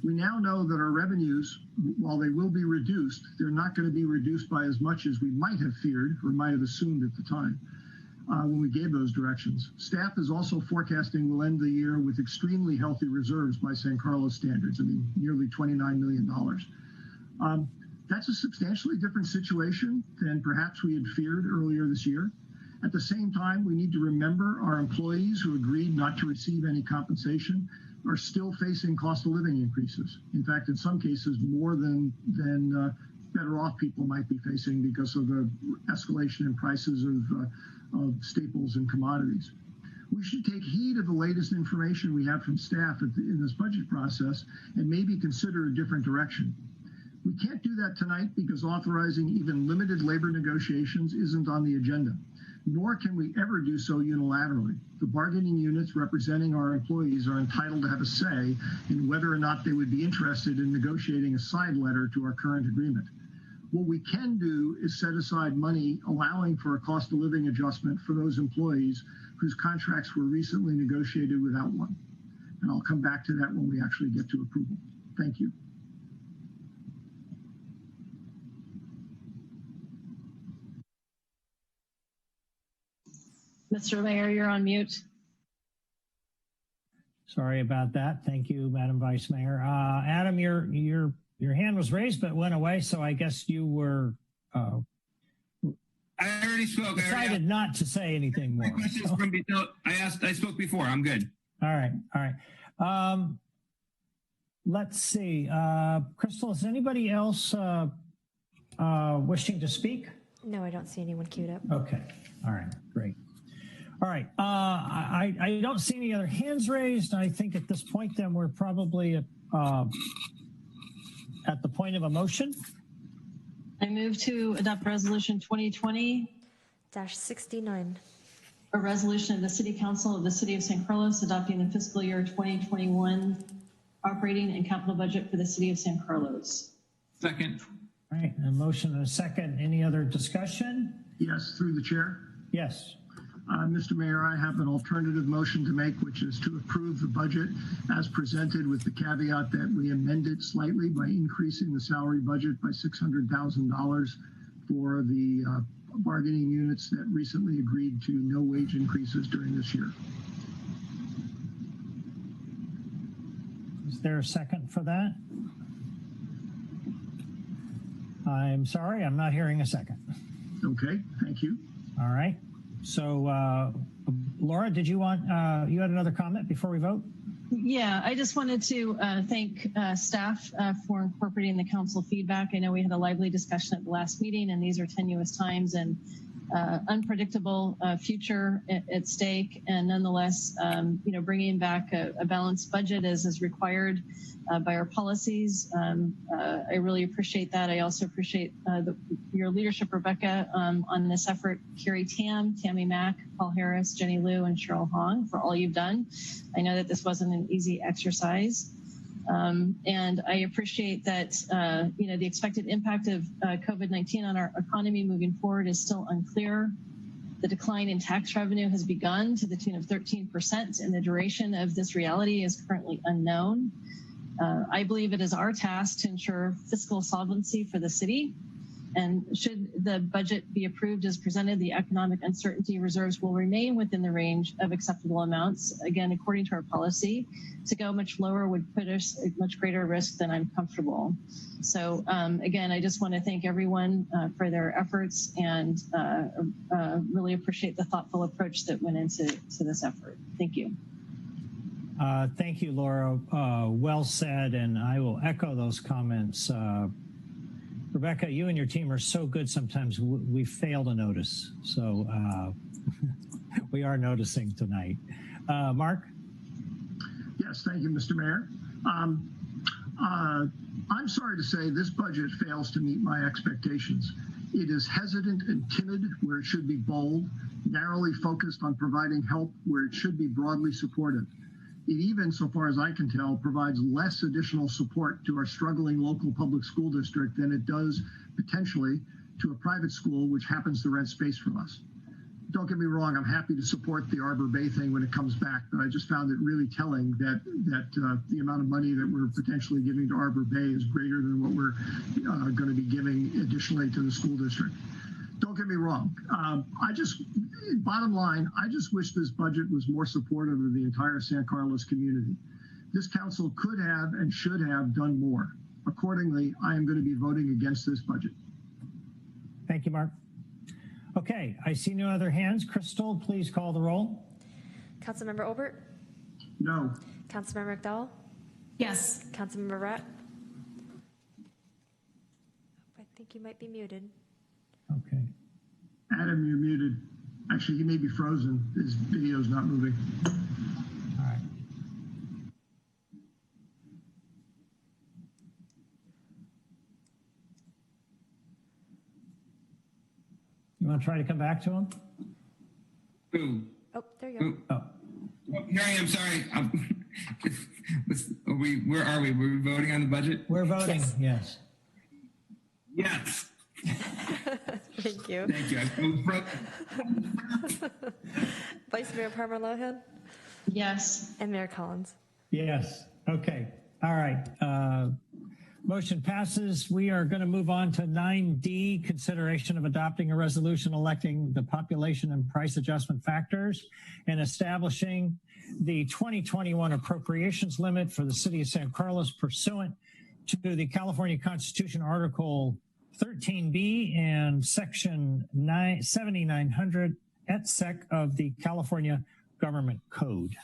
We now know that our revenues, while they will be reduced, they're not going to be reduced by as much as we might have feared or might have assumed at the time. When we gave those directions. Staff is also forecasting we'll end the year with extremely healthy reserves by San Carlos standards. I mean, nearly $29 million. That's a substantially different situation than perhaps we had feared earlier this year. At the same time, we need to remember our employees who agreed not to receive any compensation are still facing cost of living increases. In fact, in some cases, more than better off people might be facing because of the escalation in prices of staples and commodities. We should take heed of the latest information we have from staff in this budget process and maybe consider a different direction. We can't do that tonight because authorizing even limited labor negotiations isn't on the agenda, nor can we ever do so unilaterally. The bargaining units representing our employees are entitled to have a say in whether or not they would be interested in negotiating a side letter to our current agreement. What we can do is set aside money allowing for a cost of living adjustment for those employees whose contracts were recently negotiated without one. And I'll come back to that when we actually get to approval. Thank you. Mr. Mayor, you're on mute. Sorry about that. Thank you, Madam Vice Mayor. Adam, your hand was raised but went away, so I guess you were. I already spoke. Decided not to say anything more. I spoke before. I'm good. All right. All right. Let's see. Crystal, is anybody else wishing to speak? No, I don't see anyone queued up. Okay. All right. Great. All right. I don't see any other hands raised. I think at this point, then we're probably at the point of a motion. I move to adopt resolution 2020-69. A resolution of the City Council of the City of San Carlos adopting the fiscal year 2021 operating and capital budget for the City of San Carlos. Second. All right. A motion and a second. Any other discussion? Yes, through the chair. Yes. Mr. Mayor, I have an alternative motion to make, which is to approve the budget as presented with the caveat that we amend it slightly by increasing the salary budget by $600,000 for the bargaining units that recently agreed to no wage increases during this year. Is there a second for that? I'm sorry, I'm not hearing a second. Okay, thank you. All right. So, Laura, did you want, you had another comment before we vote? Yeah, I just wanted to thank staff for incorporating the council feedback. I know we had a lively discussion at the last meeting, and these are tenuous times and unpredictable future at stake. And nonetheless, bringing back a balanced budget as is required by our policies. I really appreciate that. I also appreciate your leadership, Rebecca, on this effort. Carrie Tam, Tammy Mack, Paul Harris, Jenny Liu, and Cheryl Hong for all you've done. I know that this wasn't an easy exercise. And I appreciate that, the expected impact of COVID-19 on our economy moving forward is still unclear. The decline in tax revenue has begun to the tune of 13%, and the duration of this reality is currently unknown. I believe it is our task to ensure fiscal solvency for the city. And should the budget be approved as presented, the economic uncertainty reserves will remain within the range of acceptable amounts. Again, according to our policy, to go much lower would put us at much greater risk than I'm comfortable. So again, I just want to thank everyone for their efforts and really appreciate the thoughtful approach that went into this effort. Thank you. Thank you, Laura. Well said, and I will echo those comments. Rebecca, you and your team are so good sometimes we fail to notice. So we are noticing tonight. Mark? Yes, thank you, Mr. Mayor. I'm sorry to say this budget fails to meet my expectations. It is hesitant and timid where it should be bold, narrowly focused on providing help where it should be broadly supportive. It even, so far as I can tell, provides less additional support to our struggling local public school district than it does potentially to a private school which happens to rent space from us. Don't get me wrong, I'm happy to support the Arbor Bay thing when it comes back, but I just found it really telling that the amount of money that we're potentially giving to Arbor Bay is greater than what we're going to be giving additionally to the school district. Don't get me wrong. Bottom line, I just wish this budget was more supportive of the entire San Carlos community. This council could have and should have done more. Accordingly, I am going to be voting against this budget. Thank you, Mark. Okay, I see no other hands. Crystal, please call the roll. Councilmember Olbert? No. Councilmember McDowell? Yes. Councilmember Ratt? I think you might be muted. Okay. Adam, you're muted. Actually, he may be frozen. His video's not moving. All right. You want to try to come back to him? Ooh. Oh, there you go. Oh, here I am. Sorry. Where are we? We're voting on the budget? We're voting, yes. Yes. Thank you. Thank you. Vice Mayor Palmer Lohan? Yes. And Mayor Collins? Yes. Okay. All right. Motion passes. We are going to move on to 9D, consideration of adopting a resolution electing the population and price adjustment factors and establishing the 2021 appropriations limit for the city of San Carlos pursuant to the California Constitution Article 13B and Section 7900 et sec of the California Government Code.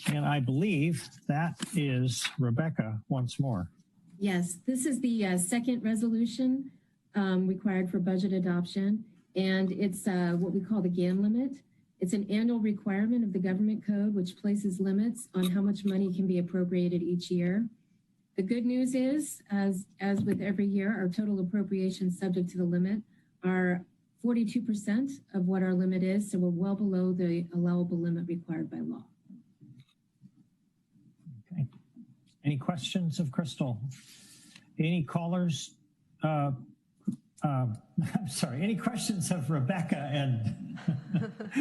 And I believe that is Rebecca once more. Yes, this is the second resolution required for budget adoption, and it's what we call the GAN limit. It's an annual requirement of the government code, which places limits on how much money can be appropriated each year. The good news is, as with every year, our total appropriations subject to the limit are 42% of what our limit is, so we're well below the allowable limit required by law. Okay. Any questions of Crystal? Any callers? I'm sorry, any questions of Rebecca? And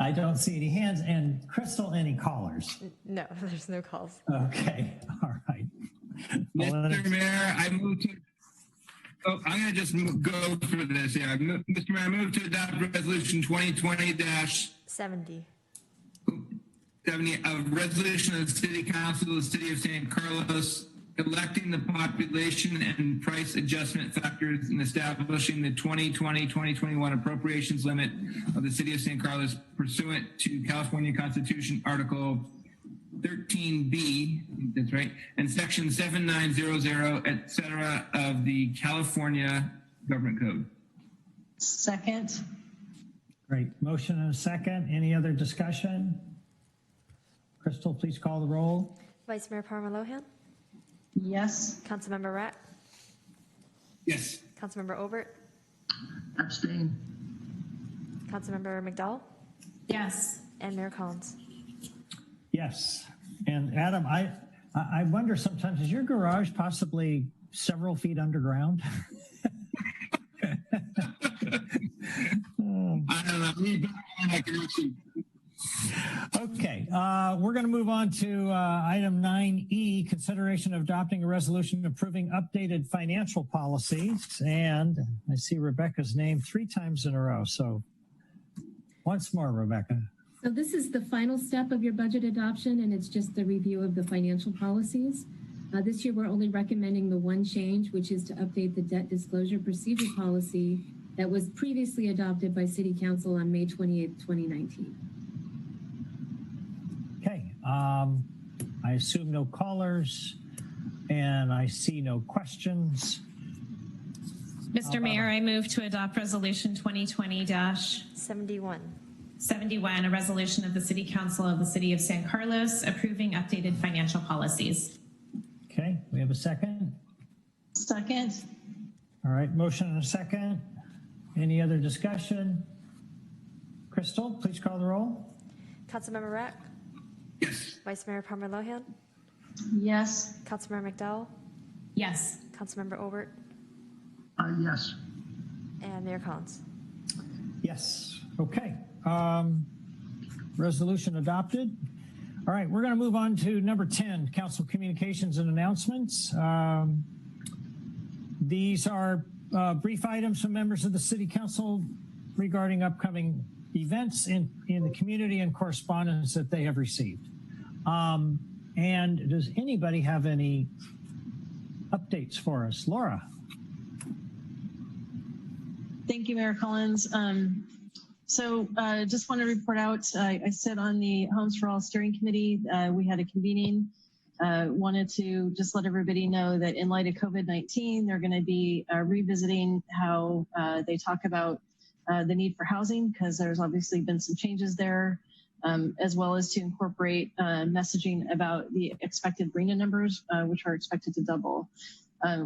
I don't see any hands. And Crystal, any callers? No, there's no calls. Okay, all right. Mr. Mayor, I move to. Oh, I'm going to just go through this. Yeah, Mr. Mayor, I move to adopt Resolution 2020-70. 70, a resolution of the City Council of the City of San Carlos electing the population and price adjustment factors and establishing the 2020-2021 appropriations limit of the City of San Carlos pursuant to California Constitution Article 13B, that's right, and Section 7900, et cetera, of the California Government Code. Second. Great. Motion and a second. Any other discussion? Crystal, please call the roll. Vice Mayor Palmer Lohan? Yes. Councilmember Ratt? Yes. Councilmember Obert? Abstain. Councilmember McDowell? Yes. And Mayor Collins? Yes. And Adam, I wonder sometimes, is your garage possibly several feet underground? I don't know. I can actually. Okay, we're going to move on to item 9E, consideration of adopting a resolution approving updated financial policies. And I see Rebecca's name 3 times in a row. So once more, Rebecca. So this is the final step of your budget adoption, and it's just the review of the financial policies. This year, we're only recommending the one change, which is to update the debt disclosure procedure policy that was previously adopted by City Council on May 28th, 2019. Okay, I assume no callers, and I see no questions. Mr. Mayor, I move to adopt Resolution 2020-71. 71, a resolution of the City Council of the City of San Carlos approving updated financial policies. Okay, we have a second. Second. All right, motion and a second. Any other discussion? Crystal, please call the roll. Councilmember Ratt? Yes. Vice Mayor Palmer Lohan? Yes. Councilmember McDowell? Yes. Councilmember Obert? Yes. And Mayor Collins? Yes. Okay. Resolution adopted. All right, we're going to move on to number 10, council communications and announcements. These are brief items from members of the City Council regarding upcoming events in the community and correspondence that they have received. And does anybody have any updates for us? Laura. Thank you, Mayor Collins. So just want to report out, I sit on the Homes for All Steering Committee. We had a convening. Wanted to just let everybody know that in light of COVID-19, they're going to be revisiting how they talk about the need for housing, because there's obviously been some changes there, as well as to incorporate messaging about the expected RHNA numbers, which are expected to double.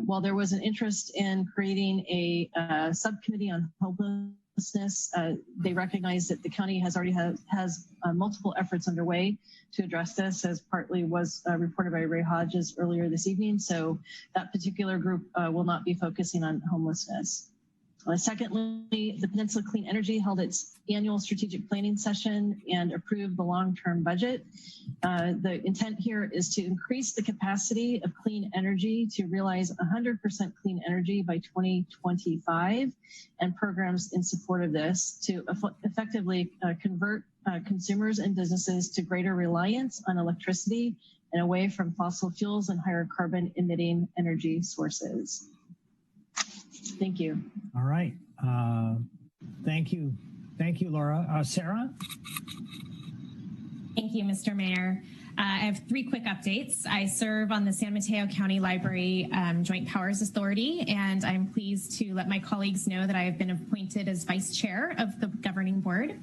While there was an interest in creating a subcommittee on homelessness, they recognize that the county has already has multiple efforts underway to address this, as partly was reported by Ray Hodges earlier this evening. So that particular group will not be focusing on homelessness. Secondly, the Peninsula Clean Energy held its annual strategic planning session and approved the long-term budget. The intent here is to increase the capacity of clean energy to realize 100% clean energy by 2025, and programs in support of this to effectively convert consumers and businesses to greater reliance on electricity and away from fossil fuels and higher carbon emitting energy sources. Thank you. All right. Thank you. Thank you, Laura. Sarah? Thank you, Mr. Mayor. I have 3 quick updates. I serve on the San Mateo County Library Joint Powers Authority, and I'm pleased to let my colleagues know that I have been appointed as vice chair of the governing board.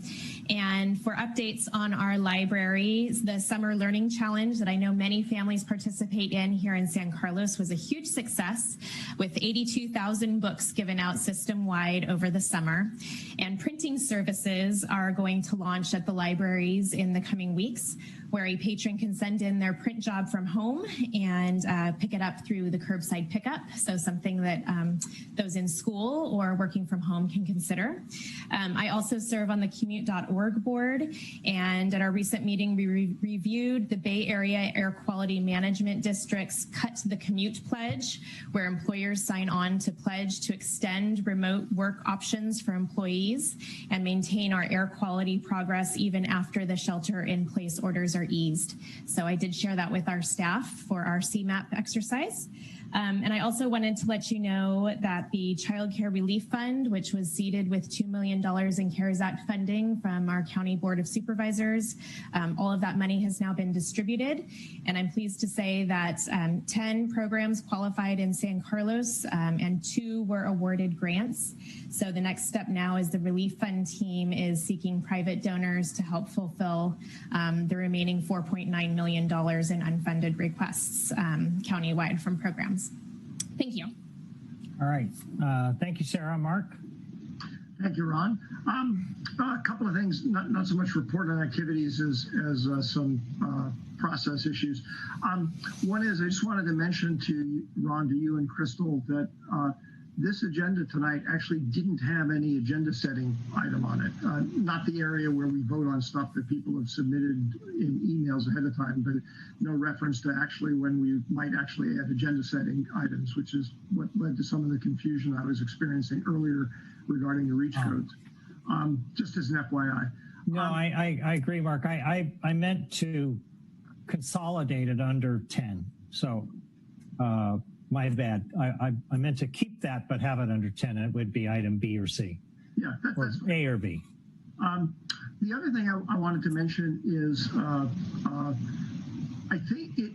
And for updates on our library, the Summer Learning Challenge that I know many families participate in here in San Carlos was a huge success, with 82,000 books given out system-wide over the summer. And printing services are going to launch at the libraries in the coming weeks, where a patron can send in their print job from home and pick it up through the curbside pickup. So something that those in school or working from home can consider. I also serve on the commute.org board, and at our recent meeting, we reviewed the Bay Area Air Quality Management District's Cut the Commute Pledge, where employers sign on to pledge to extend remote work options for employees and maintain our air quality progress even after the shelter-in-place orders are eased. So I did share that with our staff for our CMAP exercise. And I also wanted to let you know that the Child Care Relief Fund, which was seeded with $2 million in CARES Act funding from our County Board of Supervisors, all of that money has now been distributed. And I'm pleased to say that 10 programs qualified in San Carlos and 2 were awarded grants. So the next step now is the Relief Fund team is seeking private donors to help fulfill the remaining $4.9 million in unfunded requests countywide from programs. Thank you. All right. Thank you, Sarah. Mark? Thank you, Ron. A couple of things, not so much report on activities as some process issues. One is I just wanted to mention to Ron, to you and Crystal, that this agenda tonight actually didn't have any agenda setting item on it. Not the area where we vote on stuff that people have submitted in emails ahead of time, but no reference to actually when we might actually add agenda setting items, which is what led to some of the confusion I was experiencing earlier regarding the REACH codes. Just as an FYI. No, I agree, Mark. I meant to consolidate it under 10. So my bad. I meant to keep that, but have it under 10. And it would be item B or C. Yeah, or A or B. The other thing I wanted to mention is I think it,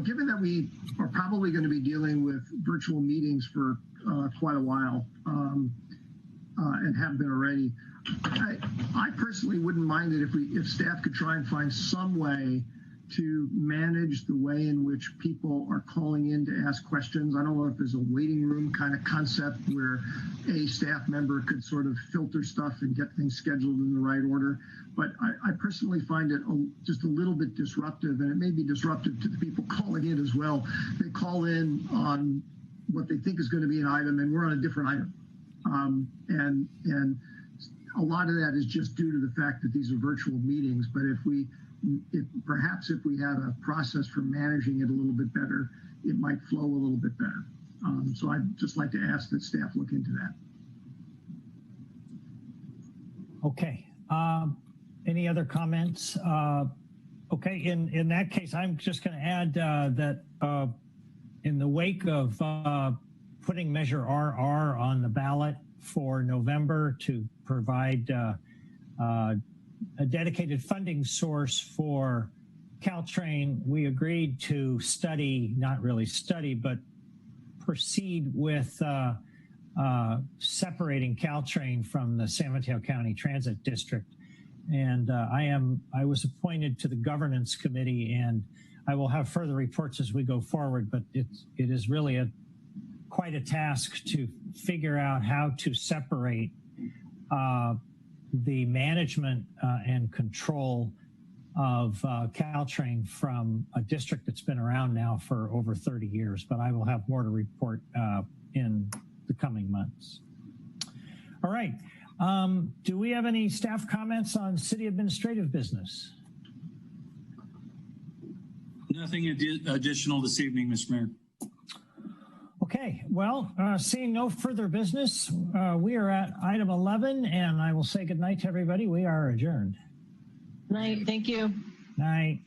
given that we are probably going to be dealing with virtual meetings for quite a while and have been already, I personally wouldn't mind it if staff could try and find some way to manage the way in which people are calling in to ask questions. I don't know if there's a waiting room kind of concept where a staff member could sort of filter stuff and get things scheduled in the right order. But I personally find it just a little bit disruptive, and it may be disruptive to the people calling in as well. They call in on what they think is going to be an item, and we're on a different item. And a lot of that is just due to the fact that these are virtual meetings. But perhaps if we had a process for managing it a little bit better, it might flow a little bit better. So I'd just like to ask that staff look into that. Okay. Any other comments? Okay. In that case, I'm just going to add that in the wake of putting Measure RR on the ballot for November to provide a dedicated funding source for Caltrain, we agreed to study, not really study, but proceed with separating Caltrain from the San Mateo County Transit District. And I was appointed to the governance committee, and I will have further reports as we go forward, but it is really quite a task to figure out how to separate the management and control of Caltrain from a district that's been around now for over 30 years, but I will have more to report in the coming months. All right. Do we have any staff comments on city administrative business? Nothing additional this evening, Mr. Mayor. Okay, well, seeing no further business, we are at item 11, and I will say good night to everybody. We are adjourned. Night. Thank you. Night.